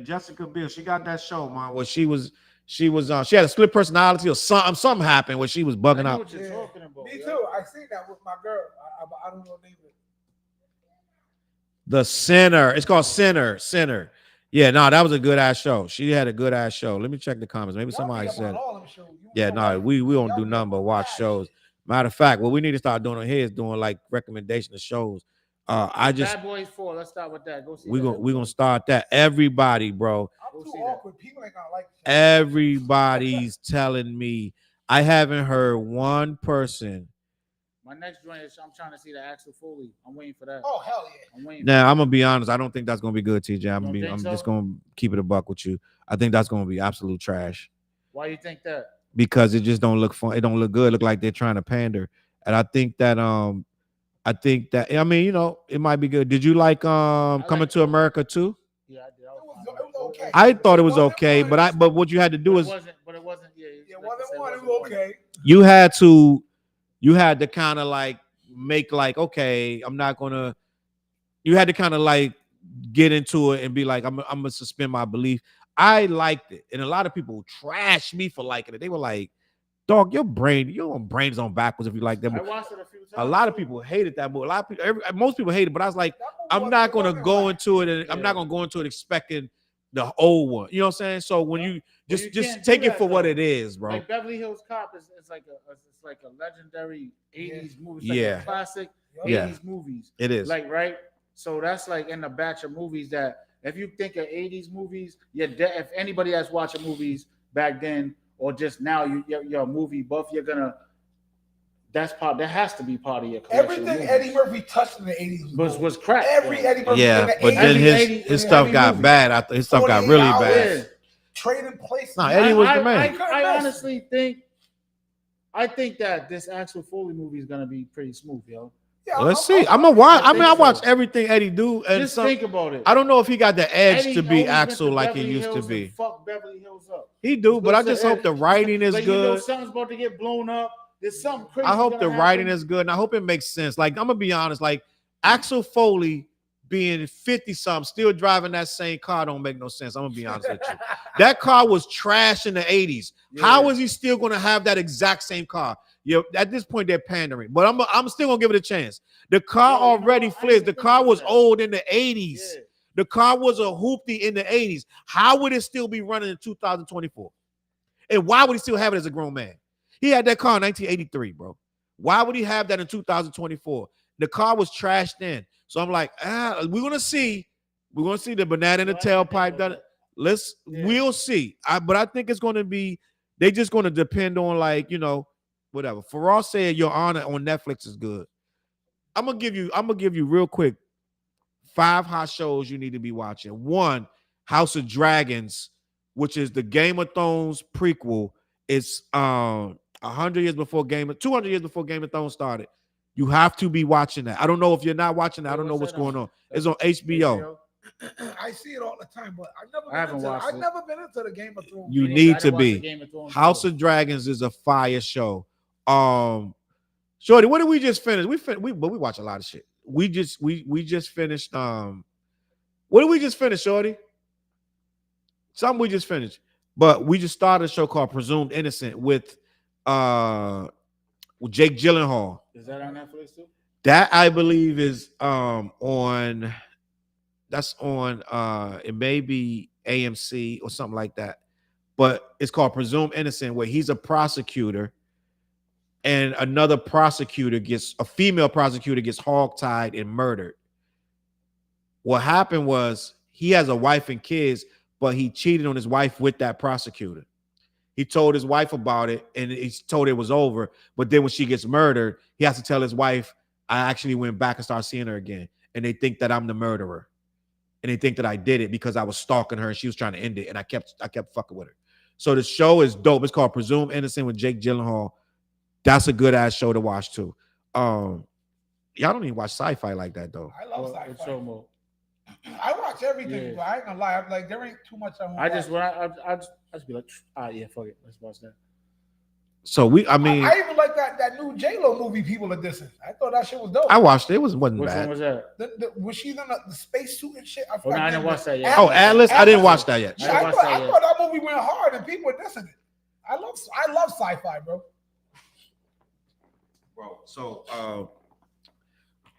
Speaker 2: Jessica Biel, she got that show, man. Where she had a split personality or something happened where she was bugging out.
Speaker 3: What you're talking about,
Speaker 1: me too. I seen that with my girl. I don't know the name of it.
Speaker 2: The Sinner. It's called Sinner. Yeah, no, that was a good ass show. She had a good ass show. Let me check the comments. Maybe somebody said. Yeah, no, we don't do nothing but watch shows. Matter of fact, what we need to start doing on here is doing like recommendation of shows.
Speaker 3: Bad Boys 4. Let's start with that. Go see.
Speaker 2: We're gonna start that. Everybody, bro.
Speaker 1: I'm too awkward. People ain't gonna like it.
Speaker 2: Everybody's telling me. I haven't heard one person.
Speaker 3: My next joint is I'm trying to see the Axel Foley. I'm waiting for that.
Speaker 1: Oh hell yeah!
Speaker 3: I'm waiting.
Speaker 2: Now I'm gonna be honest. I don't think that's gonna be good, TJ. I'm
Speaker 3: so?
Speaker 2: just gonna keep it a buck with you. I think that's gonna be absolute trash.
Speaker 3: Why you think that?
Speaker 2: Because it just don't look fun. It don't look good. It look like they're trying to pander. And I think that I mean, you know, it might be good. Did you like Coming to America too?
Speaker 1: Yeah,
Speaker 3: Yeah, I did.
Speaker 1: it was okay.
Speaker 2: I thought it was okay, but what you had to do is
Speaker 3: it wasn't. Yeah,
Speaker 1: it wasn't one. It was okay.
Speaker 2: You had to kind of like make like, okay, I'm not gonna. You had to kind of like get into it and be like, I'm gonna suspend my belief. I liked it, and a lot of people trashed me for liking it. They were like, "Dog, your brain's on backwards if you like that."
Speaker 3: I watched it a few times.
Speaker 2: A lot of people hated that movie. Most people hated it, but I was like, I'm not gonna go into it, and I'm not gonna go into it expecting the old one. You know what I'm saying? So when you just take it for what it is, bro.
Speaker 3: Like Beverly Hills Cop is like a legendary 80s movie.
Speaker 2: It's like
Speaker 3: a classic 80s movies.
Speaker 2: It is.
Speaker 3: Like, right? So that's like in the batch of movies that if you think of 80s movies, if anybody that's watching movies back then or just now, you're a movie buff, you're gonna. That has to be part of your collection.
Speaker 1: Everything Eddie Murphy touched in the 80s
Speaker 3: was crap.
Speaker 1: Eddie Murphy.
Speaker 2: Yeah,
Speaker 1: in the
Speaker 2: but
Speaker 1: 80s,
Speaker 2: then his stuff got
Speaker 3: movie.
Speaker 2: bad. I his stuff got really bad.
Speaker 1: Yeah. Trading places.
Speaker 2: No, Eddie was the man.
Speaker 3: I honestly think that this Axel Foley movie is gonna be pretty smooth, yo.
Speaker 1: Yeah,
Speaker 2: Let's see. I'm gonna watch. I mean, I watch everything Eddie do, and
Speaker 3: just think about it.
Speaker 2: I don't know if he got the edge
Speaker 3: Eddie
Speaker 2: to be
Speaker 3: always
Speaker 2: Axel
Speaker 3: went to
Speaker 2: like he
Speaker 3: Beverly
Speaker 2: used to
Speaker 3: Hills
Speaker 2: be.
Speaker 3: and fuck Beverly Hills up.
Speaker 2: He do, but I just hope the writing is
Speaker 3: like,
Speaker 2: good.
Speaker 3: You know, something's about to get blown up. There's something crazy.
Speaker 2: I hope the
Speaker 3: gonna
Speaker 2: writing
Speaker 3: happen.
Speaker 2: is good, and I hope it makes sense. Like, I'm gonna be honest, like Axel Foley being 50-something, still driving that same car don't make no sense. I'm gonna be honest with you. That car was trash in the 80s.
Speaker 3: Yeah.
Speaker 2: How is he still gonna have that exact same car? At this point, they're pandering, but I'm still gonna give it a chance. The car already Flizz. The car was old in the 80s.
Speaker 3: Yeah.
Speaker 2: The car was a hoopty in the 80s. How would it still be running in 2024? And why would he still have it as a grown man? He had that car in 1983, bro. Why would he have that in 2024? The car was trashed in. So I'm like, we're gonna see. We're gonna see the banana in the tailpipe. We'll see. But I think it's gonna be. They just gonna depend on like whatever. Farrar said Your Honor on Netflix is good. I'm gonna give you real quick 5 hot shows you need to be watching. 1, House of Dragons, which is the Game of Thrones prequel. It's 200 years before Game of Thrones started. You have to be watching that. I don't know if you're not watching that. I don't know what's going on. It's on HBO.
Speaker 1: I see it all the time, but
Speaker 3: I've
Speaker 1: never been into the Game of Thrones.
Speaker 2: You need to be. House of Dragons is a fire show. Shorty, what did we just finish? We watch a lot of shit. We just finished. What did we just finish, Shorty? Something we just finished. But we just started a show called Presumed Innocent with Jake Gyllenhaal.
Speaker 3: Is that on Netflix too?
Speaker 2: That I believe is it may be AMC or something like that. But it's called Presumed Innocent, where he's a prosecutor and a female prosecutor gets hogtied and murdered. What happened was he has a wife and kids, but he cheated on his wife with that prosecutor. He told his wife about it and he's told it was over. But then when she gets murdered, he has to tell his wife, I actually went back and started seeing her again. And they think that I'm the murderer. And they think that I did it because I was stalking her and she was trying to end it. And I kept fucking with her. So the show is dope. It's called Presumed Innocent with Jake Gyllenhaal. That's a good ass show to watch too. Y'all don't even watch sci-fi like that though.
Speaker 4: I love sci-fi. I watch everything, but I ain't gonna lie. I'm like, there ain't too much I want.
Speaker 3: I just be like, yeah, fuck it, let's watch that.
Speaker 2: So I
Speaker 4: even like that new J-Lo movie people are dissing. I thought that shit was dope.
Speaker 2: I watched it. It wasn't
Speaker 3: Which
Speaker 2: bad.
Speaker 3: one was that?
Speaker 4: Was she in the space suit and shit?
Speaker 3: I didn't watch that yet.
Speaker 2: Atlas? I didn't watch that yet.
Speaker 4: I thought that movie went hard and people were dissing it. I love sci-fi, bro.
Speaker 2: So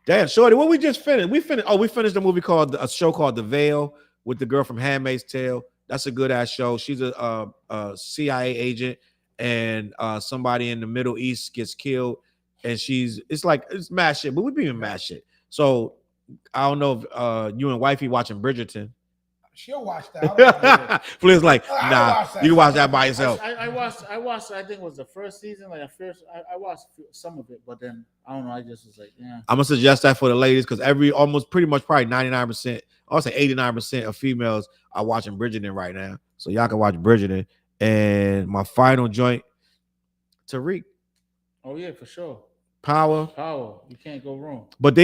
Speaker 2: damn, Shorty, what we just finished? We finished a movie called a show called The Veil with the girl from Handmaid's Tale. That's a good ass show. She's a CIA agent, and somebody in the Middle East gets killed, and it's mad shit, but we be in mad shit. So I don't know if you and wifey watching Bridgerton.
Speaker 4: She'll watch that.
Speaker 2: Flizz like, nah, you can watch that by yourself.
Speaker 3: I watched. I think it was the first season. Like I watched some of it, but then I don't know. I just was like, yeah.
Speaker 2: I'm gonna suggest that for the ladies because probably 99%, I'll say 89% of females are watching Bridgerton right now. So y'all can watch Bridgerton. And my final joint, Tariq.
Speaker 3: Oh yeah, for sure.
Speaker 2: Power.
Speaker 3: You can't go wrong.
Speaker 2: But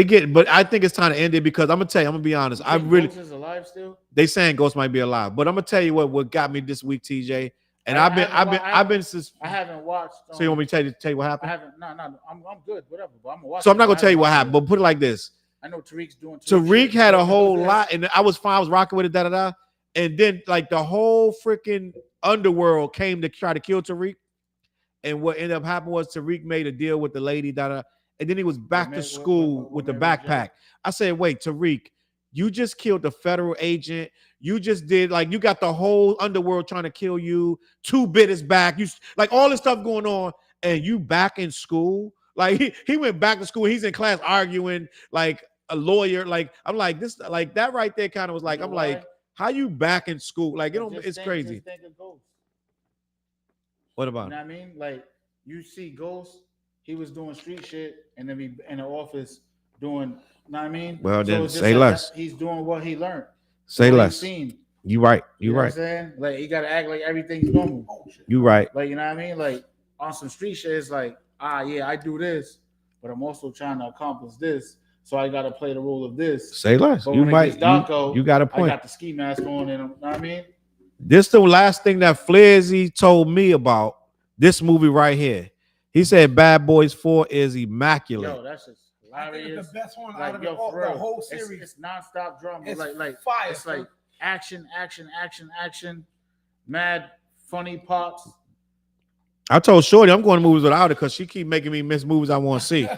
Speaker 2: I think it's time to end it because I'm gonna be honest.
Speaker 3: Ghost is alive still?
Speaker 2: They saying Ghost might be alive, but I'm gonna tell you what got me this week, TJ. And I haven't watched. So you want me to tell you what happened?
Speaker 3: I haven't. No. I'm good. Whatever. But I'm gonna watch.
Speaker 2: So I'm not gonna tell you what happened, but put it like this.
Speaker 3: I know Tariq's doing.
Speaker 2: Tariq had a whole lot, and I was fine. I was rocking with it. And then like the whole freaking underworld came to try to kill Tariq. And what ended up happening was Tariq made a deal with the lady and then he was back to school with the backpack. I said, wait, Tariq, you just killed the federal agent. You just did you got the whole underworld trying to kill you. 2-Bit is back. You like all this stuff going on, and you back in school. Like he went back to school. He's in class arguing like a lawyer. Like I'm like this, like that right there kind of was like, I'm like, how you back in school? Like it's crazy. What about?
Speaker 3: You know what I mean? Like you see Ghost, he was doing street shit, and then he in the office doing. You know what I mean?
Speaker 2: Well, then say less.
Speaker 3: He's doing what he learned.
Speaker 2: Say less. You right. You right.
Speaker 3: What I'm saying? Like he gotta act like everything's normal.
Speaker 2: You right.
Speaker 3: Like you know what I mean? Like on some street shit, it's like yeah, I do this, but I'm also trying to accomplish this, so I gotta play the role of this.
Speaker 2: Say less.
Speaker 3: But
Speaker 2: you might. You got a point.
Speaker 3: I got the ski mask on, and you know what I mean?
Speaker 2: This the last thing that Flizzy told me about this movie right here. He said Bad Boys 4 is immaculate.
Speaker 3: Yo, that's just hilarious.
Speaker 4: It's the best one
Speaker 3: like,
Speaker 4: out of the whole series.
Speaker 3: It's nonstop drama.
Speaker 4: It's
Speaker 3: like
Speaker 4: fire.
Speaker 3: It's like action, mad funny parts.
Speaker 2: I told Shorty I'm going to movies without her because she keep making me miss movies I want to see.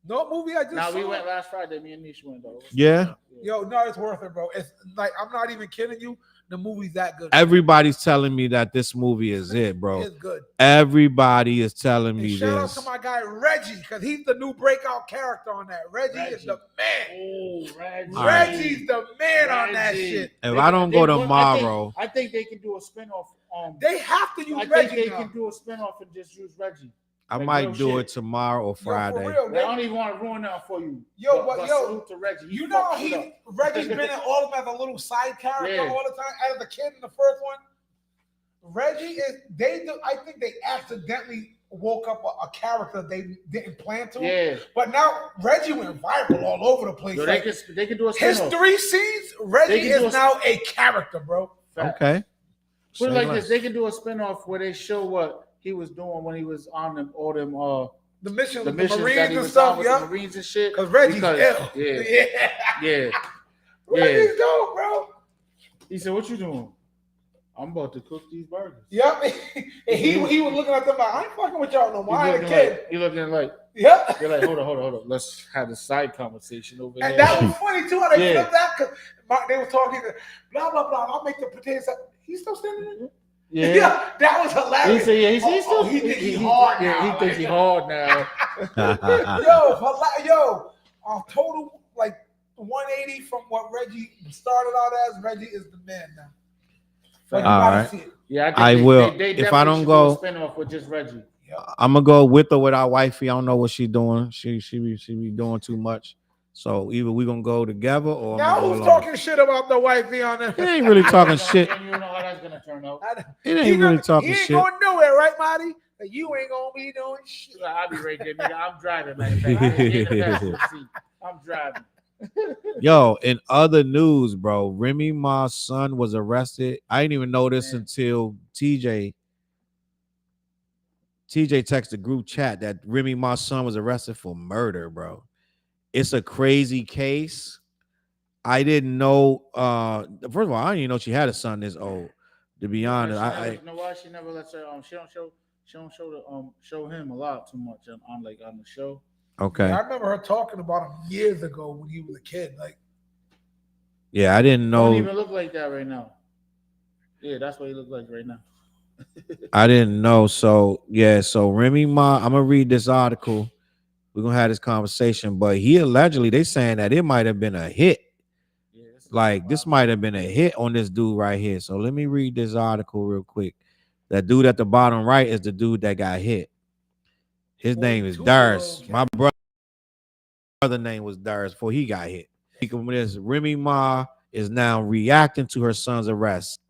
Speaker 4: No movie I just saw.
Speaker 3: We went last Friday. Me and Nish went though.
Speaker 2: Yeah.
Speaker 4: Yo, no, it's worth it, bro. It's like I'm not even kidding you. The movie's that good.
Speaker 2: Everybody's telling me that this movie is it, bro.
Speaker 4: It's good.
Speaker 2: Everybody is telling me
Speaker 4: shout
Speaker 2: this.
Speaker 4: Shout out to my guy Reggie, because he's the new breakout character on that. Reggie is the man.
Speaker 3: Oh, Reggie.
Speaker 4: Reggie's the man on that shit.
Speaker 2: If I don't go tomorrow,
Speaker 3: I think they can do a spinoff.
Speaker 4: They have to use Reggie.
Speaker 3: I think they can do a spinoff and just use Reggie.
Speaker 2: I might do it tomorrow or Friday.
Speaker 4: Yo, for real,
Speaker 3: I don't even want to ruin that for you.
Speaker 4: But
Speaker 3: salute to Reggie.
Speaker 4: You know Reggie's been in all of them as a little side character all the time. As the kid in the first one, Reggie is. I think they accidentally woke up a character they didn't plan to.
Speaker 3: Yeah.
Speaker 4: But now Reggie went viral all over the place.
Speaker 3: Yo, they can do a spinoff.
Speaker 4: His 3 scenes, Reggie is now a character, bro.
Speaker 2: Okay.
Speaker 3: Put it like this: they can do a spinoff where they show what he was doing when he was on them, all them
Speaker 4: the missions
Speaker 3: that
Speaker 4: Marines
Speaker 3: he was
Speaker 4: and stuff,
Speaker 3: with the Marines and shit.
Speaker 4: Because Reggie's ill.
Speaker 3: Yeah.
Speaker 4: Reggie's dope, bro.
Speaker 3: He said, "What you doing?" I'm about to cook these burgers.
Speaker 4: Yep. And he was looking at them like, I ain't fucking with y'all no more. I ain't a kid.
Speaker 3: He looking like
Speaker 4: Yep.
Speaker 3: You're like, hold on. Let's have a side conversation over
Speaker 4: And
Speaker 3: here.
Speaker 4: that was funny too. How they
Speaker 3: Yeah.
Speaker 4: flipped that because they were talking, blah blah blah. I'll make the potatoes. He's still standing there.
Speaker 3: Yeah.
Speaker 4: That was hilarious.
Speaker 3: He said, yeah, he's still.
Speaker 4: He think he hard now.
Speaker 3: Yeah, he thinks he hard now.
Speaker 4: Yo, total like 180 from what Reggie started out as. Reggie is the man now. But you
Speaker 2: All
Speaker 4: gotta
Speaker 2: right.
Speaker 4: see it.
Speaker 3: Yeah,
Speaker 2: I will. If I don't go,
Speaker 3: spin off with just Reggie.
Speaker 2: I'm gonna go with or without wifey. I don't know what she doing. She be doing too much. So either we gonna go together or
Speaker 4: Now who's talking shit about the wifey on there?
Speaker 2: It ain't really talking shit.
Speaker 3: And you know how that's gonna turn out.
Speaker 2: It ain't really talking
Speaker 4: He ain't
Speaker 2: shit.
Speaker 4: going nowhere, right, Marty? You ain't gonna be doing shit.
Speaker 3: I'll be right there, nigga. I'm driving, man. I'm driving.
Speaker 2: Yo, in other news, bro, Remy Ma's son was arrested. I didn't even know this until TJ texted group chat that Remy Ma's son was arrested for murder, bro. It's a crazy case. I didn't know. First of all, I didn't even know she had a son this old. To be honest,
Speaker 3: you know why she never lets her. She don't show him a lot too much on the show.
Speaker 2: Okay.
Speaker 4: I remember her talking about him years ago when he was a kid. Like,
Speaker 2: yeah, I didn't know.
Speaker 3: He don't even look like that right now. Yeah, that's what he looks like right now.
Speaker 2: I didn't know. So yeah, so Remy Ma, I'm gonna read this article. We're gonna have this conversation, but he allegedly they saying that it might have been a hit. Yeah, this might have been a hit on this dude right here. So let me read this article real quick. That dude at the bottom right is the dude that got hit. His name is Darius. My brother name was Darius before he got hit. Remy Ma is now reacting to her son's arrest.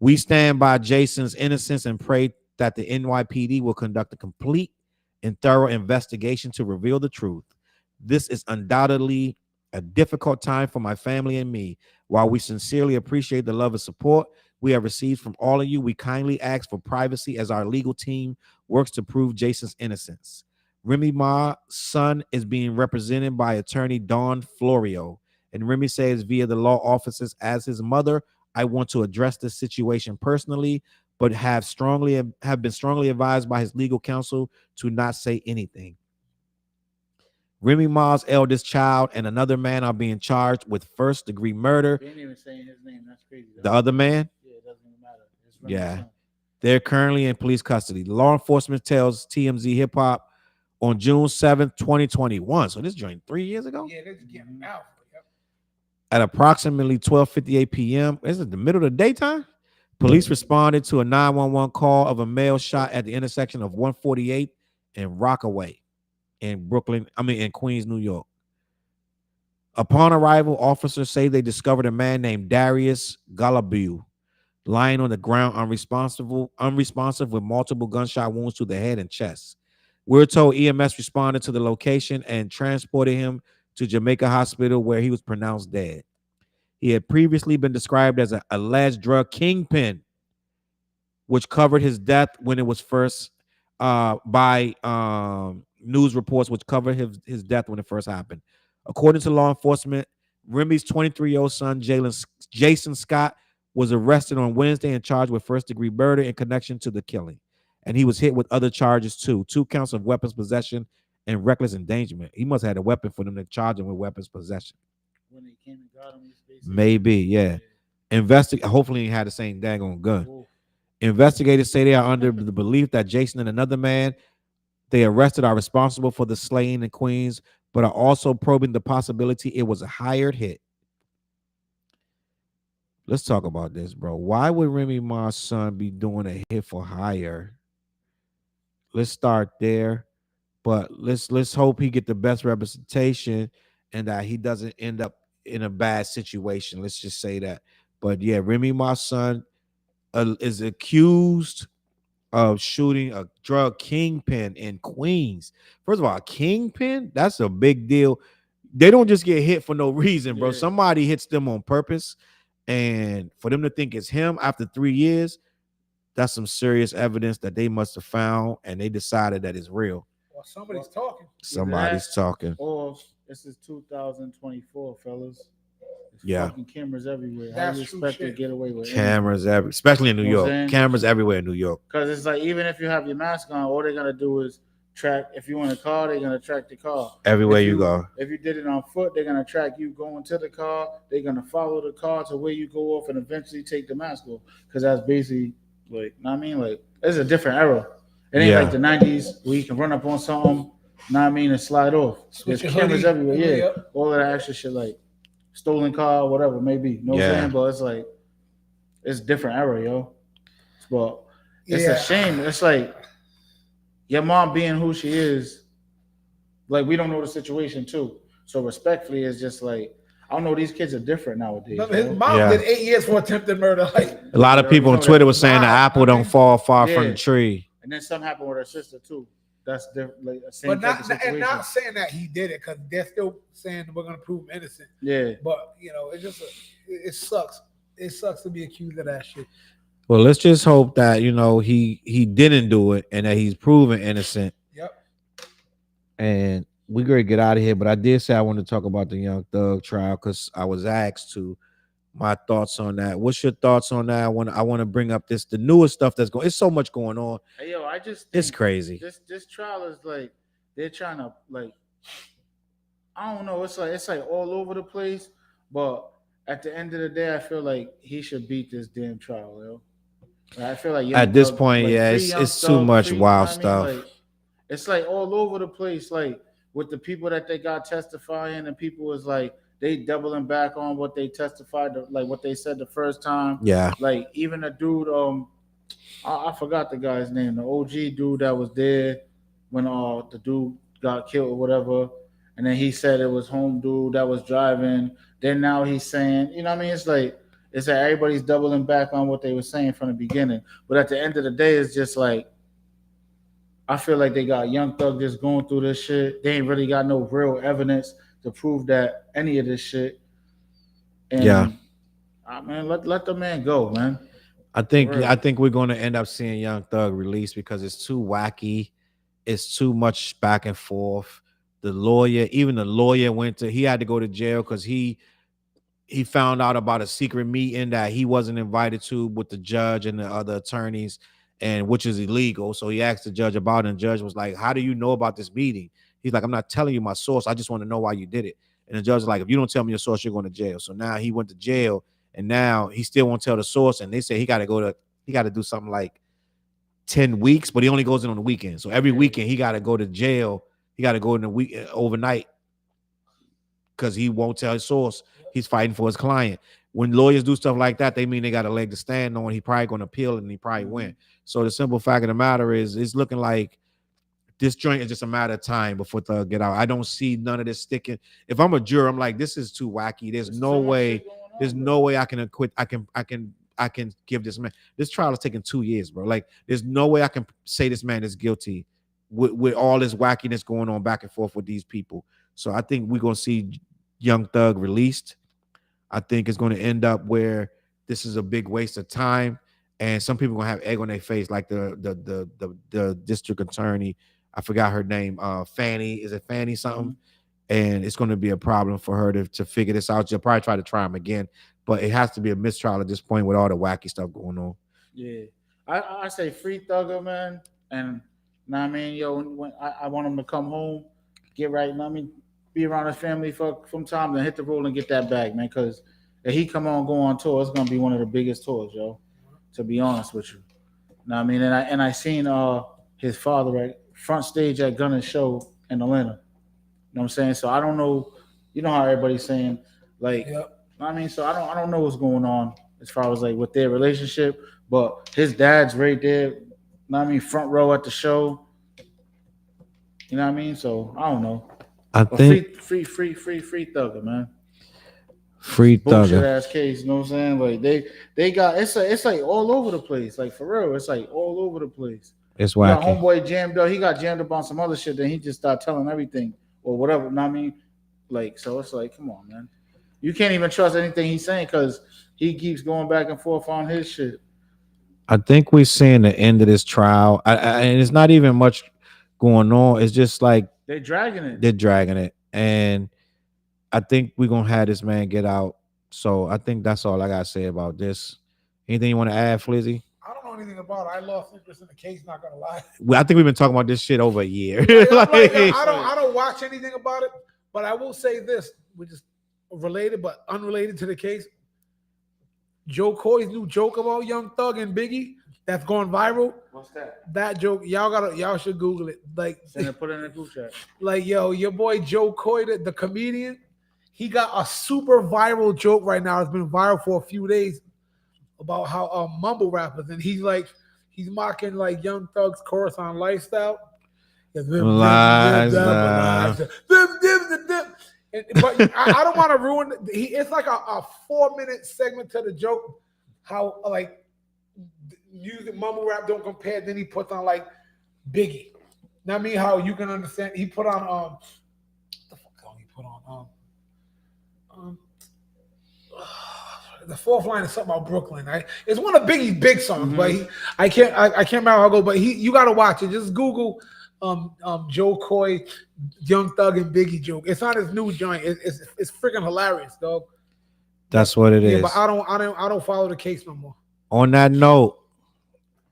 Speaker 2: We stand by Jason's innocence and pray that the NYPD will conduct a complete and thorough investigation to reveal the truth. This is undoubtedly a difficult time for my family and me. While we sincerely appreciate the love and support we have received from all of you, we kindly ask for privacy as our legal team works to prove Jason's innocence. Remy Ma's son is being represented by attorney Dawn Florio, and Remy says via the law offices, as his mother, I want to address this situation personally, but have been strongly advised by his legal counsel to not say anything. Remy Ma's eldest child and another man are being charged with first-degree murder.
Speaker 3: They ain't even saying his name. That's crazy.
Speaker 2: The other man?
Speaker 3: Yeah, it doesn't even matter.
Speaker 2: Yeah. They're currently in police custody. Law enforcement tells TMZ Hip Hop on June 7th, 2021. So this joined 3 years ago?
Speaker 4: Yeah, they're just getting out.
Speaker 2: At approximately 12:58 p.m., is it the middle of the daytime? Police responded to a 911 call of a male shot at the intersection of 148 and Rockaway in Queens, New York. Upon arrival, officers say they discovered a man named Darius Galabu lying on the ground unresponsive with multiple gunshot wounds to the head and chest. We're told EMS responded to the location and transported him to Jamaica Hospital, where he was pronounced dead. He had previously been described as an alleged drug kingpin, which covered his death when it was first by news reports, which covered his death when it first happened. According to law enforcement, Remy's 23-year-old son, Jason Scott, was arrested on Wednesday and charged with first-degree murder in connection to the killing. And he was hit with other charges too, 2 counts of weapons possession and reckless endangerment. He must have had a weapon for them to charge him with weapons possession.
Speaker 3: When they came and got him,
Speaker 2: maybe, yeah. Hopefully he had the same daggone gun.
Speaker 3: Ooh.
Speaker 2: Investigators say they are under the belief that Jason and another man they arrested are responsible for the slaying in Queens, but are also probing the possibility it was a hired hit. Let's talk about this, bro. Why would Remy Ma's son be doing a hit for hire? Let's start there. But let's hope he get the best representation and that he doesn't end up in a bad situation. Let's just say that. But yeah, Remy Ma's son is accused of shooting a drug kingpin in Queens. First of all, a kingpin, that's a big deal. They don't just get hit for no reason, bro. Yeah. Somebody hits them on purpose. And for them to think it's him after 3 years, that's some serious evidence that they must have found, and they decided that it's real.
Speaker 4: Well, somebody's talking.
Speaker 2: Somebody's talking.
Speaker 3: Or this is 2024, fellas.
Speaker 2: Yeah.
Speaker 3: Fucking cameras everywhere.
Speaker 4: That's
Speaker 3: how do you expect to get away with
Speaker 2: cameras everywhere, especially in New York. Cameras everywhere in New York.
Speaker 3: Because it's like, even if you have your mask on, all they're gonna do is track. If you in a car, they're gonna track the car.
Speaker 2: Everywhere
Speaker 3: If
Speaker 2: you go.
Speaker 3: If you did it on foot, they're gonna track you going to the car. They're gonna follow the car to where you go off and eventually take the mask off. Because that's basically like, know what I mean, like it's a different era. It ain't
Speaker 2: Yeah.
Speaker 3: like the '90s where you can run up on something, know what I mean, and slide off.
Speaker 4: Switch
Speaker 3: There's
Speaker 4: your
Speaker 3: cameras
Speaker 4: hoodie.
Speaker 3: everywhere. Yeah,
Speaker 4: Yep.
Speaker 3: all of that extra shit, like stolen car, whatever, maybe. No
Speaker 2: Yeah.
Speaker 3: saying, but it's like it's a different era, yo. But it's
Speaker 4: Yeah.
Speaker 3: a shame. It's like your mom being who she is. Like we don't know the situation too. So respectfully, it's just like I don't know. These kids are different nowadays.
Speaker 4: Remember, his
Speaker 3: yo.
Speaker 4: mom
Speaker 2: Yeah.
Speaker 4: did 8 years for attempted murder. Like,
Speaker 2: A lot of people on Twitter was saying the
Speaker 4: Wow,
Speaker 2: apple
Speaker 4: I
Speaker 2: don't
Speaker 4: mean,
Speaker 2: fall far from
Speaker 3: yeah.
Speaker 2: the tree.
Speaker 3: And then something happened with her sister too. That's different. Like the same
Speaker 4: but
Speaker 3: type of
Speaker 4: not
Speaker 3: situation.
Speaker 4: and not saying that he did it because they're still saying we're gonna prove him innocent.
Speaker 3: Yeah.
Speaker 4: But you know, it's just it sucks. It sucks to be accused of that shit.
Speaker 2: Well, let's just hope that he didn't do it and that he's proven innocent.
Speaker 4: Yep.
Speaker 2: And we're gonna get out of here. But I did say I wanted to talk about the Young Thug trial because I was asked to. My thoughts on that. What's your thoughts on that? I want to bring up the newest stuff that's going. It's so much going on.
Speaker 3: Hey, yo, I just
Speaker 2: It's
Speaker 3: think
Speaker 2: crazy.
Speaker 3: This trial is like they're trying to like I don't know. It's like all over the place. But at the end of the day, I feel like he should beat this damn trial, yo. I feel like Young
Speaker 2: At this
Speaker 3: Thug,
Speaker 2: point,
Speaker 3: like,
Speaker 2: yeah,
Speaker 3: free
Speaker 2: it's
Speaker 3: Young
Speaker 2: too
Speaker 3: Thug,
Speaker 2: much
Speaker 3: free,
Speaker 2: wild
Speaker 3: you know what I mean?
Speaker 2: stuff.
Speaker 3: Like, it's like all over the place, like with the people that they got testifying, and people was like they doubling back on what they testified, like what they said the first time.
Speaker 2: Yeah.
Speaker 3: Like even a dude, I forgot the guy's name, the OG dude that was there when the dude got killed or whatever, and then he said it was home dude that was driving. Then now he's saying, you know what I mean? It's like everybody's doubling back on what they were saying from the beginning. But at the end of the day, it's just like I feel like they got Young Thug just going through this shit. They ain't really got no real evidence to prove that any of this shit. And
Speaker 2: Yeah.
Speaker 3: Man, let the man go, man.
Speaker 2: I think
Speaker 3: Word.
Speaker 2: we're going to end up seeing Young Thug released because it's too wacky. It's too much back and forth. The lawyer he had to go to jail because he found out about a secret meeting that he wasn't invited to with the judge and the other attorneys, and which is illegal. So he asked the judge about it, and the judge was like, "How do you know about this meeting?" He's like, "I'm not telling you my source. I just want to know why you did it." And the judge was like, "If you don't tell me your source, you're going to jail." So now he went to jail, and now he still won't tell the source. And they say he got to do something like 10 weeks, but he only goes in on the weekend. So every weekend he got to go to jail. He got to go in the week overnight because he won't tell his source. He's fighting for his client. When lawyers do stuff like that, they mean they got a leg to stand on. He probably going to appeal and he probably win. So the simple fact of the matter is, it's looking like this joint is just a matter of time before Thug get out. I don't see none of this sticking. If I'm a juror, I'm like, this is too wacky. There's no way. There's no way I can acquit. I can give this man. This trial is taking 2 years, bro. Like, there's no way I can say this man is guilty with all this wackiness going on back and forth with these people. So I think we're gonna see Young Thug released. I think it's going to end up where this is a big waste of time, and some people are gonna have egg on their face, like the district attorney. I forgot her name. Fanny. Is it Fanny something? Mm-hmm. And it's going to be a problem for her to figure this out. She'll probably try to try him again, but it has to be a mistrial at this point with all the wacky stuff going on.
Speaker 3: Yeah, I say free Thugger, man, and know what I mean, yo, when I want him to come home, get right, know what I mean, be around his family from time, then hit the road and get that bag, man, because if he come on, go on tour, it's gonna be one of the biggest tours, yo. To be honest with you, know what I mean, and I seen his father at front stage at Gunna's show in Atlanta. You know what I'm saying? So I don't know. You know how everybody's saying, like,
Speaker 4: Yep.
Speaker 3: I mean, so I don't know what's going on as far as like with their relationship, but his dad's right there. You know what I mean? Front row at the show. You know what I mean? So I don't know.
Speaker 2: I
Speaker 3: But
Speaker 2: think
Speaker 3: free Thugger, man.
Speaker 2: free
Speaker 3: Bullshit
Speaker 2: Thugger.
Speaker 3: ass case. You know what I'm saying? Like they got it's like all over the place. Like for real, it's like all over the place.
Speaker 2: It's
Speaker 3: You got
Speaker 2: wacky.
Speaker 3: homeboy jammed up. He got jammed up on some other shit. Then he just started telling everything or whatever. You know what I mean? Like, so it's like, come on, man. You can't even trust anything he's saying because he keeps going back and forth on his shit.
Speaker 2: I think we're seeing the end of this trial, and it's not even much going on. It's just like
Speaker 3: They're dragging it.
Speaker 2: they're dragging it, and I think we're gonna have this man get out. So I think that's all I gotta say about this. Anything you want to add, Flizzy?
Speaker 4: I don't know anything about it. I lost interest in the case. Not gonna lie.
Speaker 2: Well, I think we've been talking about this shit over a year.
Speaker 4: I don't watch anything about it, but I will say this, which is related but unrelated to the case. Joe Coy's new joke about Young Thug and Biggie that's going viral.
Speaker 3: What's that?
Speaker 4: That joke, y'all should Google it. Like,
Speaker 3: Send it, put it in the group chat.
Speaker 4: like, yo, your boy Joe Coy, the comedian, he got a super viral joke right now. It's been viral for a few days about how mumble rappers, and he's mocking like Young Thug's chorus on Lifestyle.
Speaker 2: Lifestyle.
Speaker 4: But I don't want to ruin it. It's like a 4-minute segment to the joke, how like music mumble rap don't compare. Then he puts on like Biggie. Now I mean how you can understand. He put on what the fuck did he put on the fourth line is something about Brooklyn. Right? It's one of Biggie's big songs, but I can't remember how it goes. But you got to watch it. Just Google Joe Coy, Young Thug and Biggie joke. It's on his new joint. It's freaking hilarious, dog.
Speaker 2: That's what it is.
Speaker 4: But I don't follow the case no more.
Speaker 2: On that note,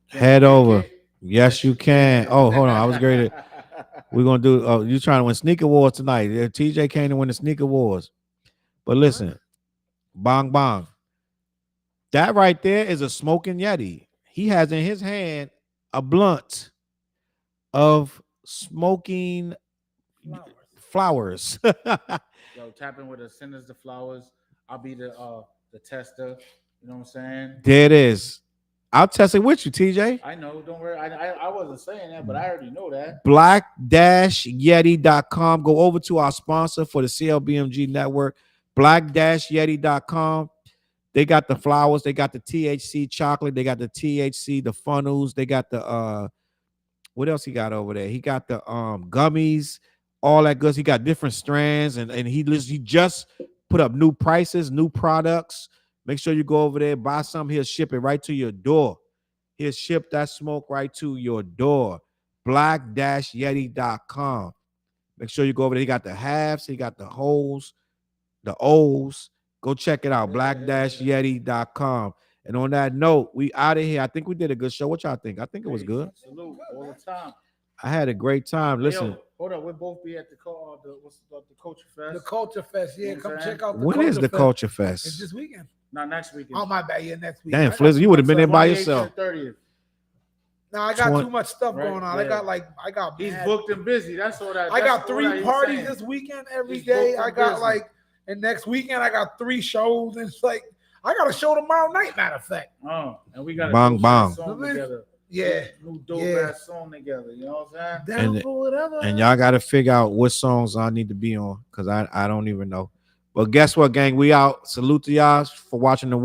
Speaker 2: head over. Yes, you can. Oh, hold on. I was great. We're gonna do. Oh, you trying to win sneaker wars tonight? TJ came to win the sneaker wars. But listen, bong bong. That right there is a smoking Yeti. He has in his hand a blunt of smoking flowers.
Speaker 3: Yo, tap in with the send us the flowers. I'll be the tester. You know what I'm saying?
Speaker 2: There it is. I'll test it with you, TJ.
Speaker 3: I know. Don't worry. I wasn't saying that, but I already know that.
Speaker 2: Black-Yeti.com. Go over to our sponsor for the CLBMG network, Black-Yeti.com. They got the flowers. They got the THC chocolate. They got the THC, the funnels. They got the what else he got over there? He got the gummies, all that good. He got different strands, and he just put up new prices, new products. Make sure you go over there, buy some. He'll ship it right to your door. He'll ship that smoke right to your door. Black-Yeti.com. Make sure you go over there. He got the halves. He got the holes, the O's. Go check it out. Black-Yeti.com. And on that note, we out of here. I think we did a good show. What y'all think? I think it was good.
Speaker 3: Salute all the time.
Speaker 2: I had a great time. Listen.
Speaker 3: Yo, hold up. We'll both be at the Culture Fest.
Speaker 4: The Culture Fest, yeah. Come check out the
Speaker 2: when
Speaker 4: Culture
Speaker 2: is the
Speaker 4: Fest.
Speaker 2: Culture Fest?
Speaker 4: It's this weekend.
Speaker 3: Not next weekend.
Speaker 4: Oh, my bad. Yeah, next week.
Speaker 2: Damn, Flizz, you would have been there by yourself.
Speaker 3: 30th.
Speaker 4: No, I got too much stuff
Speaker 3: Right,
Speaker 4: going on.
Speaker 3: yeah.
Speaker 4: I got.
Speaker 3: He's
Speaker 4: mad.
Speaker 3: booked and busy. That's all that.
Speaker 4: I got
Speaker 3: that's all
Speaker 4: 3
Speaker 3: that he's
Speaker 4: parties
Speaker 3: saying.
Speaker 4: this weekend. Every
Speaker 3: He's
Speaker 4: day
Speaker 3: booked
Speaker 4: I
Speaker 3: and
Speaker 4: got
Speaker 3: busy.
Speaker 4: like, and next weekend I got 3 shows. And it's like I got a show tomorrow night. Matter of fact.
Speaker 3: And we got a
Speaker 2: Bong,
Speaker 3: dope
Speaker 2: bong.
Speaker 3: song together.
Speaker 4: Yeah.
Speaker 3: New dope ass song together. You know what I'm saying?
Speaker 4: Down for whatever.
Speaker 2: And y'all got to figure out what songs I need to be on because I don't even know. But guess what, gang? We out. Salute to y'all for watching the